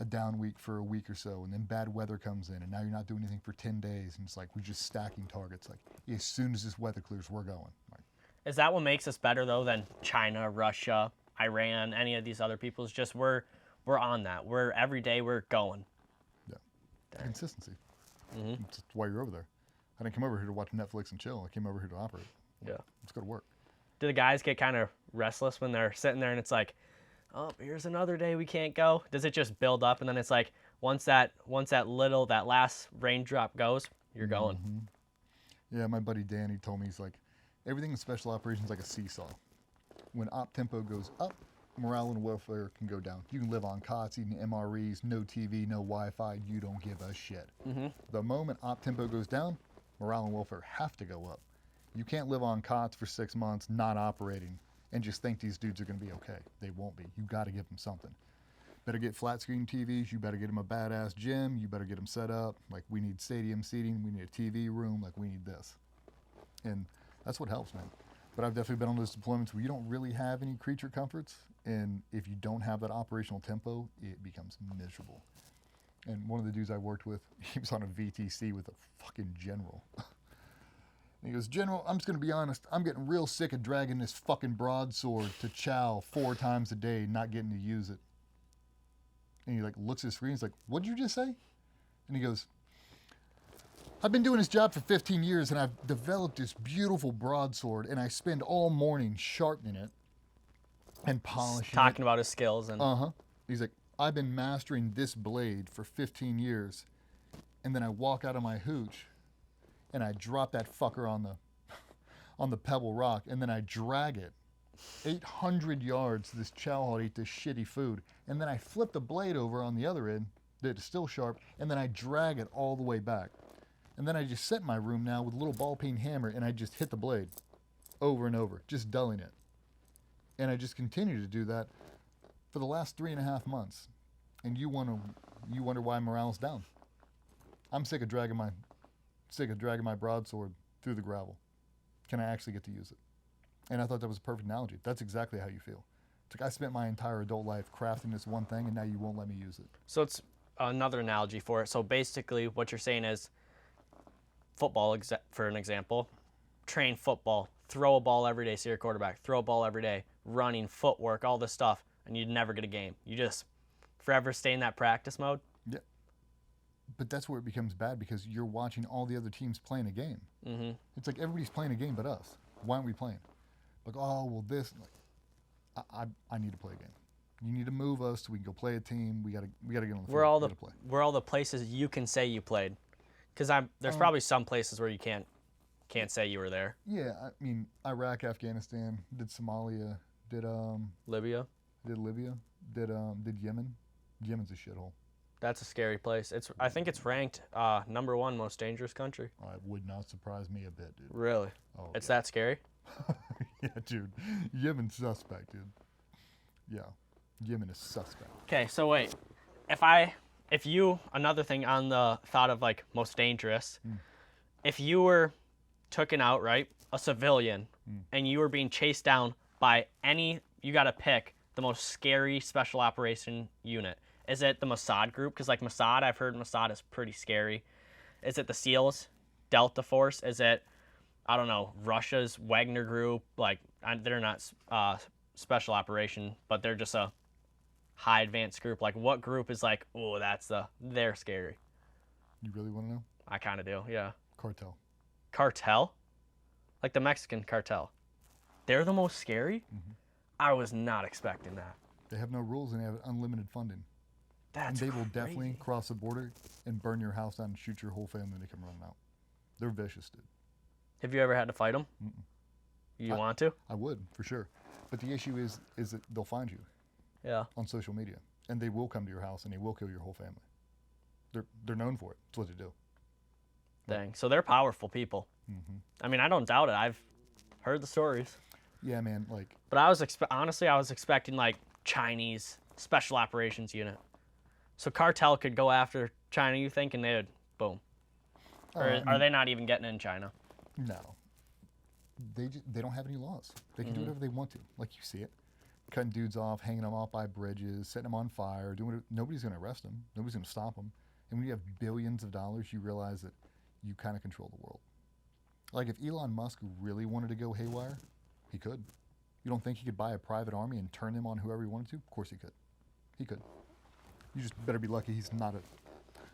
a down week for a week or so, and then bad weather comes in, and now you're not doing anything for 10 days, and it's like we're just stacking targets. Like, as soon as this weather clears, we're going. Like, is that what makes us better, though, than China, Russia, Iran, any of these other people's? Just we're on that. We're every day we're going. Yeah. Dang. Consistency. Mm-hmm. That's why you're over there. I didn't come over here to watch Netflix and chill. I came over here to operate. Yeah. Let's go to work. Do the guys get kind of restless when they're sitting there and it's like, oh, here's another day we can't go? Does it just build up and then it's like once that last raindrop goes, you're going? Mm-hmm. Yeah, my buddy Dan, he told me, he's like, everything in special operations is like a seesaw. When op tempo goes up, morale and welfare can go down. You can live on cots, eating MREs, no TV, no Wi-Fi, you don't give a shit. Mm-hmm. The moment op tempo goes down, morale and welfare have to go up. You can't live on cots for 6 months, not operating, and just think these dudes are going to be okay. They won't be. You got to give them something. Better get flat screen TVs. You better get them a badass gym. You better get them set up. Like, we need stadium seating. We need a TV room. Like, we need this. And that's what helps, man. But I've definitely been on those deployments where you don't really have any creature comforts. And if you don't have that operational tempo, it becomes miserable. And one of the dudes I worked with, he was on a VTC with a fucking general. And he goes, General, I'm just going to be honest. I'm getting real sick of dragging this fucking broadsword to chow 4 times a day, not getting to use it. And he like looks at the screen. He's like, what'd you just say? And he goes, I've been doing this job for 15 years, and I've developed this beautiful broadsword, and I spend all morning sharpening it and polishing Talking about his skills. And He's like, I've been mastering this blade for 15 years, and then I walk out of my hooch, and I drop that fucker on the pebble rock, and then I drag it 800 yards to this chow hall to eat this shitty food, and then I flip the blade over on the other end that is still sharp, and then I drag it all the way back. And then I just sit in my room now with a little ball peen hammer, and I just hit the blade over and over, just dulling it. And I just continue to do that for the last 3.5 months. And you wonder why morale's down. I'm sick of dragging my broadsword through the gravel. Can I actually get to use it? And I thought that was a perfect analogy. That's exactly how you feel. It's like I spent my entire adult life crafting this one thing, and now you won't let me use it. So it's another analogy for it. So basically what you're saying is football, for an example, train football, throw a ball every day, see your quarterback, throw a ball every day, running, footwork, all this stuff, and you'd never get a game. You just forever stay in that practice mode. Yeah. But that's where it becomes bad because you're watching all the other teams playing a game. Mm-hmm. It's like everybody's playing a game but us. Why aren't we playing? Like, oh, well, this. Like, I need to play a game. You need to move us so we can go play a team. We gotta get on the field. Where all the places you can say you played, because there's probably some places where you can't say you were there. Yeah, I mean, Iraq, Afghanistan, did Somalia, did Libya, did Yemen. Yemen's a shithole. That's a scary place. I think it's ranked #1 most dangerous country. It would not surprise me a bit, dude. Really? Oh, it's that scary? Yeah, dude. Yemen's suspect, dude. Yeah, Yemen is suspect. Okay, so wait. Another thing on the thought of like most dangerous, if you were taken out, right, a civilian, and you were being chased down by you got to pick the most scary special operation unit. Is it the Mossad group? Because like Mossad, I've heard Mossad is pretty scary. Is it the SEALs, Delta Force? Is it, I don't know, Russia's Wagner group? Like, they're not special operation, but they're just a high advanced group. Like, what group is like, oh, they're scary? You really want to know? I kind of do, yeah. Cartel. Cartel? Like the Mexican cartel. They're the most scary? Mm-hmm. I was not expecting that. They have no rules and they have unlimited funding. That's And they will crazy. definitely cross the border and burn your house down and shoot your whole family when they come running out. They're vicious, dude. Have you ever had to fight them? Mm-mm. You want to? I would, for sure. But the issue is that they'll find you Yeah. on social media. And they will come to your house and they will kill your whole family. They're known for it. It's what they do. Dang. So they're powerful people. Mm-hmm. I mean, I don't doubt it. I've heard the stories. Yeah, man. Like, But I was honestly, I was expecting like Chinese special operations unit. So cartel could go after China, you think, and they would boom. Or are they not even getting in China? No. They don't have any laws. They can do whatever they want to. Like, you see it. Cutting dudes off, hanging them off by bridges, setting them on fire, doing it. Nobody's going to arrest them. Nobody's going to stop them. And when you have billions of dollars, you realize that you kind of control the world. Like, if Elon Musk really wanted to go haywire, he could. You don't think he could buy a private army and turn them on whoever he wanted to? Of course he could. He could. You just better be lucky he's not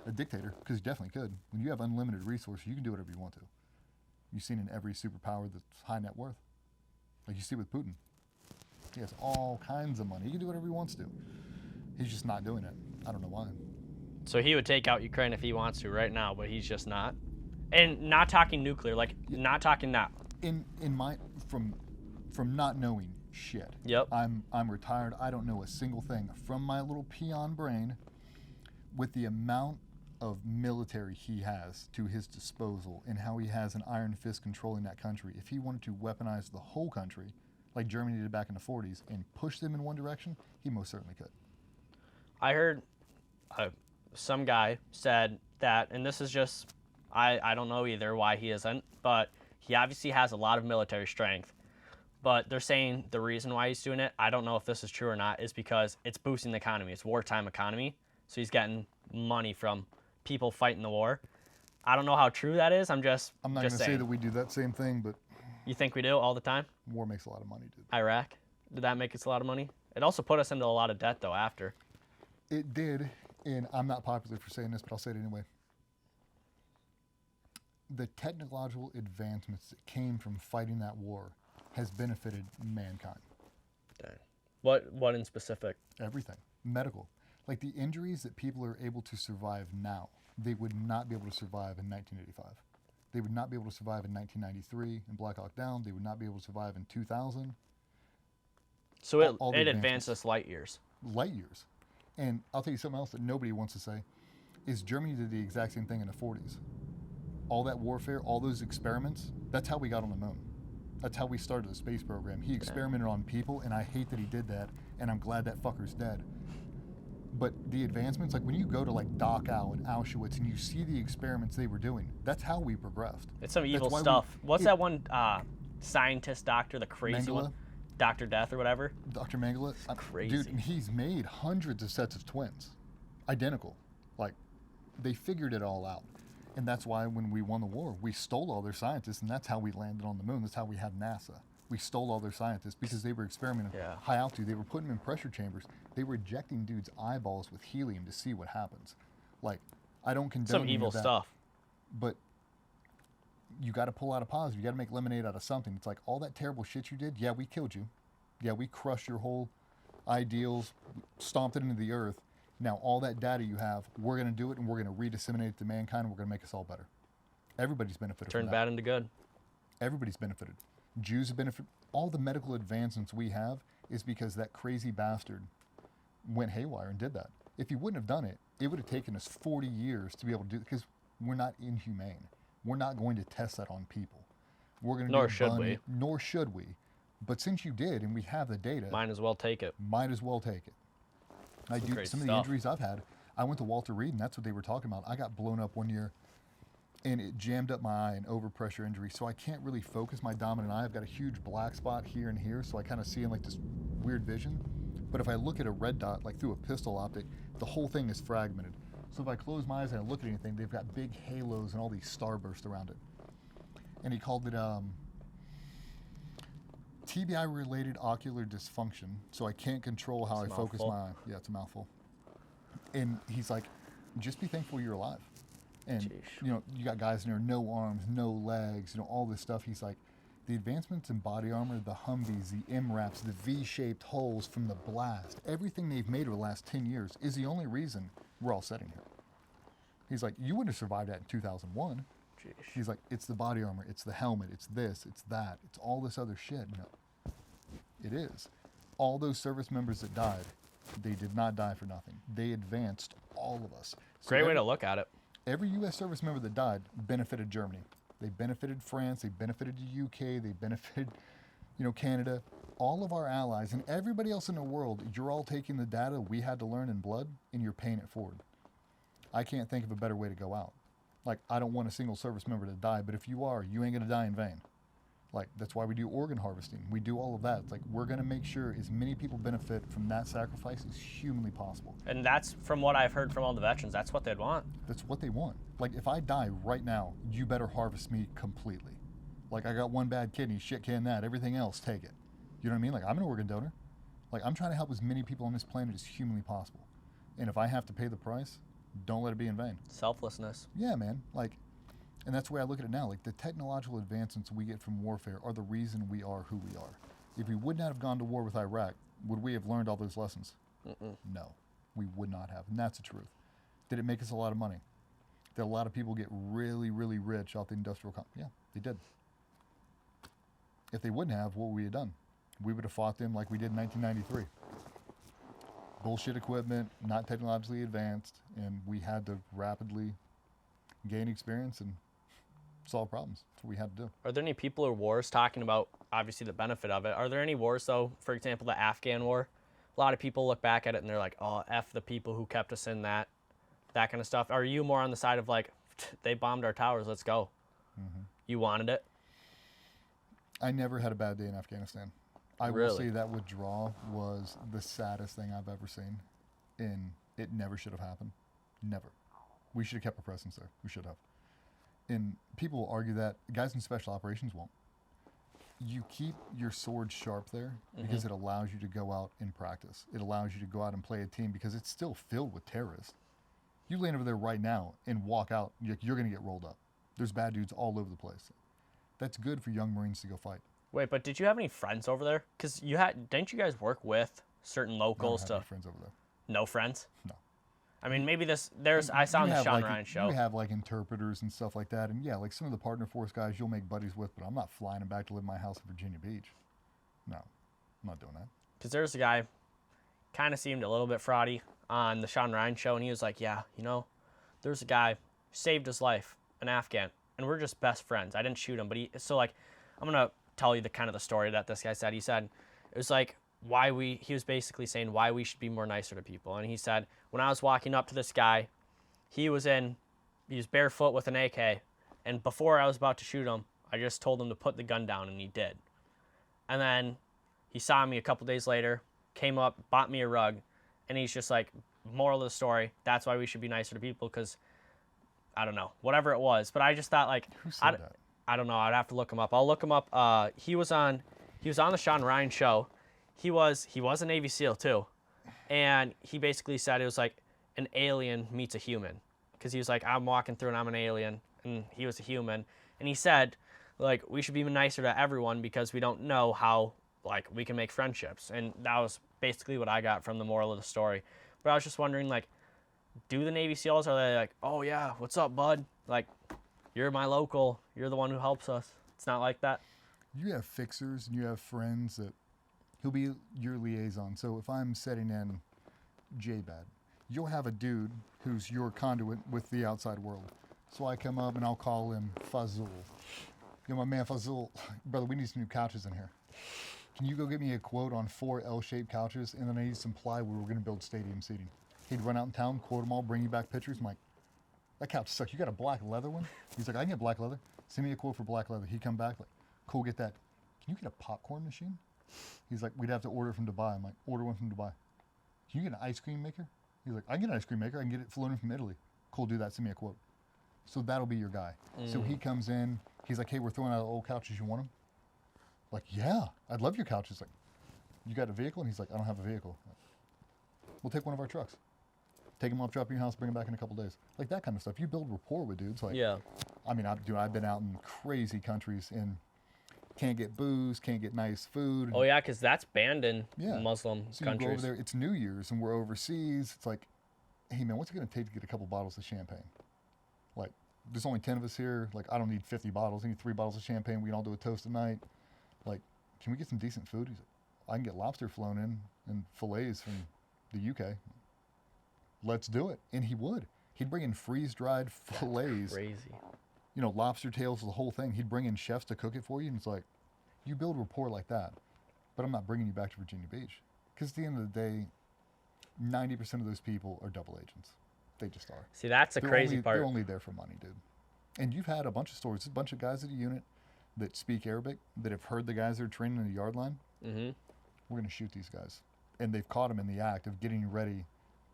a dictator, because he definitely could. When you have unlimited resources, you can do whatever you want to. You've seen in every superpower that's high net worth. Like you see with Putin. He has all kinds of money. He can do whatever he wants to. He's just not doing it. I don't know why. So he would take out Ukraine if he wants to right now, but he's just not. And not talking nuclear, like not talking that. In my from not knowing shit. Yep. I'm retired. I don't know a single thing. From my little peon brain, with the amount of military he has to his disposal and how he has an iron fist controlling that country, if he wanted to weaponize the whole country, like Germany did back in the 40s, and push them in one direction, he most certainly could. I heard some guy said that, and this is just, I don't know either why he isn't, but he obviously has a lot of military strength. But they're saying the reason why he's doing it, I don't know if this is true or not, is because it's boosting the economy. It's wartime economy. So he's getting money from people fighting the war. I don't know how true that is. I'm not going to say that we do that same thing, but you think we do all the time? War makes a lot of money, dude. Iraq, did that make us a lot of money? It also put us into a lot of debt, though, after. It did, and I'm not popular for saying this, but I'll say it anyway. The technological advancements that came from fighting that war has benefited mankind. Dang. What in specific? Everything. Medical. Like the injuries that people are able to survive now, they would not be able to survive in 1985. They would not be able to survive in 1993 in Black Hawk Down. They would not be able to survive in 2000. So it advanced us light years. Light years. And I'll tell you something else that nobody wants to say, is Germany did the exact same thing in the 40s. All that warfare, all those experiments, that's how we got on the moon. That's how we started the space program. He experimented on people, and I hate that he did that, and I'm glad that fucker's dead. But the advancements, like when you go to like Dachau and Auschwitz and you see the experiments they were doing, that's how we progressed. It's some evil stuff. What's that one scientist doctor, the crazy Mengele? one? Dr. Death or whatever? Dr. Mengele? Crazy. Dude, and he's made hundreds of sets of twins. Identical. Like, they figured it all out. And that's why when we won the war, we stole all their scientists, and that's how we landed on the moon. That's how we had NASA. We stole all their scientists because they were experimenting high altitude. They were putting them in pressure chambers. They were injecting dudes' eyeballs with helium to see what happens. Like, I don't condone Some evil that, stuff. but you got to pull out a positive. You got to make lemonade out of something. It's like all that terrible shit you did. Yeah, we killed you. Yeah, we crushed your whole ideals, stomped it into the earth. Now, all that data you have, we're going to do it, and we're going to redisseminate it to mankind, and we're going to make us all better. Everybody's benefited from that. Turn bad into good. Everybody's benefited. Jews have benefited. All the medical advancements we have is because that crazy bastard went haywire and did that. If he wouldn't have done it, it would have taken us 40 years to be able to do it, because we're not inhumane. We're not going to test that on people. We're going to Nor should we. Nor should we. But since you did, and we have the data, Might as well take it. might as well take it. Some of the injuries I've had, I went to Walter Reed, and that's what they were talking about. I got blown up one year and it jammed up my eye, an overpressure injury. So I can't really focus my dominant eye. I've got a huge black spot here and here, so I kind of see in like this weird vision. But if I look at a red dot, like through a pistol optic, the whole thing is fragmented. So if I close my eyes and I look at anything, they've got big halos and all these starbursts around it. And he called it TBI-related ocular dysfunction. So I can't control how I focus my eye. Yeah, it's a mouthful. And he's like, just be thankful you're alive. And, Jeez. you know, you got guys in there, no arms, no legs, you know, all this stuff. He's like, the advancements in body armor, the Humvees, the MRAPs, the V-shaped holes from the blast, everything they've made over the last 10 years is the only reason we're all sitting here. He's like, you wouldn't have survived that in 2001. Jeez. He's like, it's the body armor, it's the helmet, it's this, it's that, it's all this other shit. No, it is. All those service members that died, they did not die for nothing. They advanced all of us. So Great way to look at it. Every U.S. service member that died benefited Germany. They benefited France. They benefited the UK. They benefited, you know, Canada. All of our allies and everybody else in the world, you're all taking the data we had to learn in blood and you're paying it forward. I can't think of a better way to go out. Like, I don't want a single service member to die, but if you are, you ain't going to die in vain. Like, that's why we do organ harvesting. We do all of that. It's like, we're going to make sure as many people benefit from that sacrifice as humanly possible. And that's, from what I've heard from all the veterans, that's what they'd want. That's what they want. Like, if I die right now, you better harvest me completely. Like, I got one bad kidney, shit can that, everything else, take it. You know what I mean? Like, I'm an organ donor. Like, I'm trying to help as many people on this planet as humanly possible. And if I have to pay the price, don't let it be in vain. Selflessness. Yeah, man. Like, and that's the way I look at it now. Like, the technological advancements we get from warfare are the reason we are who we are. If we would not have gone to war with Iraq, would we have learned all those lessons? No, we would not have. And that's the truth. Did it make us a lot of money? Did a lot of people get really, really rich off the industrial complex? Yeah, they did. If they wouldn't have, what would we have done? We would have fought them like we did in 1993. Bullshit equipment, not technologically advanced, and we had to rapidly gain experience and solve problems. That's what we had to do. Are there any people or wars talking about, obviously, the benefit of it? Are there any wars, though, for example, the Afghan war? A lot of people look back at it and they're like, oh, F the people who kept us in that kind of stuff. Are you more on the side of like, they bombed our towers, let's go? You wanted it? I never had a bad day in Afghanistan. I will say that withdrawal was the saddest thing I've ever seen, and it never should have happened. Never. We should have kept a presence there. We should have. And people will argue that guys in special operations won't. You keep your sword sharp there because it allows you to go out and practice. It allows you to go out and play a team because it's still filled with terrorists. You land over there right now and walk out, you're going to get rolled up. There's bad dudes all over the place. That's good for young Marines to go fight. Wait, but did you have any friends over there? Because didn't you guys work with certain locals? I don't have any friends over there. No friends? No. I mean, maybe I saw on the Sean Ryan show. You have like interpreters and stuff like that. And yeah, like some of the partner force guys you'll make buddies with, but I'm not flying them back to live in my house in Virginia Beach. No, I'm not doing that. Because there's a guy, kind of seemed a little bit fraudy on the Sean Ryan show, and he was like, yeah, you know, there's a guy who saved his life, an Afghan, and we're just best friends. I didn't shoot him, but I'm going to tell you the story that this guy said. He said, it was like, he was basically saying why we should be more nicer to people. And he said, when I was walking up to this guy, he was barefoot with an AK. And before I was about to shoot him, I just told him to put the gun down, and he did. And then he saw me a couple days later, came up, bought me a rug. And he's just like, moral of the story, that's why we should be nicer to people, because, I don't know, whatever it was. But I just thought, like, who said that? I don't know. I'd have to look him up. I'll look him up. He was on the Sean Ryan show. He was a Navy SEAL too, and he basically said it was like an alien meets a human, because he was like, I'm walking through and I'm an alien, and he was a human, and he said, like, we should be nicer to everyone because we don't know how, like, we can make friendships, and that was basically what I got from the moral of the story. But I was just wondering, like, do the Navy SEALs, are they like, oh yeah, what's up, bud? Like, you're my local, you're the one who helps us. It's not like that. You have fixers and you have friends that he'll be your liaison. So if I'm setting in JBAD, you'll have a dude who's your conduit with the outside world. So I come up and I'll call him Fazul. Yo, my man Fazul, brother, we need some new couches in here. Can you go get me a quote on 4 L-shaped couches, and then I need some plywood. We're going to build stadium seating. He'd run out in town, quote them all, bring you back pictures. I'm like, that couch sucks. You got a black leather one? He's like, I can get black leather. Send me a quote for black leather. He come back like, cool, get that. Can you get a popcorn machine? He's like, we'd have to order it from Dubai. I'm like, order one from Dubai. Can you get an ice cream maker? He's like, I can get an ice cream maker. I can get it flown in from Italy. Cool, do that. Send me a quote. So that'll be your guy. So he comes in. He's like, hey, we're throwing out old couches. You want them? Like, yeah, I'd love your couches. Like, you got a vehicle? And he's like, I don't have a vehicle. Like, we'll take one of our trucks. Take them off, drop in your house, bring them back in a couple days. Like that kind of stuff. You build rapport with dudes. Like, Yeah. I mean, I've been out in crazy countries and can't get booze, can't get nice food. Oh yeah, because that's banned in Yeah. Muslim So you countries. go over there, it's New Year's, and we're overseas. It's like, hey man, what's it gonna take to get a couple bottles of champagne? Like, there's only 10 of us here. Like, I don't need 50 bottles. I need 3 bottles of champagne. We can all do a toast tonight. Like, can we get some decent food? He's like, I can get lobster flown in and fillets from the UK. Let's do it. And he would. He'd bring in freeze-dried fillets. Crazy. You know, lobster tails, the whole thing. He'd bring in chefs to cook it for you, and it's like, you build rapport like that. But I'm not bringing you back to Virginia Beach. Because at the end of the day, 90% of those people are double agents. They just are. See, that's the crazy part. They're only there for money, dude. And you've had a bunch of stories. A bunch of guys at a unit that speak Arabic, that have heard the guys that are training in the yard line. Mm-hmm. We're going to shoot these guys. And they've caught them in the act of getting ready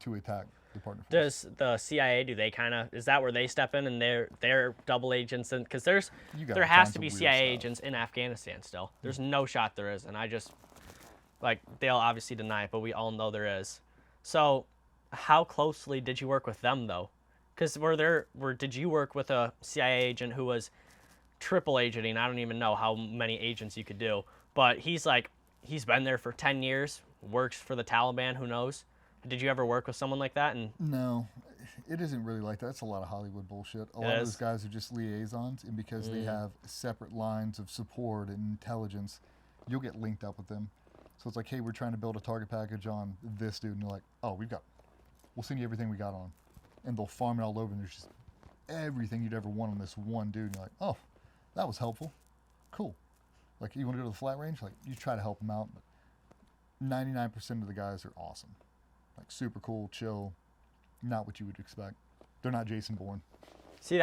to attack the partner force. Does the CIA, do they kind of, is that where they step in and they're double agents? Because there has to be CIA agents in Afghanistan still. There's no shot there is. And I just, like, they'll obviously deny it, but we all know there is. So how closely did you work with them though? Because did you work with a CIA agent who was triple agenting? I don't even know how many agents you could do, but he's been there for 10 years, works for the Taliban, who knows? Did you ever work with someone like that? And no, it isn't really like that. That's a lot of Hollywood bullshit. A lot of those guys are just liaisons, and because they have separate lines of support and intelligence, you'll get linked up with them. So it's like, hey, we're trying to build a target package on this dude, and you're like, oh, we'll send you everything we got on. And they'll farm it all over, and there's just everything you'd ever want on this one dude. And you're like, oh, that was helpful. Cool. Like, you want to go to the flat range? Like, you try to help them out, but 99% of the guys are awesome. Like, super cool, chill, not what you would expect. They're not Jason Bourne. see,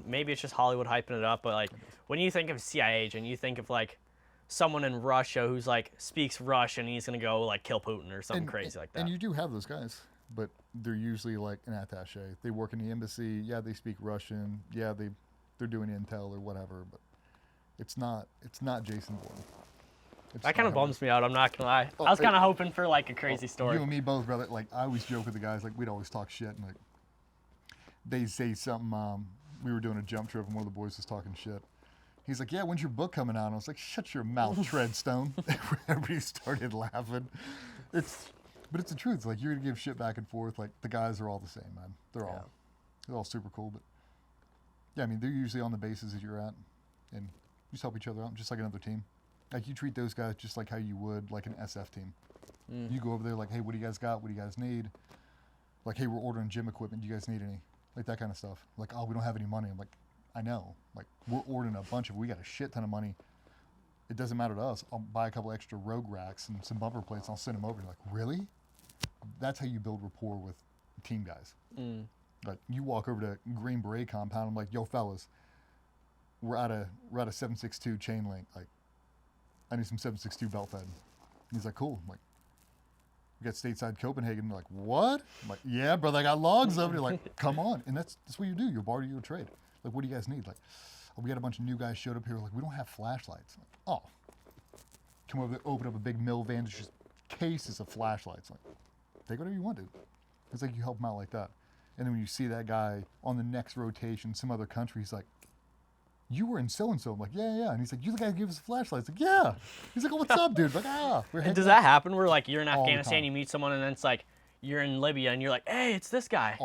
maybe it's just Hollywood hyping it up, but like, when you think of CIA agent, you think of like someone in Russia who's like speaks Russian and he's gonna go like kill Putin or something crazy like that. And you do have those guys, but they're usually like an attaché. They work in the embassy. Yeah, they speak Russian. Yeah, they're doing intel or whatever, but it's not Jason Bourne. That kind of bums me out, I'm not gonna lie. I was kind of hoping for like a crazy story. You and me both, brother. Like, I always joke with the guys, like, we'd always talk shit, and like, they'd say something, we were doing a jump trip, and one of the boys was talking shit. He's like, yeah, when's your book coming out? And I was like, shut your mouth, Treadstone. Everybody started laughing. But it's the truth. Like, you're gonna give shit back and forth. Like, the guys are all the same, man. They're all super cool, but yeah, I mean, they're usually on the bases that you're at, and you just help each other out, just like another team. Like, you treat those guys just like how you would like an SF team. You go over there like, hey, what do you guys got? What do you guys need? Like, hey, we're ordering gym equipment. Do you guys need any? Like, that kind of stuff. Like, oh, we don't have any money. I'm like, I know. Like, we're ordering a bunch of it. We got a shit ton of money. It doesn't matter to us. I'll buy a couple extra Rogue racks and some bumper plates. And I'll send them over. You're like, really? That's how you build rapport with team guys. Like, you walk over to Green Beret compound. I'm like, yo, fellas, we're at a 762 chain link. Like, I need some 762 belt fed. And he's like, cool. I'm like, we got stateside Copenhagen. They're like, what? I'm like, yeah, brother, I got logs over there. Like, come on. And that's what you do. You're barter your trade. Like, what do you guys need? Like, oh, we got a bunch of new guys showed up here. Like, we don't have flashlights. Like, oh. Come over there, open up a big mill van, just cases of flashlights. Like, take whatever you want, dude. It's like you help them out like that. And then when you see that guy on the next rotation, some other country, he's like, you were in so-and-so. I'm like, yeah. And he's like, you the guy who gave us a flashlight. It's like, yeah. He's like, oh, what's up, dude? Like, and does that happen where, like, you're in Afghanistan, you meet someone, and then it's like, you're in Libya, and you're like, hey, it's this guy.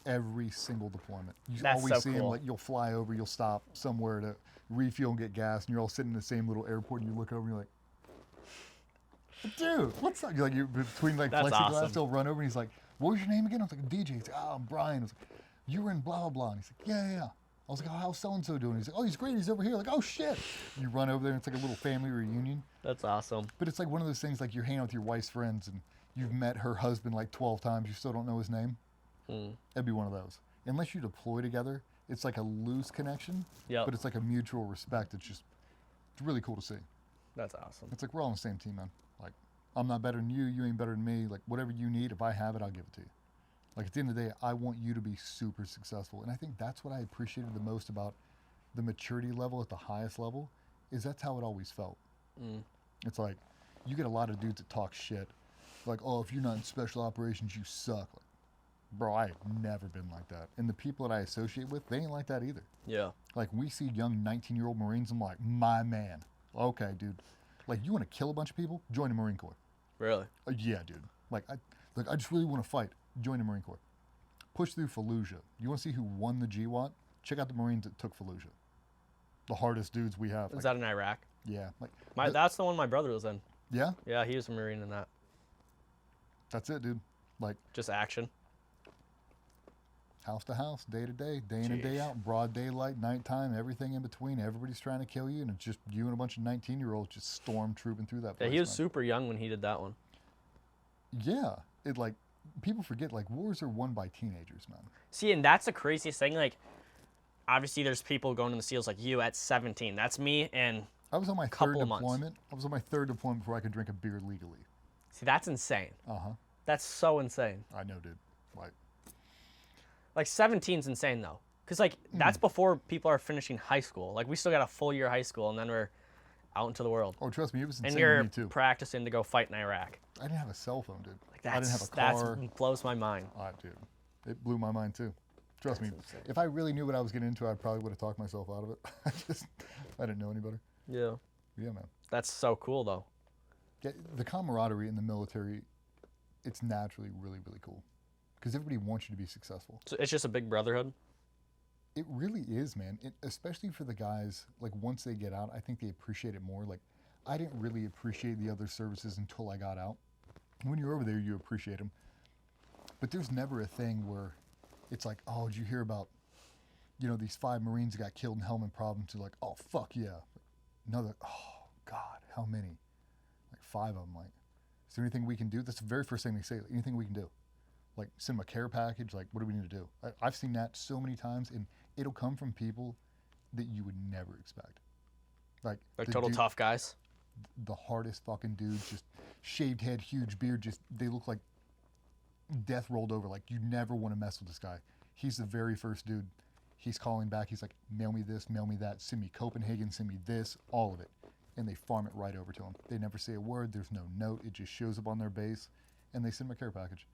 Every single deployment. You That's always so see him, cool. like, you'll fly over, you'll stop somewhere to refuel and get gas, and you're all sitting in the same little airport, and you look over, and you're like, dude, what's up? You're between, like, That's plexiglass, awesome. he'll run over, and he's like, what was your name again? I was like, DJ. He's like, oh, I'm Brian. I was like, you were in blah, blah, blah. And he's like, yeah. I was like, oh, how's so-and-so doing? He's like, oh, he's great. He's over here. Like, oh, shit. You run over there, and it's like a little family reunion. That's awesome. But it's like one of those things, like, you're hanging out with your wife's friends, and you've met her husband like 12 times. You still don't know his name. That'd be one of those. unless you deploy together, it's like a loose connection, but it's like a mutual respect. It's really cool to see. That's awesome. It's like we're all on the same team, man. Like, I'm not better than you, you ain't better than me. Like, whatever you need, if I have it, I'll give it to you. Like, at the end of the day, I want you to be super successful. And I think that's what I appreciated the most about the maturity level at the highest level, is that's how it always felt. It's like, you get a lot of dudes that talk shit. Like, oh, if you're not in special operations, you suck. Like, bro, I have never been like that. And the people that I associate with, they ain't like that either. Yeah. Like, we see young 19-year-old Marines, I'm like, my man. Okay, dude. Like, you want to kill a bunch of people? Join the Marine Corps. Really? Yeah, dude. Like, I just really want to fight. Join the Marine Corps. Push through Fallujah. You want to see who won the GWAT? Check out the Marines that took Fallujah. The hardest dudes we have. Is that in Iraq? Yeah. Like, that's the one my brother was in. Yeah? Yeah, he was a Marine in that. That's it, dude. Like, just action. House to house, day to day, day in and day out, broad daylight, nighttime, everything in between. Everybody's trying to kill you, and it's just you and a bunch of 19-year-olds just stormtrooping through that place. Yeah, he was super young when he did that one. Yeah. It, like, people forget, like, wars are won by teenagers, man. See, and that's the craziest thing. Like, obviously there's people going in the SEALs like you at 17. That's me and I was on my third deployment. I was on my third deployment before I could drink a beer legally. See, that's insane. Uh-huh. That's so insane. I know, dude. Like 17's insane, though. Because, like, that's before people are finishing high school. Like, we still got a full year of high school, and then we're out into the world. Oh, trust me, it was insane and you're to me, too. Practicing to go fight in Iraq. I didn't have a cell phone, dude. Like, I didn't have a car. That blows my mind. Dude. It blew my mind, too. Trust me. Insane. If I really knew what I was getting into, I probably would have talked myself out of it. I didn't know any better. Yeah. Yeah, man. That's so cool, though. Yeah, the camaraderie in the military, it's naturally really, really cool. Because everybody wants you to be successful. So it's just a big brotherhood? It really is, man. Especially for the guys, like, once they get out, I think they appreciate it more. Like, I didn't really appreciate the other services until I got out. When you're over there, you appreciate them. But there's never a thing where it's like, oh, did you hear about, these 5 Marines that got killed in Helmand Province? You're like, oh, fuck yeah. Another, oh, God, how many? Like 5 of them. Like, is there anything we can do? That's the very first thing they say. Anything we can do? Like, send them a care package. Like, what do we need to do? I've seen that so many times, and it'll come from people that you would never expect. Like total tough guys? The hardest fucking dudes, just shaved head, huge beard, they look like death rolled over. Like, you never want to mess with this guy. He's the very first dude. He's calling back. He's like, mail me this, mail me that, send me Copenhagen, send me this, all of it. And they farm it right over to him. They never say a word. There's no note. It just shows up on their base, and they send him a care package.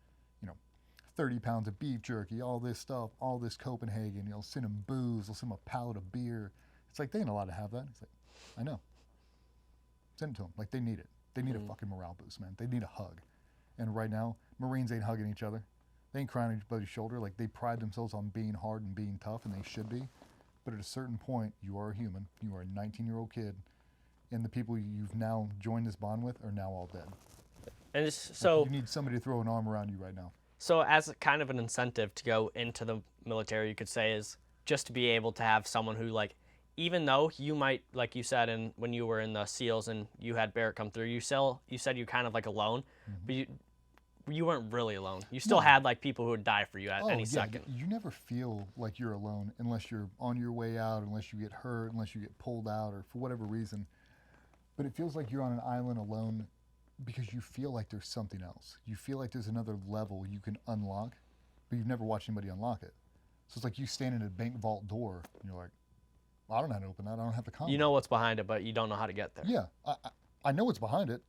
30 pounds of beef jerky, all this stuff, all this Copenhagen. Send them booze. They'll send them a pallet of beer. It's like, they ain't allowed to have that. He's like, I know. Send it to them. Like, they need it. They need a fucking morale boost, man. They need a hug. And right now, Marines ain't hugging each other. They ain't crying on each other's shoulder. Like, they pride themselves on being hard and being tough, and they should be. But at a certain point, you are a human. You are a 19-year-old kid. And the people you've now joined this bond with are now all dead. And so you need somebody to throw an arm around you right now. So as kind of an incentive to go into the military, you could say, is just to be able to have someone who, like, even though you might, like you said, and when you were in the SEALs and you had Barrett come through, you said you kind of like alone, but you weren't really alone. You still had like people who would die for you at any second. You never feel like you're alone unless you're on your way out, unless you get hurt, unless you get pulled out, or for whatever reason. But it feels like you're on an island alone because you feel like there's something else. You feel like there's another level you can unlock, but you've never watched anybody unlock it. So it's like you stand in a bank vault door, and you're like, I don't know how to open that. I don't have the confidence. You know what's behind it, but you don't know how to get there. Yeah, I know what's behind it.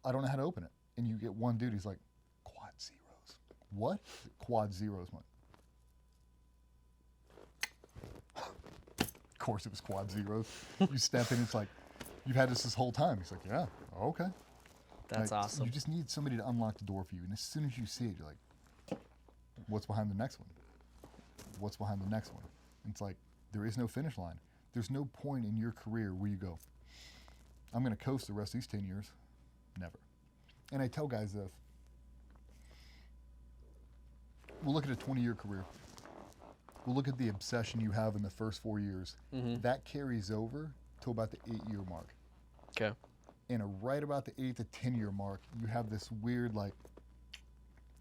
I don't know how to open it. And you get one dude, he's like, quad zeros. What? Quad zeros. Of course it was quad zeros. You step in, it's like, you've had this whole time. He's like, yeah, okay. That's awesome. You just need somebody to unlock the door for you. And as soon as you see it, you're like, what's behind the next one? What's behind the next one? And it's like, there is no finish line. There's no point in your career where you go, I'm going to coast the rest of these 10 years. Never. And I tell guys this. We'll look at a 20-year career. We'll look at the obsession you have in the first 4 years. That carries over to about the 8-year mark. Okay. And right about the 8 to 10-year mark, you have this weird, like,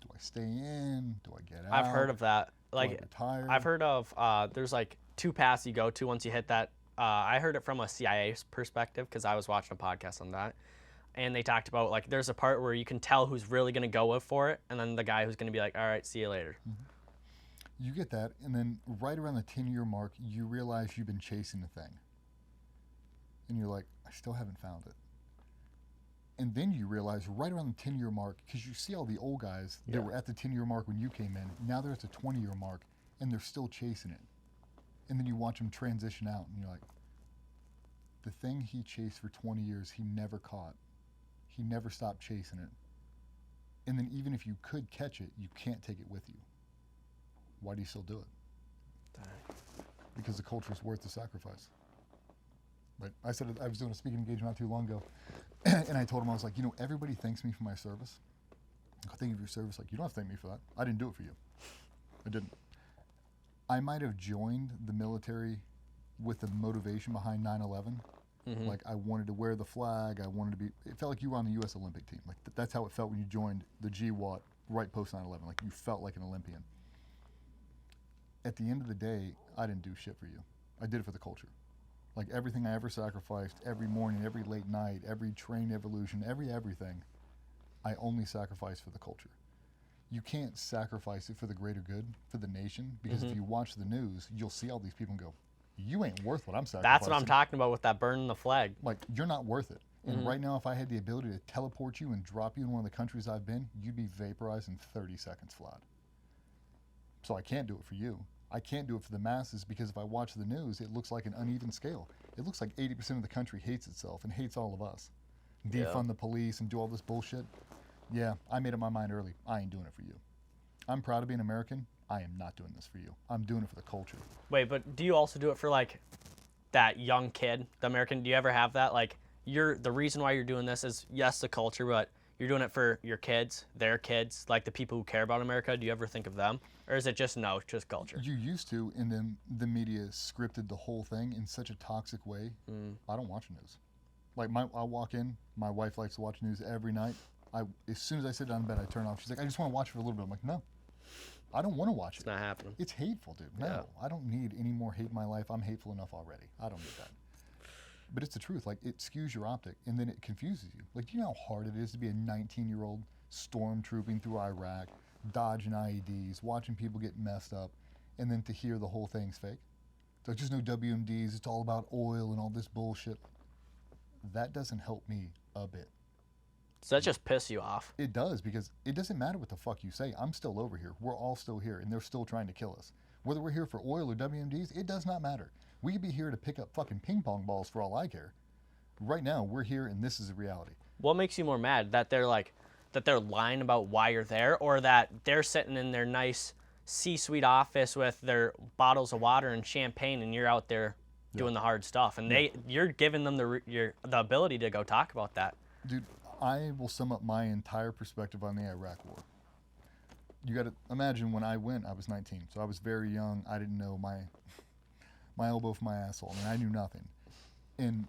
do I stay in? Do I get out? I've heard of that. like retired. I've heard of there's like 2 paths you go to once you hit that. I heard it from a CIA perspective because I was watching a podcast on that, and they talked about like there's a part where you can tell who's really going to go for it, and then the guy who's going to be like, all right, see you later. You get that, and then right around the 10-year mark, you realize you've been chasing the thing. And you're like, I still haven't found it. And then you realize right around the 10-year mark, because you see all the old guys that were at the 10-year mark when you came in, now they're at the 20-year mark, and they're still chasing it. And then you watch them transition out, and you're like, the thing he chased for 20 years, he never caught. He never stopped chasing it. And then even if you could catch it, you can't take it with you. Why do you still do it? Because the culture is worth the sacrifice. But I said I was doing a speaking engagement not too long ago, and I told him, I was like, everybody thanks me for my service. I thank you for your service. Like, you don't have to thank me for that. I didn't do it for you. I didn't. I might have joined the military with the motivation behind 9/11. Like, I wanted to wear the flag. I wanted to be. It felt like you were on the U.S. Olympic team. Like, that's how it felt when you joined the GWAT right post 9/11. Like, you felt like an Olympian. At the end of the day, I didn't do shit for you. I did it for the culture. Like, everything I ever sacrificed, every morning, every late night, every train evolution, everything, I only sacrificed for the culture. You can't sacrifice it for the greater good, for the nation, because if you watch the news, you'll see all these people and go, you ain't worth what I'm sacrificing. That's what I'm talking about with that burning the flag. Like, you're not worth it. And right now, if I had the ability to teleport you and drop you in one of the countries I've been, you'd be vaporized in 30 seconds flat. So I can't do it for you. I can't do it for the masses, because if I watch the news, it looks like an uneven scale. It looks like 80% of the country hates itself and hates all of us. Defund the police and do all this bullshit. Yeah, I made up my mind early. I ain't doing it for you. I'm proud to be an American. I am not doing this for you. I'm doing it for the culture. Wait, but do you also do it for like that young kid, the American? Do you ever have that? Like, the reason why you're doing this is, yes, the culture, but you're doing it for your kids, their kids, like the people who care about America. Do you ever think of them? Or is it just just culture? You used to, and then the media scripted the whole thing in such a toxic way. I don't watch news. Like, I walk in, my wife likes to watch news every night. As soon as I sit down in bed, I turn off. She's like, I just want to watch it for a little bit. I'm like, no, I don't want to watch it. It's not happening. It's hateful, dude. No, I don't need any more hate in my life. I'm hateful enough already. I don't need that. But it's the truth. Like, it skews your optic, and then it confuses you. Like, do you know how hard it is to be a 19-year-old stormtrooping through Iraq, dodging IEDs, watching people get messed up, and then to hear the whole thing's fake? So just no WMDs. It's all about oil and all this bullshit. That doesn't help me a bit. Does that just piss you off? It does, because it doesn't matter what the fuck you say. I'm still over here. We're all still here, and they're still trying to kill us. Whether we're here for oil or WMDs, it does not matter. We could be here to pick up fucking ping pong balls for all I care. Right now, we're here, and this is a reality. What makes you more mad? That they're lying about why you're there, or that they're sitting in their nice C-suite office with their bottles of water and champagne, and you're out there doing the hard stuff, and you're giving them the ability to go talk about that? Dude, I will sum up my entire perspective on the Iraq War. You got to imagine, when I went, I was 19, so I was very young. I didn't know my elbow from my asshole. I mean, I knew nothing. And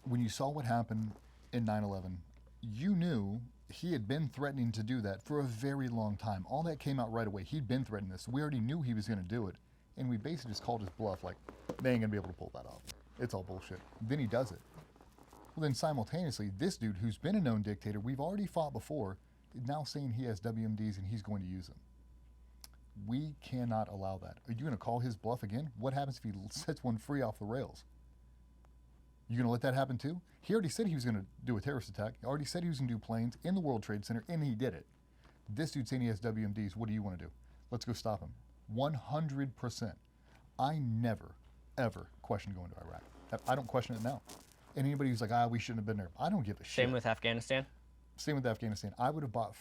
when you saw what happened in 9/11, you knew he had been threatening to do that for a very long time. All that came out right away. He'd been threatening this. We already knew he was going to do it, and we basically just called his bluff, like, they ain't going to be able to pull that off. It's all bullshit. Then he does it. Well, then simultaneously, this dude who's been a known dictator, we've already fought before, is now saying he has WMDs and he's going to use them. We cannot allow that. Are you going to call his bluff again? What happens if he sets one free off the rails? You going to let that happen too? He already said he was going to do a terrorist attack. He already said he was going to do planes in the World Trade Center, and he did it. This dude saying he has WMDs. What do you want to do? Let's go stop him. 100%. I never, ever questioned going to Iraq. I don't question it now. And anybody who's like, we shouldn't have been there, I don't give a shit. Same with Afghanistan? Same with Afghanistan. I would have bought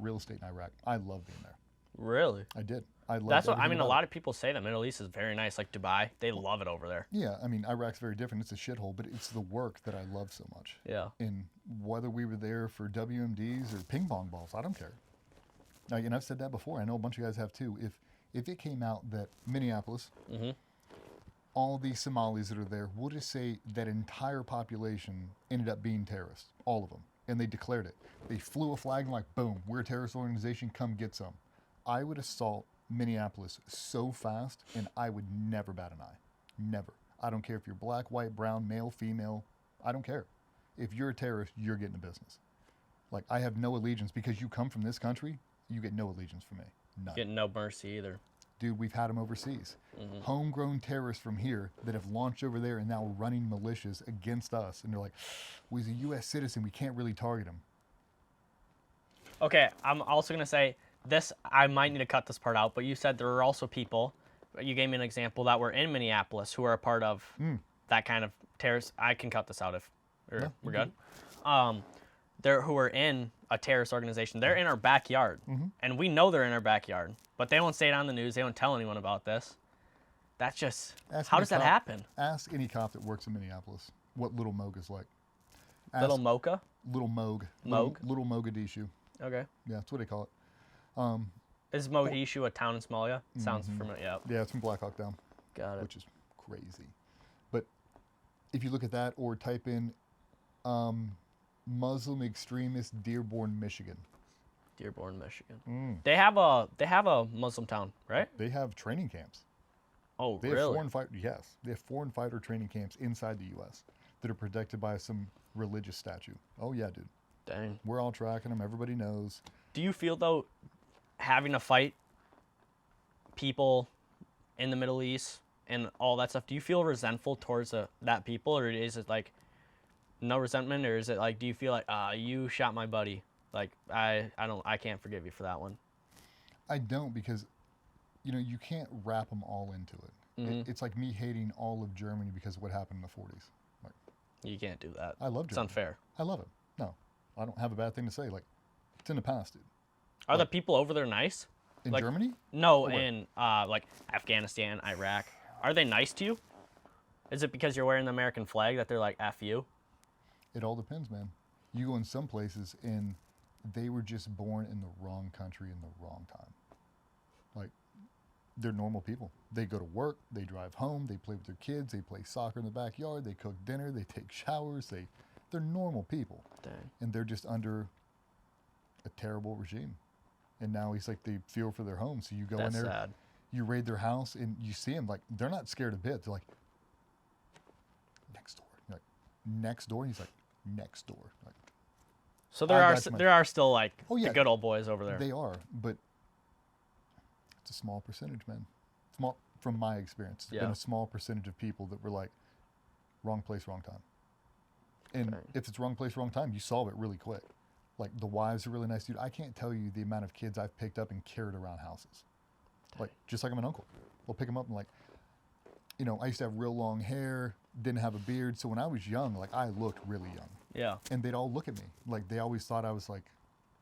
real estate in Iraq. I love being there. Really? I did. I loved That's what I mean. A about lot of people say the Middle East is very nice, like Dubai. They love it over there. Yeah, I mean, Iraq's very different. It's a shithole, but it's the work that I love so much. Yeah. And whether we were there for WMDs or ping pong balls, I don't care. Now, and I've said that before. I know a bunch of guys have too. If it came out that Minneapolis, all the Somalis that are there, we'll just say that entire population ended up being terrorists, all of them, and they declared it. They flew a flag and like, boom, we're a terrorist organization. Come get some. I would assault Minneapolis so fast, and I would never bat an eye. Never. I don't care if you're black, white, brown, male, female. I don't care. If you're a terrorist, you're getting a business. Like, I have no allegiance because you come from this country. You get no allegiance from me. None. Getting no mercy either. Dude, we've had them overseas. Homegrown terrorists from here that have launched over there and now running militias against us. And they're like, well, he's a U.S. citizen. We can't really target him. Okay, I'm also going to say this, I might need to cut this part out, but you said there are also people, you gave me an example, that were in Minneapolis who are a part of that kind of terrorist. I can cut this out if we're good. Who are in a terrorist organization. They're in our backyard, and we know they're in our backyard, but they don't say it on the news. They don't tell anyone about this. That's just, how does that happen? Ask any cop that works in Minneapolis what Little Moog is like. Little Mocha? Little Moog. Moog? Little Mogadishu. Okay. Yeah, that's what they call it. Is Mogadishu a town in Somalia? Sounds familiar. Yeah. Yeah, it's from Black Hawk Down. Got it. Which is crazy. But if you look at that or type in Muslim extremist Dearborn, Michigan. Dearborn, Michigan. They have a Muslim town, right? They have training camps. Oh, they really? They have foreign fighter training camps inside the U.S. that are protected by some religious statue. Oh, yeah, dude. Dang. We're all tracking them. Everybody knows. Do you feel, though, having to fight people in the Middle East and all that stuff, do you feel resentful towards that people, or is it like no resentment, or is it like, do you feel like, you shot my buddy? Like, I can't forgive you for that one. I don't, because, you can't wrap them all into it. It's like me hating all of Germany because of what happened in the 40s. Like, you can't do that. I love Germany. It's unfair. I love it. No, I don't have a bad thing to say. Like, it's in the past, dude. Are the people over there nice? In Germany? No, in like Afghanistan, Iraq. Are they nice to you? Is it because you're wearing the American flag that they're like, F you? It all depends, man. You go in some places and they were just born in the wrong country in the wrong time. Like, they're normal people. They go to work, they drive home, they play with their kids, they play soccer in the backyard, they cook dinner, they take showers, they're normal people. Dang. And they're just under a terrible regime. And now he's like, they feel for their home. So you go in there, sad. You raid their house, and you see them, like, they're not scared a bit. They're like, next door. You're like, next door? And he's like, next door. Like, so there are still like the good old boys over there. They are, but it's a small percentage, man. Small, from my experience. It's been a small percentage of people that were like, wrong place, wrong time. And if it's wrong place, wrong time, you solve it really quick. Like, the wives are really nice, dude. I can't tell you the amount of kids I've picked up and carried around houses. Like, just like I'm an uncle. We'll pick them up and, like, I used to have real long hair, didn't have a beard. So when I was young, like, I looked really young. Yeah. And they'd all look at me. Like, they always thought I was, like,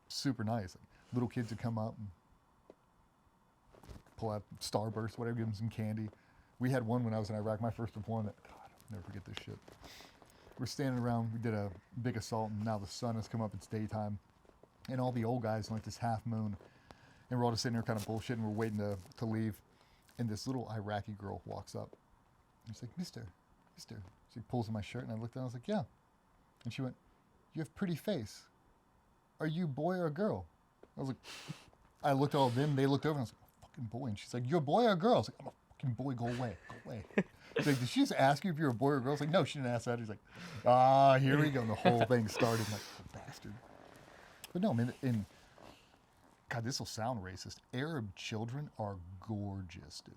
super nice. Like, little kids would come up and pull out Starburst, whatever, give them some candy. We had one when I was in Iraq, my first deployment. God, I'll never forget this shit. We're standing around, we did a big assault, and now the sun has come up, it's daytime. And all the old guys in like this half moon, and we're all just sitting there kind of bullshitting, we're waiting to leave. And this little Iraqi girl walks up. And she's like, Mister. She pulls on my shirt, and I looked down, I was like, yeah. And she went, you have pretty face. Are you a boy or a girl? I was like, I looked at all of them, they looked over, and I was like, I'm a fucking boy. And she's like, you're a boy or a girl? I was like, I'm a fucking boy, go away. She's like, did she just ask you if you're a boy or a girl? I was like, no, she didn't ask that. He's like, here we go. And the whole thing started. I'm like, oh, bastard. But no, man, God, this will sound racist. Arab children are gorgeous, dude.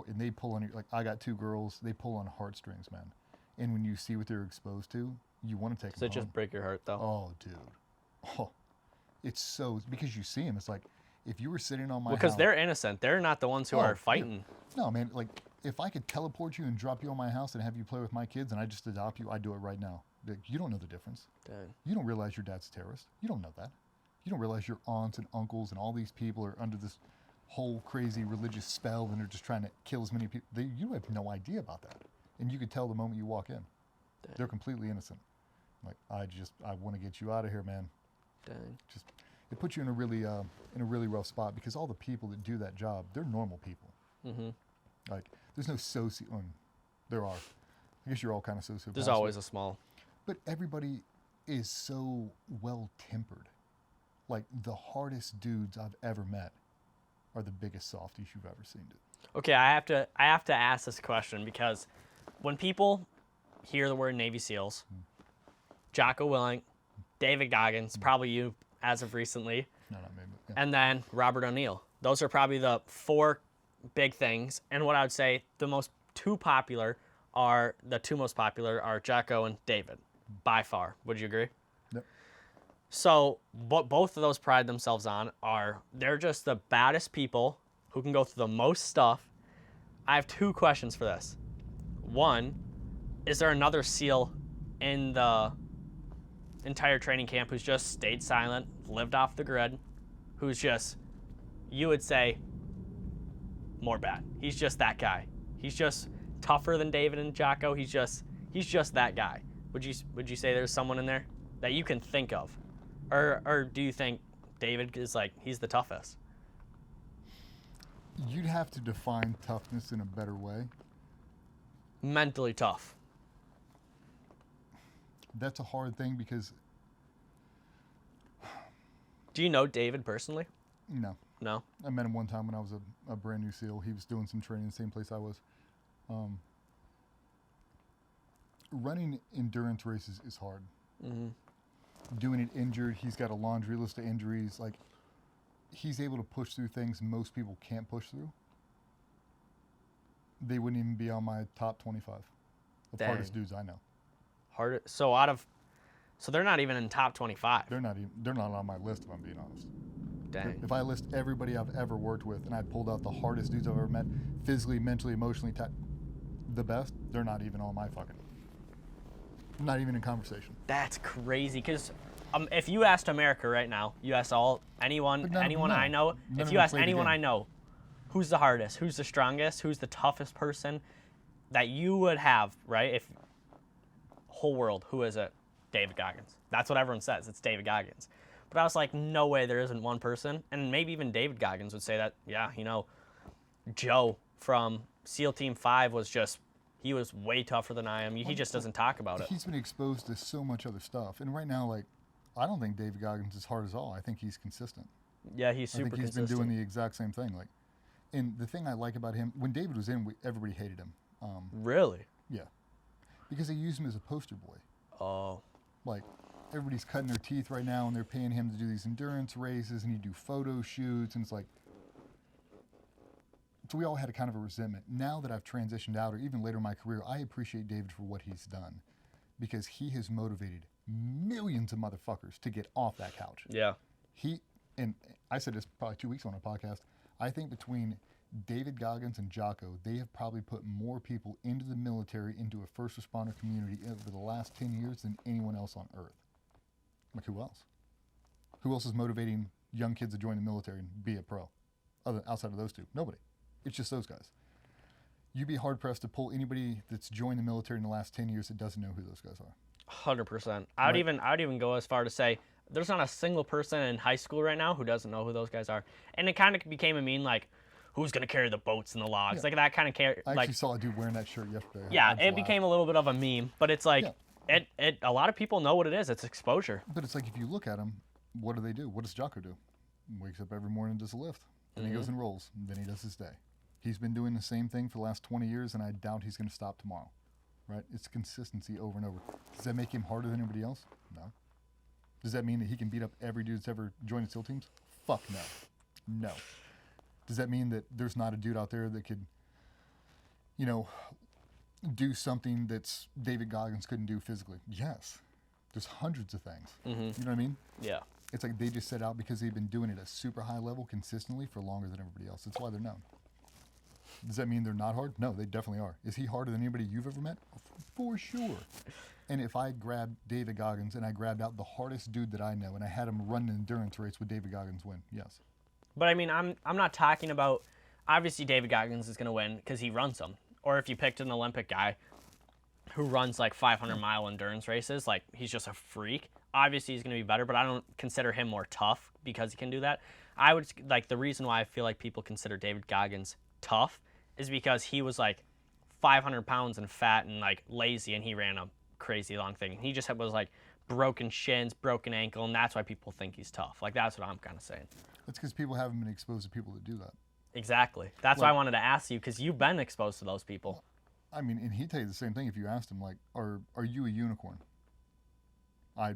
And they pull on your, like, I got two girls, they pull on heartstrings, man. And when you see what they're exposed to, you want to take them home. Does it just break your heart, though? Oh, dude. Oh, it's so, because you see them, it's like, if you were sitting on my because house, they're innocent. They're not the ones who are fighting. Yeah. No, man, like, if I could teleport you and drop you on my house and have you play with my kids and I just adopt you, I'd do it right now. Like, you don't know the difference. Dang. You don't realize your dad's a terrorist. You don't know that. You don't realize your aunts and uncles and all these people are under this whole crazy religious spell and they're just trying to kill as many people. You have no idea about that. And you could tell the moment you walk in. Dang. They're completely innocent. Like, I want to get you out of here, man. Dang. Just, it puts you in a really rough spot because all the people that do that job, they're normal people. Mm-hmm. Like, there's no there are. I guess you're all kind of sociopaths. There's always a small. But everybody is so well-tempered. Like, the hardest dudes I've ever met are the biggest softies you've ever seen. Okay, I have to ask this question because when people hear the word Navy SEALs, Jocko Willink, David Goggins, probably you as of recently, No, not me, but yeah. and then Robert O'Neill. Those are probably the 4 big things. And what I would say the two most popular are Jocko and David, by far. Would you agree? Yep. So what both of those pride themselves on are they're just the baddest people who can go through the most stuff. I have 2 questions for this. One, is there another SEAL in the entire training camp who's just stayed silent, lived off the grid, who's just, you would say, more bad? He's just that guy. He's just tougher than David and Jocko. He's just that guy. Would you say there's someone in there that you can think of? Or do you think David is like, he's the toughest? You'd have to define toughness in a better way. Mentally tough. That's a hard thing because... Do you know David personally? No. No? I met him one time when I was a brand new SEAL. He was doing some training in the same place I was. Running endurance races is hard. Mm-hmm. Doing it injured, he's got a laundry list of injuries. Like, he's able to push through things most people can't push through. They wouldn't even be on my top 25 of Dang. hardest dudes I know. So they're not even in top 25. They're not on my list, if I'm being honest. Dang. If I list everybody I've ever worked with and I pulled out the hardest dudes I've ever met, physically, mentally, emotionally, the best, they're not even on my fucking... Not even in conversation. That's crazy. Because if you asked America right now, you asked anyone I know, if you ask anyone I know, who's the hardest, who's the strongest, who's the toughest person that you would have, right? If whole world, who is it? David Goggins. That's what everyone says. It's David Goggins. But I was like, no way, there isn't one person. And maybe even David Goggins would say that, yeah, Joe from SEAL Team 5 he was way tougher than I am. He just doesn't talk about it. He's been exposed to so much other stuff. And right now, I don't think David Goggins is hard as all. I think he's consistent. Yeah, he's super consistent. I think he's been doing the exact same thing. And the thing I like about him, when David was in, everybody hated him. Really? Yeah. Because they used him as a poster boy. Oh. Everybody's cutting their teeth right now, and they're paying him to do these endurance races, and he'd do photo shoots, and it's like... So we all had a kind of a resentment. Now that I've transitioned out, or even later in my career, I appreciate David for what he's done. Because he has motivated millions of motherfuckers to get off that couch. Yeah. And I said this probably 2 weeks on a podcast, I think between David Goggins and Jocko, they have probably put more people into the military, into a first responder community over the last 10 years than anyone else on earth. Who else? Who else is motivating young kids to join the military and be a pro? Outside of those two? Nobody. It's just those guys. You'd be hard-pressed to pull anybody that's joined the military in the last 10 years that doesn't know who those guys are. 100%. I would even go as far to say there's not a single person in high school right now who doesn't know who those guys are. And it kind of became a meme, who's going to carry the boats and the logs? Yeah. That kind of I actually saw a dude wearing that shirt yesterday. Yeah, it became a little bit of a meme, but it's a lot of people know what it is. It's exposure. But it's if you look at them, what do? What does Jocko do? Wakes up every morning and does a lift. Then he goes and rolls. And then he does his day. He's been doing the same thing for the last 20 years, and I doubt he's going to stop tomorrow. Right? It's consistency over and over. Does that make him harder than anybody else? No. Does that mean that he can beat up every dude that's ever joined SEAL teams? Fuck no. No. Does that mean that there's not a dude out there that could, do something that's David Goggins couldn't do physically? Yes. There's hundreds of things. Mm-hmm. You know what I mean? Yeah. It's like they just set out because they've been doing it at a super high level consistently for longer than everybody else. That's why they're known. Does that mean they're not hard? No, they definitely are. Is he harder than anybody you've ever met? For sure. And if I grabbed David Goggins and I grabbed out the hardest dude that I know and I had him run an endurance race, would David Goggins win? Yes. But I'm not talking about, obviously David Goggins is going to win because he runs them. Or if you picked an Olympic guy who runs 500-mile endurance races, he's just a freak, obviously he's going to be better, but I don't consider him more tough because he can do that. I would, the reason why I feel like people consider David Goggins tough is because he was 500 pounds and fat and lazy, and he ran a crazy long thing. He just was broken shins, broken ankle, and that's why people think he's tough. That's what I'm kind of saying. That's because people haven't been exposed to people that do that. Exactly. That's why I wanted to ask you, because you've been exposed to those people. I mean, and he'd tell you the same thing if you asked him, like, are you a unicorn? I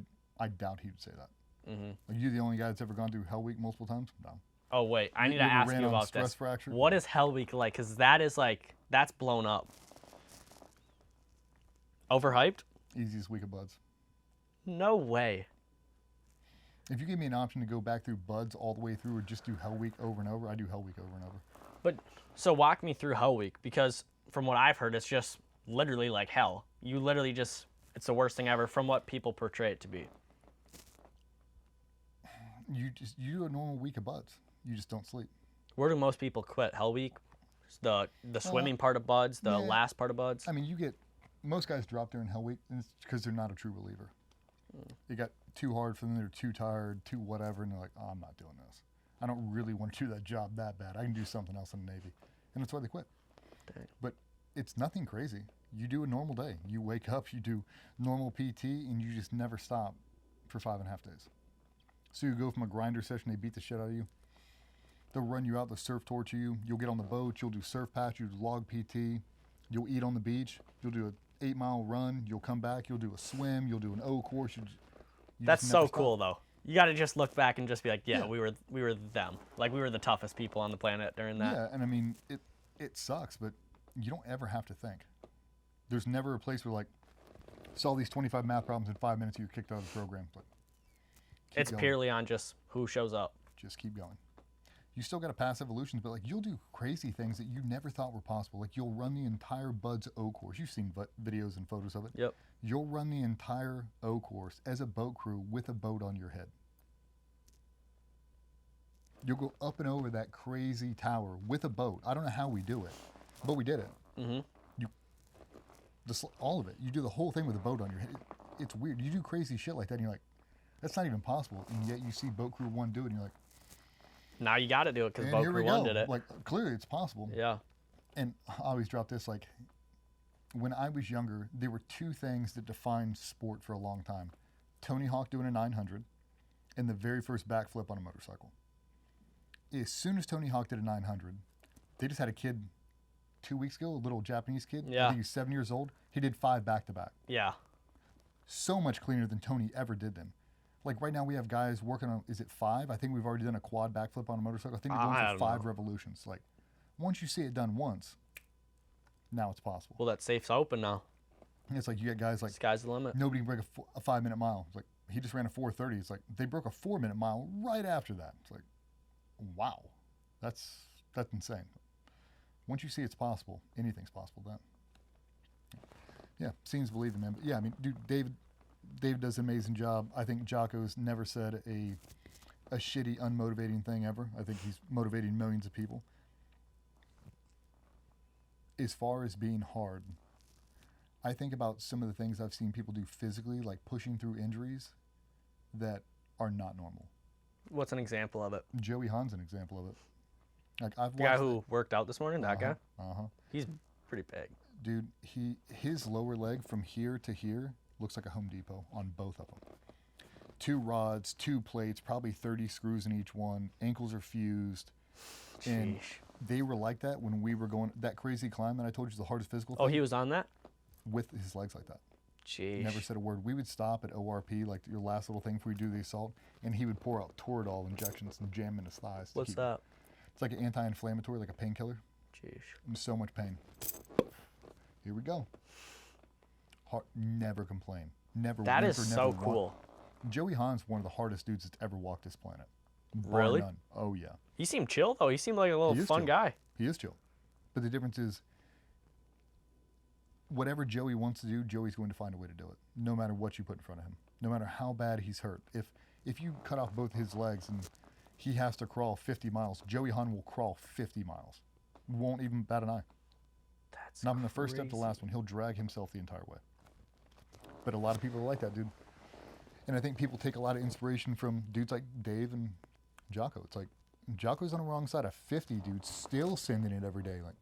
doubt he would say that. Mm-hmm. Are you the only guy that's ever gone through Hell Week multiple times? No. Oh, wait. I need to ask you about this. Fracture? What is Hell Week like? Because that is like, that's blown up. Overhyped? Easiest week of buds. No way. If you give me an option to go back through buds all the way through or just do Hell Week over and over, I do Hell Week over and over. But, so walk me through Hell Week, because from what I've heard, it's just literally like hell. You literally just, it's the worst thing ever from what people portray it to be. You do a normal week of buds. You just don't sleep. Where do most people quit? Hell Week? The swimming part of buds, the last part of buds? I mean, most guys drop during Hell Week, and it's because they're not a true believer. It got too hard for them, they're too tired, too whatever, and they're like, oh, I'm not doing this. I don't really want to do that job that bad. I can do something else in the Navy. And that's why they quit. Dang. But it's nothing crazy. You do a normal day. You wake up, you do normal PT, and you just never stop for 5.5 days. So you go from a grinder session, they beat the shit out of you. They'll run you out, they'll surf torture you. You'll get on the boat, you'll do surf patch, you'll do log PT. You'll eat on the beach. You'll do an 8-mile run. You'll come back. You'll do a swim. You'll do an O course. You That's so cool, though. You got to just look back and just be like, yeah, we were them. Like, we were the toughest people on the planet during that. Yeah, and I mean, it sucks, but you don't ever have to think. There's never a place where, like, solve these 25 math problems in 5 minutes, you're kicked out of the program. But it's purely on just who shows up. Just keep going. You still got to pass evolutions, but like you'll do crazy things that you never thought were possible. Like you'll run the entire Buds O course. You've seen videos and photos of it. Yep. You'll run the entire O course as a boat crew with a boat on your head. You'll go up and over that crazy tower with a boat. I don't know how we do it, but we did it. Mm-hmm. All of it. You do the whole thing with a boat on your head. It's weird. You do crazy shit like that, and you're like, that's not even possible. And yet you see Boat Crew 1 do it, and you're like, now you got to do it because Boat Crew 1 did it. Like, clearly it's possible. Yeah. And I always drop this, like, when I was younger, there were two things that defined sport for a long time. Tony Hawk doing a 900 and the very first backflip on a motorcycle. As soon as Tony Hawk did a 900, they just had a kid 2 weeks ago, a little Japanese kid. Yeah. I think he's 7 years old. He did 5 back-to-back. Yeah. So much cleaner than Tony ever did them. Like right now we have guys working on, is it 5? I think we've already done a quad backflip on a motorcycle. I think we're going for 5 revolutions. Like once you see it done once, now it's possible. Well, that safe's open now. It's like you got guys like, sky's the limit. Nobody can break a 5-minute mile. It's like he just ran a 4:30. It's like they broke a 4-minute mile right after that. It's like, wow, that's insane. Once you see it's possible, anything's possible then. Yeah, seeing is believing, man. But yeah, I mean, dude, David does an amazing job. I think Jocko's never said a shitty, unmotivating thing ever. I think he's motivating millions of people. As far as being hard, I think about some of the things I've seen people do physically, like pushing through injuries that are not normal. What's an example of it? Joey Hahn's an example of it. Like I've the guy who worked out this morning, that guy? He's pretty big. Dude, his lower leg from here to here looks like a Home Depot on both of them. 2 rods, 2 plates, probably 30 screws in each one. Ankles are fused. Sheesh. And they were like that when we were going that crazy climb that I told you is the hardest physical thing. Oh, he was on that? With his legs like that. Jeez. Never said a word. We would stop at ORP, like your last little thing before we do the assault, and he would pour out Toradol injections and jam in his thighs. What's that? It's like an anti-inflammatory, like a painkiller. Jeez. And so much pain. Here we go. Never complain. Never. That is whimper, so never cool. Joey Hahn's one of the hardest dudes that's ever walked this planet. Really? None. Oh yeah. He seemed chill though. He seemed like a little fun guy. He is chill. But the difference is, whatever Joey wants to do, Joey's going to find a way to do it. No matter what you put in front of him. No matter how bad he's hurt. If you cut off both his legs and he has to crawl 50 miles, Joey Hahn will crawl 50 miles. Won't even bat an eye. That's not from the first step to the last one. He'll drag himself the entire way. But a lot of people are like that, dude. And I think people take a lot of inspiration from dudes like Dave and Jocko. It's like, Jocko's on the wrong side of 50, dude, still sending it every day. Like,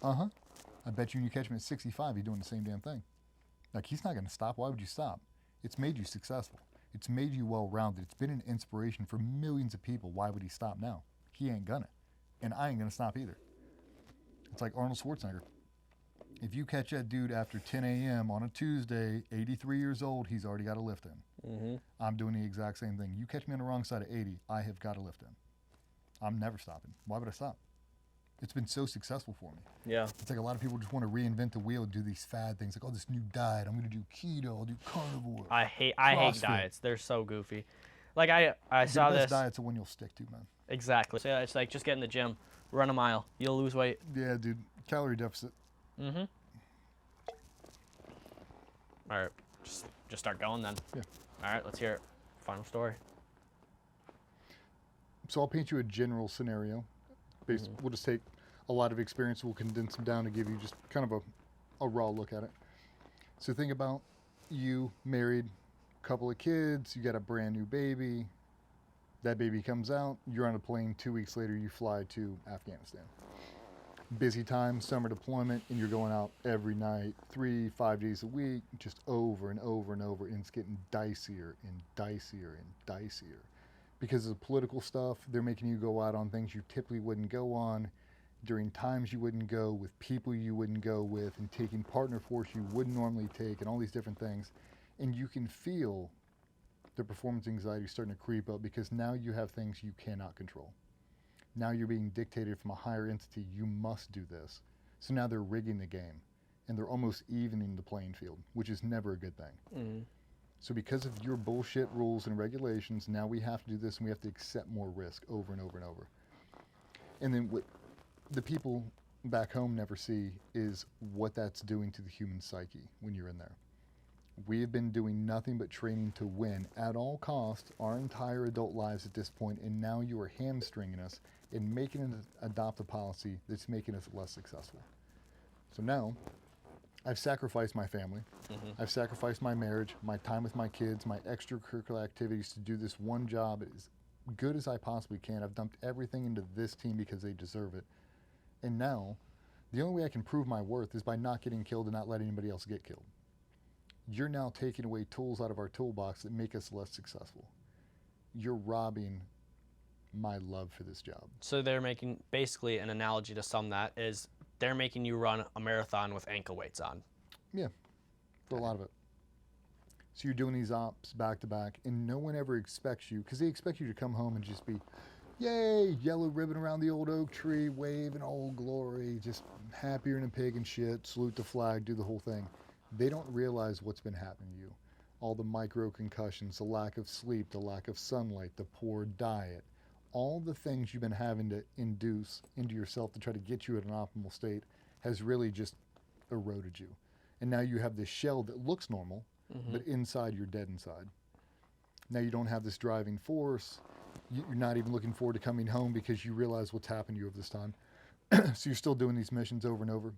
I bet you when you catch him at 65, he's doing the same damn thing. Like, he's not going to stop. Why would you stop? It's made you successful. It's made you well-rounded. It's been an inspiration for millions of people. Why would he stop now? He ain't gonna. And I ain't going to stop either. It's like Arnold Schwarzenegger. If you catch that dude after 10 a.m. on a Tuesday, 83 years old, he's already got a lift in. Mm-hmm. I'm doing the exact same thing. You catch me on the wrong side of 80, I have got a lift in. I'm never stopping. Why would I stop? It's been so successful for me. Yeah. It's like a lot of people just want to reinvent the wheel and do these fad things like, oh, this new diet, I'm going to do keto, I'll do carnivore. I hate CrossFit. diets. They're so goofy. Like I The saw best this. diet's the one you'll stick to, man. Exactly. So it's like just get in the gym, run a mile, you'll lose weight. Yeah, dude. Calorie deficit. Mm-hmm. All right, just start going then. Yeah. All right, let's hear it. Final story. So I'll paint you a general scenario. We'll just take a lot of experience, we'll condense them down to give you just kind of a raw look at it. So think about you, married, couple of kids, you got a brand new baby. That baby comes out, you're on a plane, 2 weeks later you fly to Afghanistan. Busy time, summer deployment, and you're going out every night, 3-5 days a week, just over and over and over, and it's getting dicier and dicier and dicier. Because of the political stuff, they're making you go out on things you typically wouldn't go on, during times you wouldn't go, with people you wouldn't go with, and taking partner force you wouldn't normally take, and all these different things. And you can feel the performance anxiety starting to creep up because now you have things you cannot control. Now you're being dictated from a higher entity, you must do this. So now they're rigging the game, and they're almost evening the playing field, which is never a good thing. Mm-hmm. So because of your bullshit rules and regulations, now we have to do this and we have to accept more risk over and over and over. And then what the people back home never see is what that's doing to the human psyche when you're in there. We have been doing nothing but training to win at all costs our entire adult lives at this point, and now you are hamstringing us and making us adopt a policy that's making us less successful. So now, I've sacrificed my family, I've sacrificed my marriage, my time with my kids, my extracurricular activities to do this one job as good as I possibly can. I've dumped everything into this team because they deserve it. And now, the only way I can prove my worth is by not getting killed and not letting anybody else get killed. You're now taking away tools out of our toolbox that make us less successful. You're robbing my love for this job. So they're making, basically an analogy to sum that is they're making you run a marathon with ankle weights on. Yeah, for a lot of it. So you're doing these ops back to back, and no one ever expects you, because they expect you to come home and just be, yay, yellow ribbon around the old oak tree, wave in old glory, just happier than a pig and shit, salute the flag, do the whole thing. They don't realize what's been happening to you. All the micro concussions, the lack of sleep, the lack of sunlight, the poor diet, all the things you've been having to induce into yourself to try to get you at an optimal state has really just eroded you. And now you have this shell that looks normal, but inside you're dead inside. Now you don't have this driving force. You're not even looking forward to coming home because you realize what's happened to you over this time. So you're still doing these missions over and over.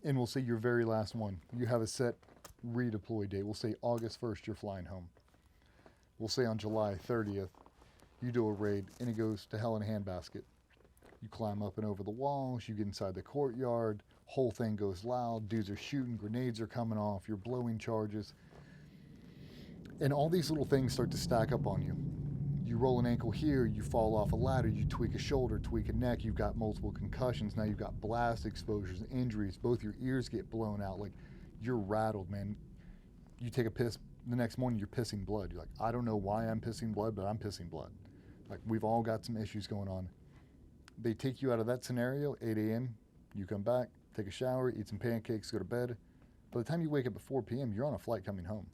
And we'll say your very last one. You have a set redeploy date. We'll say August 1st, you're flying home. We'll say on July 30th, you do a raid, and it goes to hell in a handbasket. You climb up and over the walls, you get inside the courtyard, whole thing goes loud, dudes are shooting, grenades are coming off, you're blowing charges. And all these little things start to stack up on you. You roll an ankle here, you fall off a ladder, you tweak a shoulder, tweak a neck, you've got multiple concussions, now you've got blast exposures, injuries, both your ears get blown out, like you're rattled, man. You take a piss, the next morning you're pissing blood. You're like, I don't know why I'm pissing blood, but I'm pissing blood. Like, we've all got some issues going on. They take you out of that scenario, 8 a.m., you come back, take a shower, eat some pancakes, go to bed. By the time you wake up at 4 p.m., you're on a flight coming home.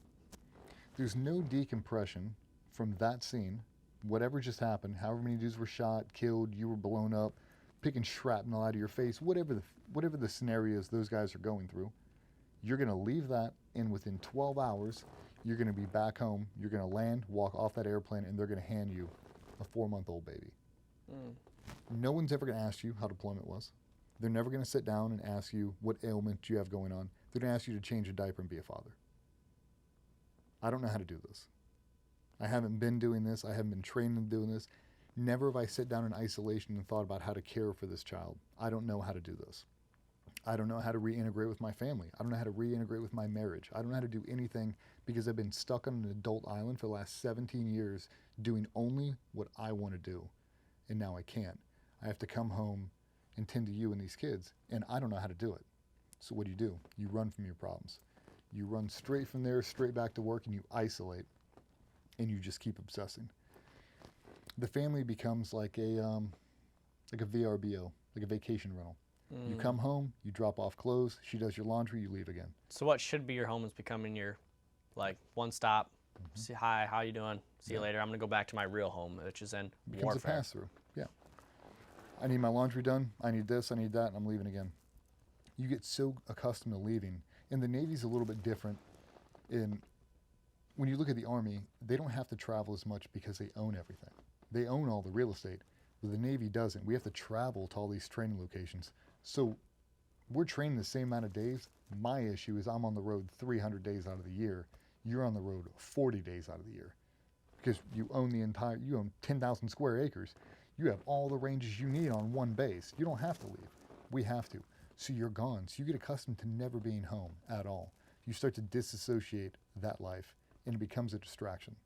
There's no decompression from that scene, whatever just happened, however many dudes were shot, killed, you were blown up, picking shrapnel out of your face, whatever the scenarios those guys are going through, you're going to leave that, and within 12 hours, you're going to be back home, you're going to land, walk off that airplane, and they're going to hand you a 4-month-old baby. No one's ever going to ask you how deployment was. They're never going to sit down and ask you what ailment you have going on. They're going to ask you to change a diaper and be a father. I don't know how to do this. I haven't been doing this. I haven't been trained in doing this. Never have I sat down in isolation and thought about how to care for this child. I don't know how to do this. I don't know how to reintegrate with my family. I don't know how to reintegrate with my marriage. I don't know how to do anything because I've been stuck on an adult island for the last 17 years doing only what I want to do. And now I can't. I have to come home and tend to you and these kids, and I don't know how to do it. So what do? You run from your problems. You run straight from there, straight back to work, and you isolate, and you just keep obsessing. The family becomes like a VRBO, like a vacation rental. You come home, you drop off clothes, she does your laundry, you leave again. So what should be your home is becoming your, like, one stop. See, hi, how you doing? See you later. I'm gonna go back to my real home, which is in It becomes warfare. a pass through. Yeah. I need my laundry done. I need this. I need that. And I'm leaving again. You get so accustomed to leaving, and the Navy's a little bit different. When you look at the Army, they don't have to travel as much because they own everything. They own all the real estate, but the Navy doesn't. We have to travel to all these training locations. So we're training the same amount of days. My issue is I'm on the road 300 days out of the year. You're on the road 40 days out of the year because you own 10,000 square acres. You have all the ranges you need on one base. You don't have to leave. We have to. So you're gone. So you get accustomed to never being home at all. You start to disassociate that life, and it becomes a distraction.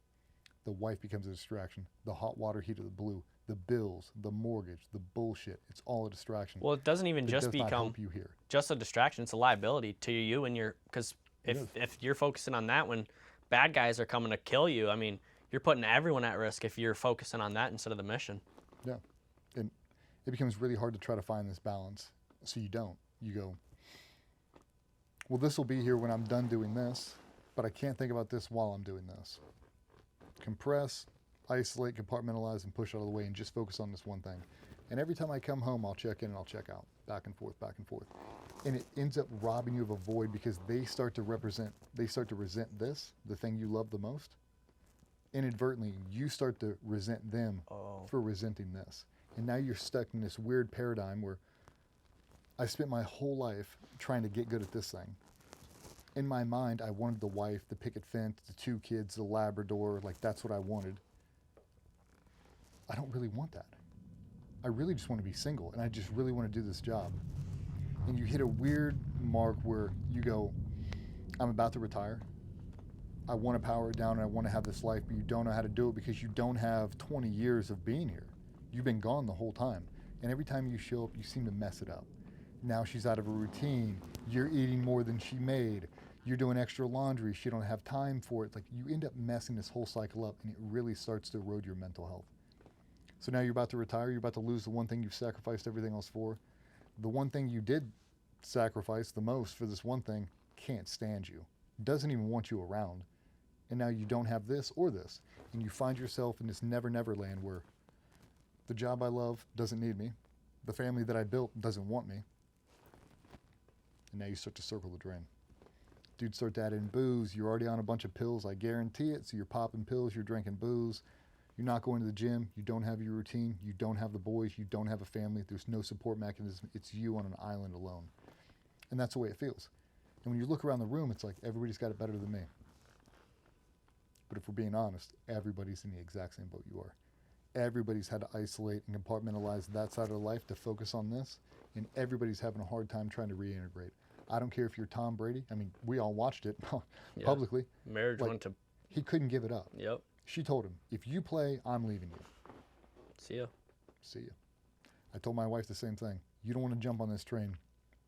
The wife becomes a distraction. The hot water heat of the blue, the bills, the mortgage, the bullshit. It's all a distraction. Well, it doesn't even It just does not become help you here. just a distraction. It's a liability to you and your, because if you're focusing on that when bad guys are coming to kill you, I mean, you're putting everyone at risk if you're focusing on that instead of the mission. Yeah. And it becomes really hard to try to find this balance. So you don't. You go, well, this will be here when I'm done doing this, but I can't think about this while I'm doing this. Compress, isolate, compartmentalize, and push out of the way and just focus on this one thing. And every time I come home, I'll check in and I'll check out, back and forth, back and forth. And it ends up robbing you of a void because they start to resent this, the thing you love the most. Inadvertently, you start to resent them for resenting this. And now you're stuck in this weird paradigm where I spent my whole life trying to get good at this thing. In my mind, I wanted the wife, the picket fence, the 2 kids, the Labrador, like that's what I wanted. I don't really want that. I really just want to be single, and I just really want to do this job. And you hit a weird mark where you go, I'm about to retire. I want to power it down and I want to have this life, but you don't know how to do it because you don't have 20 years of being here. You've been gone the whole time. And every time you show up, you seem to mess it up. Now she's out of a routine. You're eating more than she made. You're doing extra laundry. She don't have time for it. Like you end up messing this whole cycle up, and it really starts to erode your mental health. So now you're about to retire. You're about to lose the one thing you've sacrificed everything else for. The one thing you did sacrifice the most for this one thing can't stand you. Doesn't even want you around. And now you don't have this or this. And you find yourself in this never land where the job I love doesn't need me. The family that I built doesn't want me. And now you start to circle the drain. Dude, start to add in booze. You're already on a bunch of pills, I guarantee it. So you're popping pills, you're drinking booze. You're not going to the gym. You don't have your routine. You don't have the boys. You don't have a family. There's no support mechanism. It's you on an island alone. And that's the way it feels. And when you look around the room, it's like everybody's got it better than me. But if we're being honest, everybody's in the exact same boat you are. Everybody's had to isolate and compartmentalize that side of their life to focus on this. And everybody's having a hard time trying to reintegrate. I don't care if you're Tom Brady. I mean, we all watched it publicly. Marriage went to... He couldn't give it up. Yep. She told him, if you play, I'm leaving you. See ya. See ya. I told my wife the same thing. You don't want to jump on this train,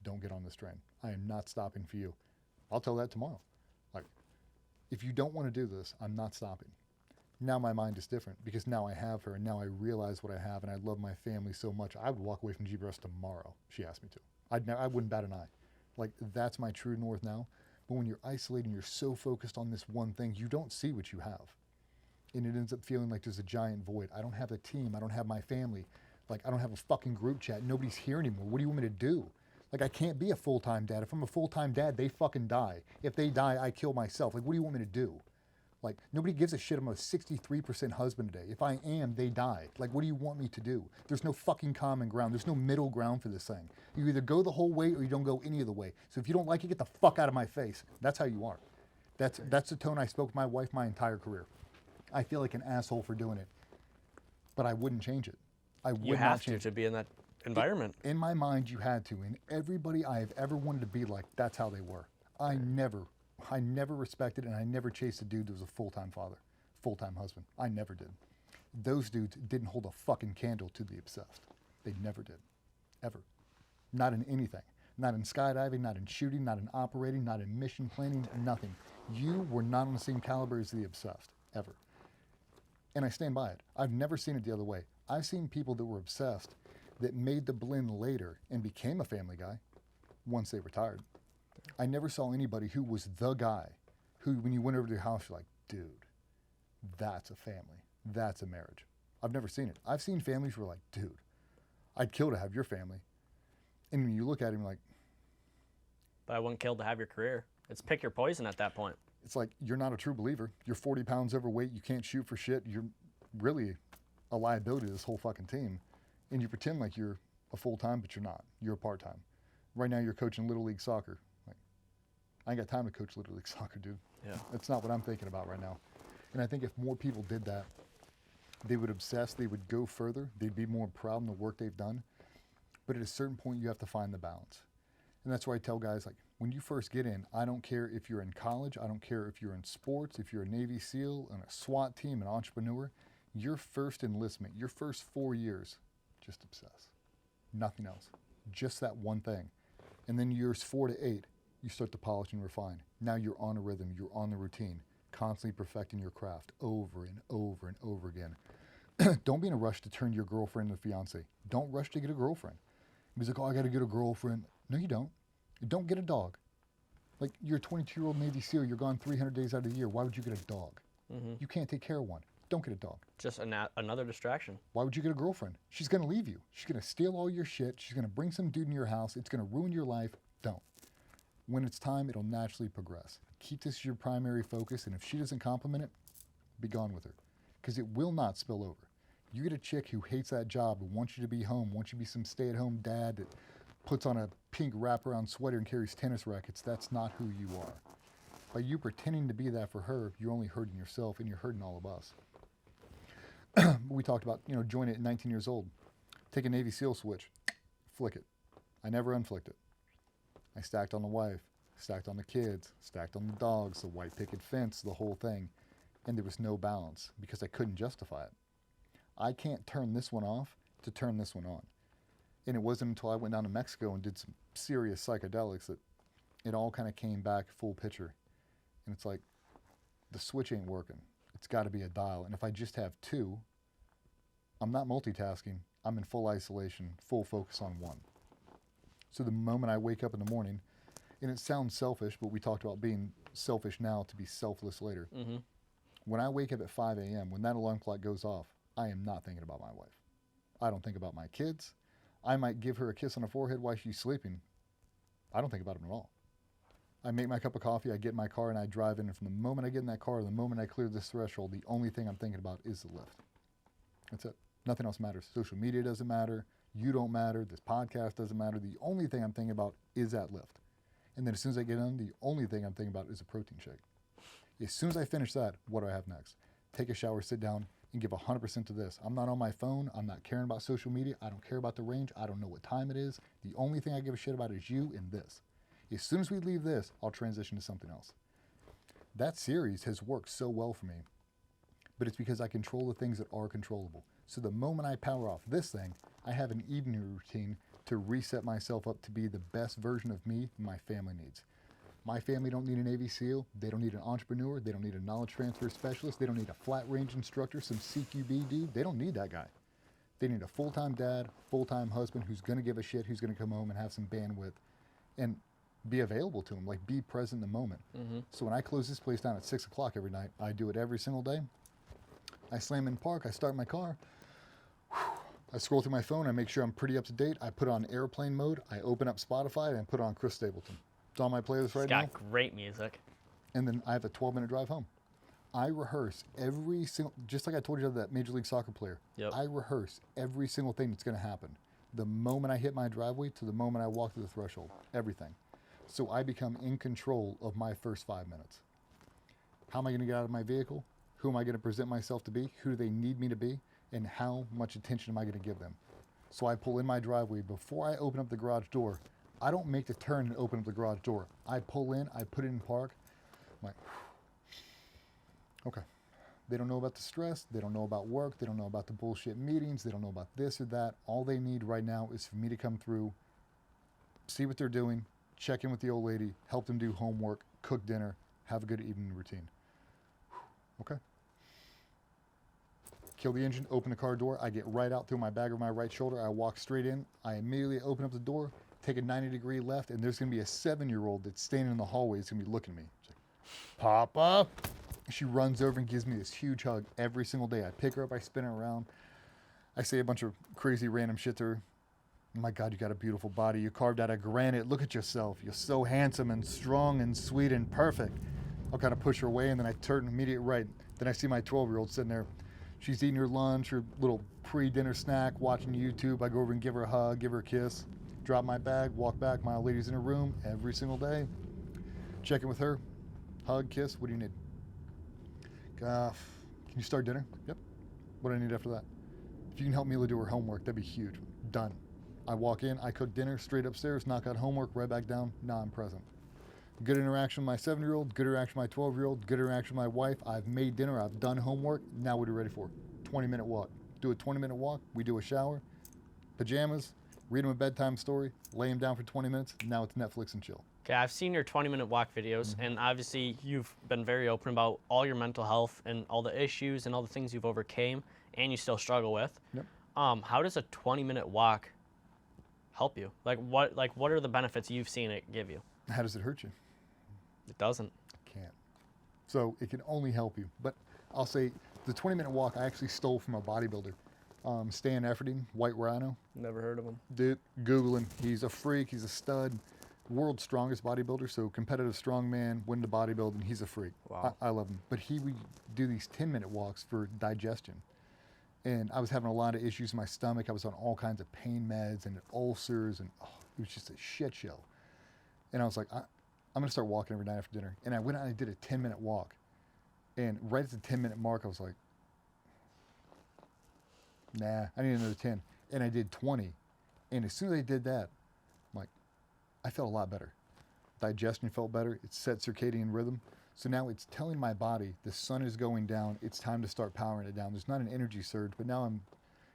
don't get on this train. I am not stopping for you. I'll tell that tomorrow. Like, if you don't want to do this, I'm not stopping. Now my mind is different because now I have her and now I realize what I have and I love my family so much. I would walk away from GBRS tomorrow. She asked me to. I wouldn't bat an eye. Like, that's my true north now. But when you're isolating, you're so focused on this one thing, you don't see what you have. And it ends up feeling like there's a giant void. I don't have a team. I don't have my family. Like, I don't have a fucking group chat. Nobody's here anymore. What do you want me to do? Like, I can't be a full-time dad. If I'm a full-time dad, they fucking die. If they die, I kill myself. Like, what do you want me to do? Like, nobody gives a shit. I'm a 63% husband today. If I am, they die. Like, what do you want me to do? There's no fucking common ground. There's no middle ground for this thing. You either go the whole way or you don't go any of the way. So if you don't like it, get the fuck out of my face. That's how you are. That's the tone I spoke to my wife my entire career. I feel like an asshole for doing it, but I wouldn't change it. I would You not have change to be in that environment. In my mind, you had to. And everybody I have ever wanted to be like, that's how they were. I never respected and I never chased a dude that was a full-time father, full-time husband. I never did. Those dudes didn't hold a fucking candle to the obsessed. They never did, ever. Not in anything. Not in skydiving, not in shooting, not in operating, not in mission planning, nothing. You were not on the same caliber as the obsessed, ever. And I stand by it. I've never seen it the other way. I've seen people that were obsessed that made the blend later and became a family guy once they retired. I never saw anybody who was the guy who, when you went over to their house, you're like, dude, that's a family. That's a marriage. I've never seen it. I've seen families who are like, dude, I'd kill to have your family. And when you look at him like, but I wouldn't kill to have your career. It's pick your poison at that point. It's like, you're not a true believer. You're 40 pounds overweight. You can't shoot for shit. You're really a liability to this whole fucking team. And you pretend like you're a full-time, but you're not. You're a part-time. Right now you're coaching Little League soccer. Like, I ain't got time to coach Little League soccer, dude. Yeah. That's not what I'm thinking about right now. And I think if more people did that, they would obsess, they would go further, they'd be more proud in the work they've done. But at a certain point, you have to find the balance. And that's why I tell guys, like, when you first get in, I don't care if you're in college, I don't care if you're in sports, if you're a Navy SEAL, and a SWAT team, an entrepreneur, your first enlistment, your first 4 years, just obsess. Nothing else. Just that one thing. And then years 4 to 8, you start to polish and refine. Now you're on a rhythm, you're on the routine, constantly perfecting your craft over and over and over again. Don't be in a rush to turn your girlfriend into fiance. Don't rush to get a girlfriend. He's like, oh, I got to get a girlfriend. No, you don't. Don't get a dog. Like, you're a 22-year-old Navy SEAL. You're gone 300 days out of the year. Why would you get a dog? Mm-hmm. You can't take care of one. Don't get a dog. Just another distraction. Why would you get a girlfriend? She's going to leave you. She's going to steal all your shit. She's going to bring some dude in your house. It's going to ruin your life. Don't. When it's time, it'll naturally progress. Keep this your primary focus, and if she doesn't compliment it, be gone with her, because it will not spill over. You get a chick who hates that job and wants you to be home, wants you to be some stay-at-home dad that puts on a pink wraparound sweater and carries tennis rackets. That's not who you are. By you pretending to be that for her, you're only hurting yourself and you're hurting all of us. We talked about, join it at 19 years old. Take a Navy SEAL switch, flick it. I never unflicked it. I stacked on the wife, stacked on the kids, stacked on the dogs, the white picket fence, the whole thing. And there was no balance because I couldn't justify it. I can't turn this one off to turn this one on. And it wasn't until I went down to Mexico and did some serious psychedelics that it all kind of came back full picture. And it's like, the switch ain't working. It's got to be a dial. And if I just have two, I'm not multitasking. I'm in full isolation, full focus on one. So the moment I wake up in the morning, and it sounds selfish, but we talked about being selfish now to be selfless later. Mm-hmm. When I wake up at 5 a.m., when that alarm clock goes off, I am not thinking about my wife. I don't think about my kids. I might give her a kiss on the forehead while she's sleeping. I don't think about it at all. I make my cup of coffee, I get in my car, and I drive in. And from the moment I get in that car, the moment I clear this threshold, the only thing I'm thinking about is the lift. That's it. Nothing else matters. Social media doesn't matter. You don't matter. This podcast doesn't matter. The only thing I'm thinking about is that lift. And then as soon as I get in, the only thing I'm thinking about is a protein shake. As soon as I finish that, what do I have next? Take a shower, sit down, and give 100% to this. I'm not on my phone. I'm not caring about social media. I don't care about the range. I don't know what time it is. The only thing I give a shit about is you and this. As soon as we leave this, I'll transition to something else. That series has worked so well for me, but it's because I control the things that are controllable. So the moment I power off this thing, I have an evening routine to reset myself up to be the best version of me my family needs. My family don't need a Navy SEAL. They don't need an entrepreneur. They don't need a knowledge transfer specialist. They don't need a flat range instructor, some CQB dude. They don't need that guy. They need a full-time dad, full-time husband who's going to give a shit, who's going to come home and have some bandwidth and be available to him, like be present in the moment. Mm-hmm. So when I close this place down at 6 o'clock every night, I do it every single day. I slam in park, I start my car, I scroll through my phone, I make sure I'm pretty up to date. I put on airplane mode, I open up Spotify, and put on Chris Stapleton. It's on my playlist right now. It's got great music. And then I have a 12-minute drive home. I rehearse every single, just like I told you that Major League Soccer player, yep. I rehearse every single thing that's going to happen. The moment I hit my driveway to the moment I walk through the threshold, everything. So I become in control of my first 5 minutes. How am I going to get out of my vehicle? Who am I going to present myself to be? Who do they need me to be? And how much attention am I going to give them? So I pull in my driveway. Before I open up the garage door, I don't make the turn and open up the garage door. I pull in, I put it in park. I'm like, okay, They don't know about the stress. They don't know about work. They don't know about the bullshit meetings. They don't know about this or that. All they need right now is for me to come through, see what they're doing, check in with the old lady, help them do homework, cook dinner, have a good evening routine. Okay. Kill the engine, open the car door. I get right out through my bag over my right shoulder. I walk straight in. I immediately open up the door, take a 90-degree left, and there's going to be a 7-year-old that's standing in the hallway. It's going to be looking at me. She's like, Papa. She runs over and gives me this huge hug every single day. I pick her up, I spin her around. I say a bunch of crazy random shit to her. Oh my God, you got a beautiful body. You carved out of granite. Look at yourself. You're so handsome and strong and sweet and perfect. I'll kind of push her away, and then I turn immediate right. Then I see my 12-year-old sitting there. She's eating her lunch, her little pre-dinner snack, watching YouTube. I go over and give her a hug, give her a kiss, drop my bag, walk back. My old lady's in her room every single day. Check in with her. Hug, kiss. What do you need? Can you start dinner? Yep. What do I need after that? If you can help Mila do her homework, that'd be huge. Done. I walk in, I cook dinner, straight upstairs, knock out homework, right back down. Now I'm present. Good interaction with my 7-year-old, good interaction with my 12-year-old, good interaction with my wife. I've made dinner, I've done homework. Now what are you ready for? 20-minute walk. Do a 20-minute walk. We do a shower, pajamas, read them a bedtime story, lay them down for 20 minutes. Now it's Netflix and chill. Okay, I've seen your 20-minute walk videos, and obviously you've been very open about all your mental health and all the issues and all the things you've overcame and you still struggle with. Yep. How does a 20-minute walk help you? What are the benefits you've seen it give you? How does it hurt you? It doesn't. It can't. So it can only help you. But I'll say the 20-minute walk I actually stole from a bodybuilder. Stan Efferding, White Rhino. Never heard of him. Dude, Google him. He's a freak. He's a stud. World's strongest bodybuilder. So competitive strongman, win the bodybuilding. He's a freak. Wow. I love him. But he would do these 10-minute walks for digestion. And I was having a lot of issues in my stomach. I was on all kinds of pain meds and ulcers. And it was just a shit show. And I was like, I'm going to start walking every night after dinner. And I went out and I did a 10-minute walk. And right at the 10-minute mark, I was like, nah, I need another 10. And I did 20. And as soon as I did that, I'm like, I felt a lot better. Digestion felt better. It set circadian rhythm. So now it's telling my body the sun is going down. It's time to start powering it down. There's not an energy surge, but now I'm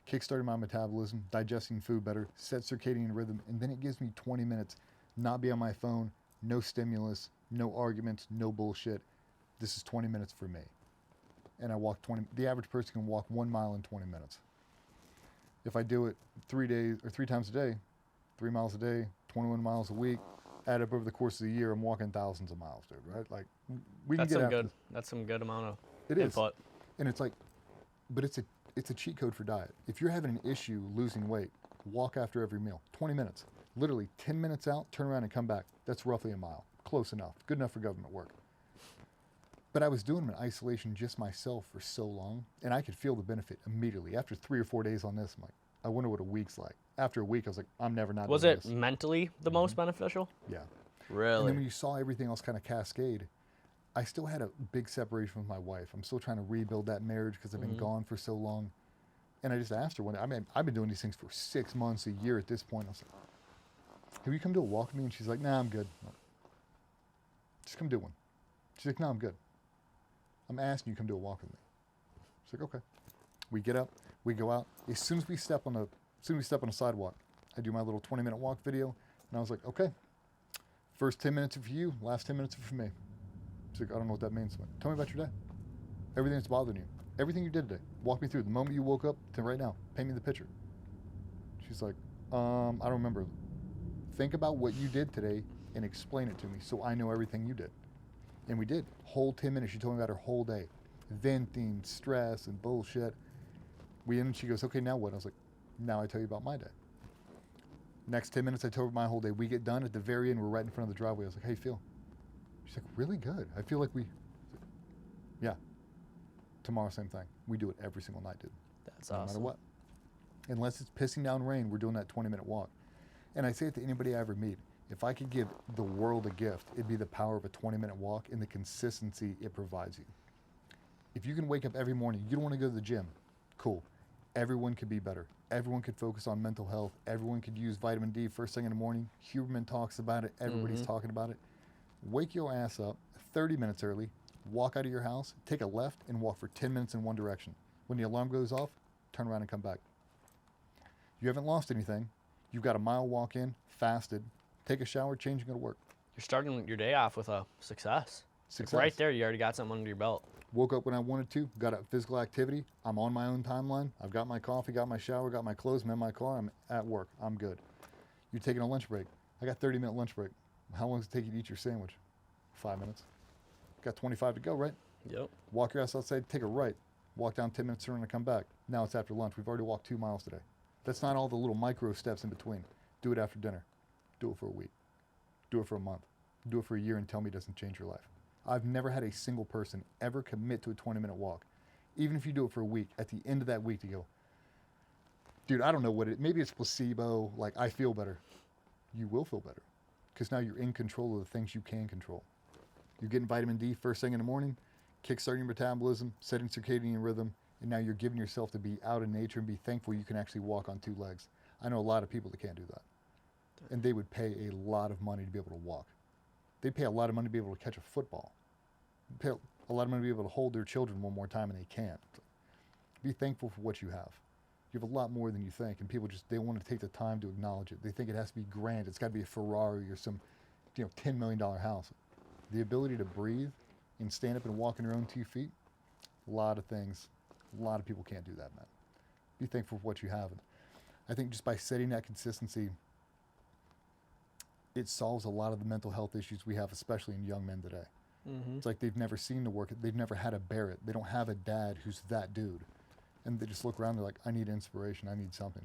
kickstarting my metabolism, digesting food better, set circadian rhythm. And then it gives me 20 minutes, not be on my phone, no stimulus, no arguments, no bullshit. This is 20 minutes for me. And I walk 20. The average person can walk 1 mile in 20 minutes. If I do it 3 times a day, 3 miles a day, 21 miles a week, add up over the course of the year, I'm walking thousands of miles, dude, right? Like, we can get out. That's some good amount of it input. Is. And it's like, but it's a cheat code for diet. If you're having an issue losing weight, walk after every meal, 20 minutes. Literally 10 minutes out, turn around and come back. That's roughly a mile. Close enough. Good enough for government work. But I was doing them in isolation just myself for so long, and I could feel the benefit immediately. After 3 or 4 days on this, I'm like, I wonder what a week's like. After a week, I was like, I'm never not Was doing it this. mentally the most beneficial? Yeah. Really? And then when you saw everything else kind of cascade, I still had a big separation with my wife. I'm still trying to rebuild that marriage because I've been gone for so long. And I just asked her one day, I mean, I've been doing these things for 6 months, a year at this point. I was like, have you come do a walk with me? And she's like, nah, I'm good. I'm like, just come do one. She's like, no, I'm good. I'm asking you to come do a walk with me. She's like, okay. We get up, we go out. As soon as we step on a sidewalk, I do my little 20-minute walk video, and I was like, okay, first 10 minutes are for you, last 10 minutes are for me. She's like, I don't know what that means. Like, tell me about your day. Everything that's bothering you. Everything you did today. Walk me through the moment you woke up to right now. Paint me the picture. She's like, I don't remember. Think about what you did today and explain it to me so I know everything you did. And we did. Whole 10 minutes, she told me about her whole day. Venting, stress, and bullshit. She goes, okay, now what? I was like, now I tell you about my day. Next 10 minutes, I told her my whole day. We get done. At the very end, we're right in front of the driveway. I was like, how you feel? She's like, really good. I feel like yeah. Tomorrow, same thing. We do it every single night, dude. That's no awesome. matter what. Unless it's pissing down rain, we're doing that 20-minute walk. And I say it to anybody I ever meet. If I could give the world a gift, it'd be the power of a 20-minute walk and the consistency it provides you. If you can wake up every morning, you don't want to go to the gym, cool. Everyone could be better. Everyone could focus on mental health. Everyone could use vitamin D first thing in the morning. Huberman talks about it. Everybody's talking about it. Wake your ass up 30 minutes early, walk out of your house, take a left, and walk for 10 minutes in one direction. When the alarm goes off, turn around and come back. You haven't lost anything. You've got a mile walk in, fasted, take a shower, change, and go to work. You're starting your day off with a success. Success. Like right there, you already got something under your belt. Woke up when I wanted to, got a physical activity. I'm on my own timeline. I've got my coffee, got my shower, got my clothes, I'm in my car, I'm at work. I'm good. You're taking a lunch break. I got 30-minute lunch break. How long does it take you to eat your sandwich? 5 minutes. Got 25 to go, right? Yep. Walk your ass outside, take a right. Walk down 10 minutes, turn and come back. Now it's after lunch. We've already walked 2 miles today. That's not all the little micro steps in between. Do it after dinner. Do it for a week. Do it for a month. Do it for a year and tell me it doesn't change your life. I've never had a single person ever commit to a 20-minute walk. Even if you do it for a week, at the end of that week to go, dude, I don't know what maybe it's placebo, like I feel better. You will feel better because now you're in control of the things you can control. You're getting vitamin D first thing in the morning, kickstarting your metabolism, setting circadian rhythm, and now you're giving yourself to be out in nature and be thankful you can actually walk on 2 legs. I know a lot of people that can't do that. And they would pay a lot of money to be able to walk. They'd pay a lot of money to be able to catch a football. Pay a lot of money to be able to hold their children one more time, and they can't. Be thankful for what you have. You have a lot more than you think, and people they want to take the time to acknowledge it. They think it has to be grand. It's got to be a Ferrari or some, $10 million house. The ability to breathe and stand up and walk on your own 2 feet, a lot of things, a lot of people can't do that, man. Be thankful for what you have. And I think just by setting that consistency, it solves a lot of the mental health issues we have, especially in young men today. Mm-hmm. It's like they've never seen the work. They've never had a Barrett. They don't have a dad who's that dude. And they just look around, they're like, I need inspiration. I need something.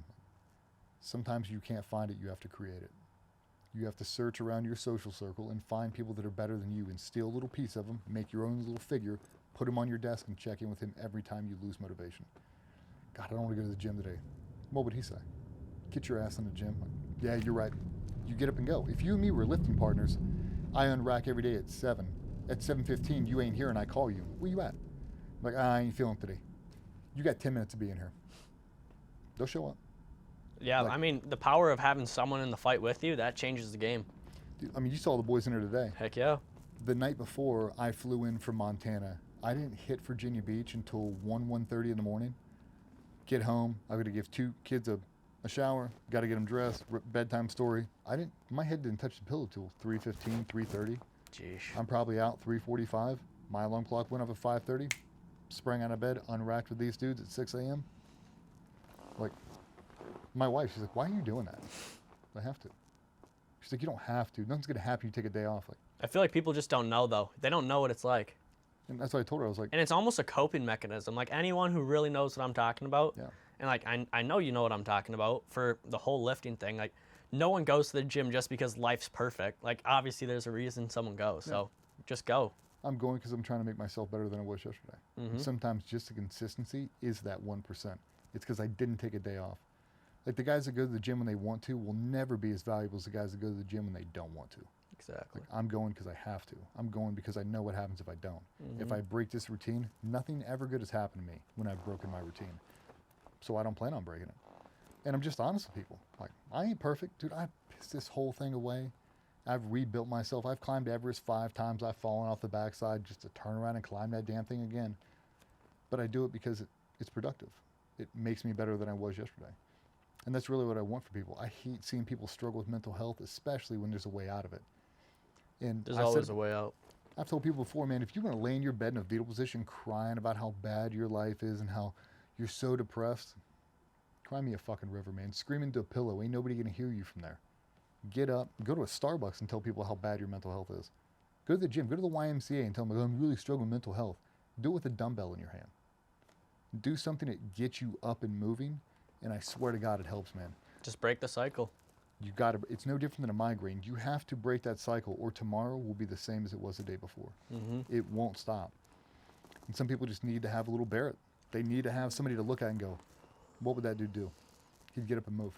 Sometimes you can't find it. You have to create it. You have to search around your social circle and find people that are better than you and steal a little piece of them, make your own little figure, put them on your desk and check in with him every time you lose motivation. God, I don't want to go to the gym today. What would he say? Get your ass in the gym. Like, yeah, you're right. You get up and go. If you and me were lifting partners, I unrack every day at 7. At 7:15, you ain't here and I call you. Where you at? I'm like, I ain't feeling today. You got 10 minutes to be in here. They'll show up. Yeah, I mean, the power of having someone in the fight with you, that changes the game. Dude, I mean, you saw the boys in there today. Heck yeah. The night before I flew in from Montana, I didn't hit Virginia Beach until 1:30 in the morning. Get home, I got to give 2 kids a shower, got to get them dressed, bedtime story. My head didn't touch the pillow till 3:15, 3:30. Jeez. I'm probably out 3:45. My alarm clock went off at 5:30. Sprang out of bed, unracked with these dudes at 6 a.m. Like, my wife, she's like, why are you doing that? I have to. She's like, you don't have to. Nothing's going to happen. You take a day off. Like, I feel like people just don't know, though. They don't know what it's like. And that's what I told her. I was like... And it's almost a coping mechanism. Like, anyone who really knows what I'm talking about, yeah. And, like, I know you know what I'm talking about for the whole lifting thing. Like, no one goes to the gym just because life's perfect. Like, obviously, there's a reason someone goes. Yeah. So, just go. I'm going because I'm trying to make myself better than I was yesterday. Mm-hmm. Sometimes just the consistency is that 1%. It's because I didn't take a day off. Like, the guys that go to the gym when they want to will never be as valuable as the guys that go to the gym when they don't want to. Exactly. Like, I'm going because I have to. I'm going because I know what happens if I don't. Mm-hmm. If I break this routine, nothing ever good has happened to me when I've broken my routine. So I don't plan on breaking it. And I'm just honest with people. Like, I ain't perfect. Dude, I pissed this whole thing away. I've rebuilt myself. I've climbed Everest 5 times. I've fallen off the backside just to turn around and climb that damn thing again. But I do it because it's productive. It makes me better than I was yesterday. And that's really what I want for people. I hate seeing people struggle with mental health, especially when there's a way out of it. And there's always a way out. I've told people before, man, if you're going to lay in your bed in a fetal position crying about how bad your life is and how you're so depressed, cry me a fucking river, man. Scream into a pillow. Ain't nobody going to hear you from there. Get up, go to a Starbucks and tell people how bad your mental health is. Go to the gym, go to the YMCA and tell them, I'm really struggling with mental health. Do it with a dumbbell in your hand. Do something that gets you up and moving, and I swear to God it helps, man. Just break the cycle. You got to. It's no different than a migraine. You have to break that cycle, or tomorrow will be the same as it was the day before. Mm-hmm. It won't stop. And some people just need to have a little Barrett. They need to have somebody to look at and go, what would that dude do? He'd get up and move.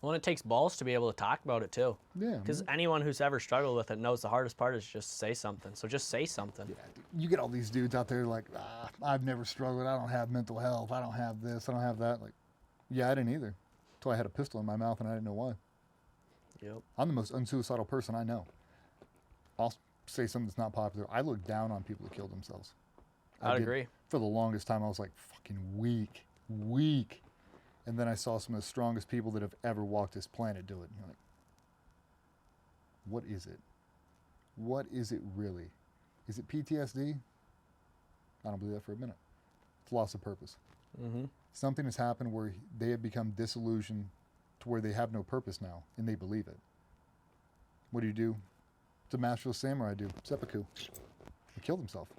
Well, and it takes balls to be able to talk about it, too. Yeah. Because anyone who's ever struggled with it knows the hardest part is just say something. So just say something. Yeah, you get all these dudes out there like, I've never struggled. I don't have mental health. I don't have this. I don't have that. Like, yeah, I didn't either. Until I had a pistol in my mouth and I didn't know why. Yep. I'm the most unsuicidal person I know. say something that's not popular. I look down on people that kill themselves. I'd agree. For the longest time, I was like, fucking weak. And then I saw some of the strongest people that have ever walked this planet do it. And you're like, what is it? What is it really? Is it PTSD? I don't believe that for a minute. It's loss of purpose. Mm-hmm. Something has happened where they have become disillusioned to where they have no purpose now, and they believe it. What do? It's a masterless samurai do. Seppuku. He killed himself.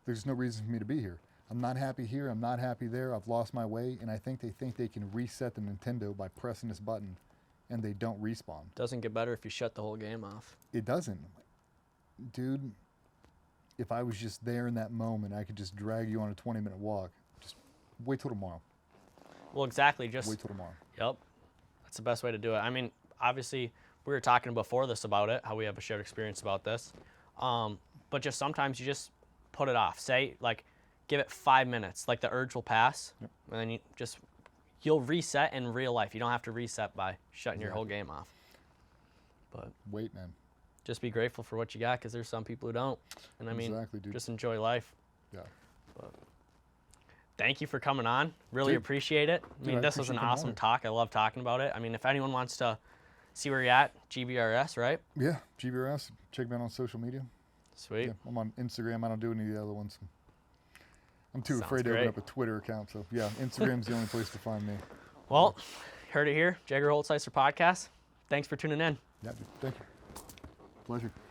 There's no reason for me to be here. I'm not happy here. I'm not happy there. I've lost my way, and I think they can reset the Nintendo by pressing this button, and they don't respawn. Doesn't get better if you shut the whole game off. It doesn't. Dude, if I was just there in that moment, I could just drag you on a 20-minute walk. Just wait till tomorrow. Well, exactly. Just wait till tomorrow. Yep. That's the best way to do it. I mean, obviously, we were talking before this about it, how we have a shared experience about this. But just sometimes you just put it off. Say, like, give it 5 minutes. Like, the urge will pass, yep. And then you'll reset in real life. You don't have to reset by shutting your whole game off. But wait, man. Just be grateful for what you got, because there's some people who don't. And I mean, exactly, dude. Just enjoy life. Yeah. But thank you for coming on. Really appreciate it. I mean, this was an awesome talk. I love talking about it. I mean, if anyone wants to see where you're at, GBRS, right? Yeah, GBRS. Check me out on social media. Sweet. Yeah, I'm on Instagram. I don't do any of the other ones. I'm too afraid to open up a Twitter account. So, yeah, Instagram's the only place to find me. Well, heard it here. Jagger Holtzheiser Podcast. Thanks for tuning in. Yeah, dude. Thank you. Pleasure.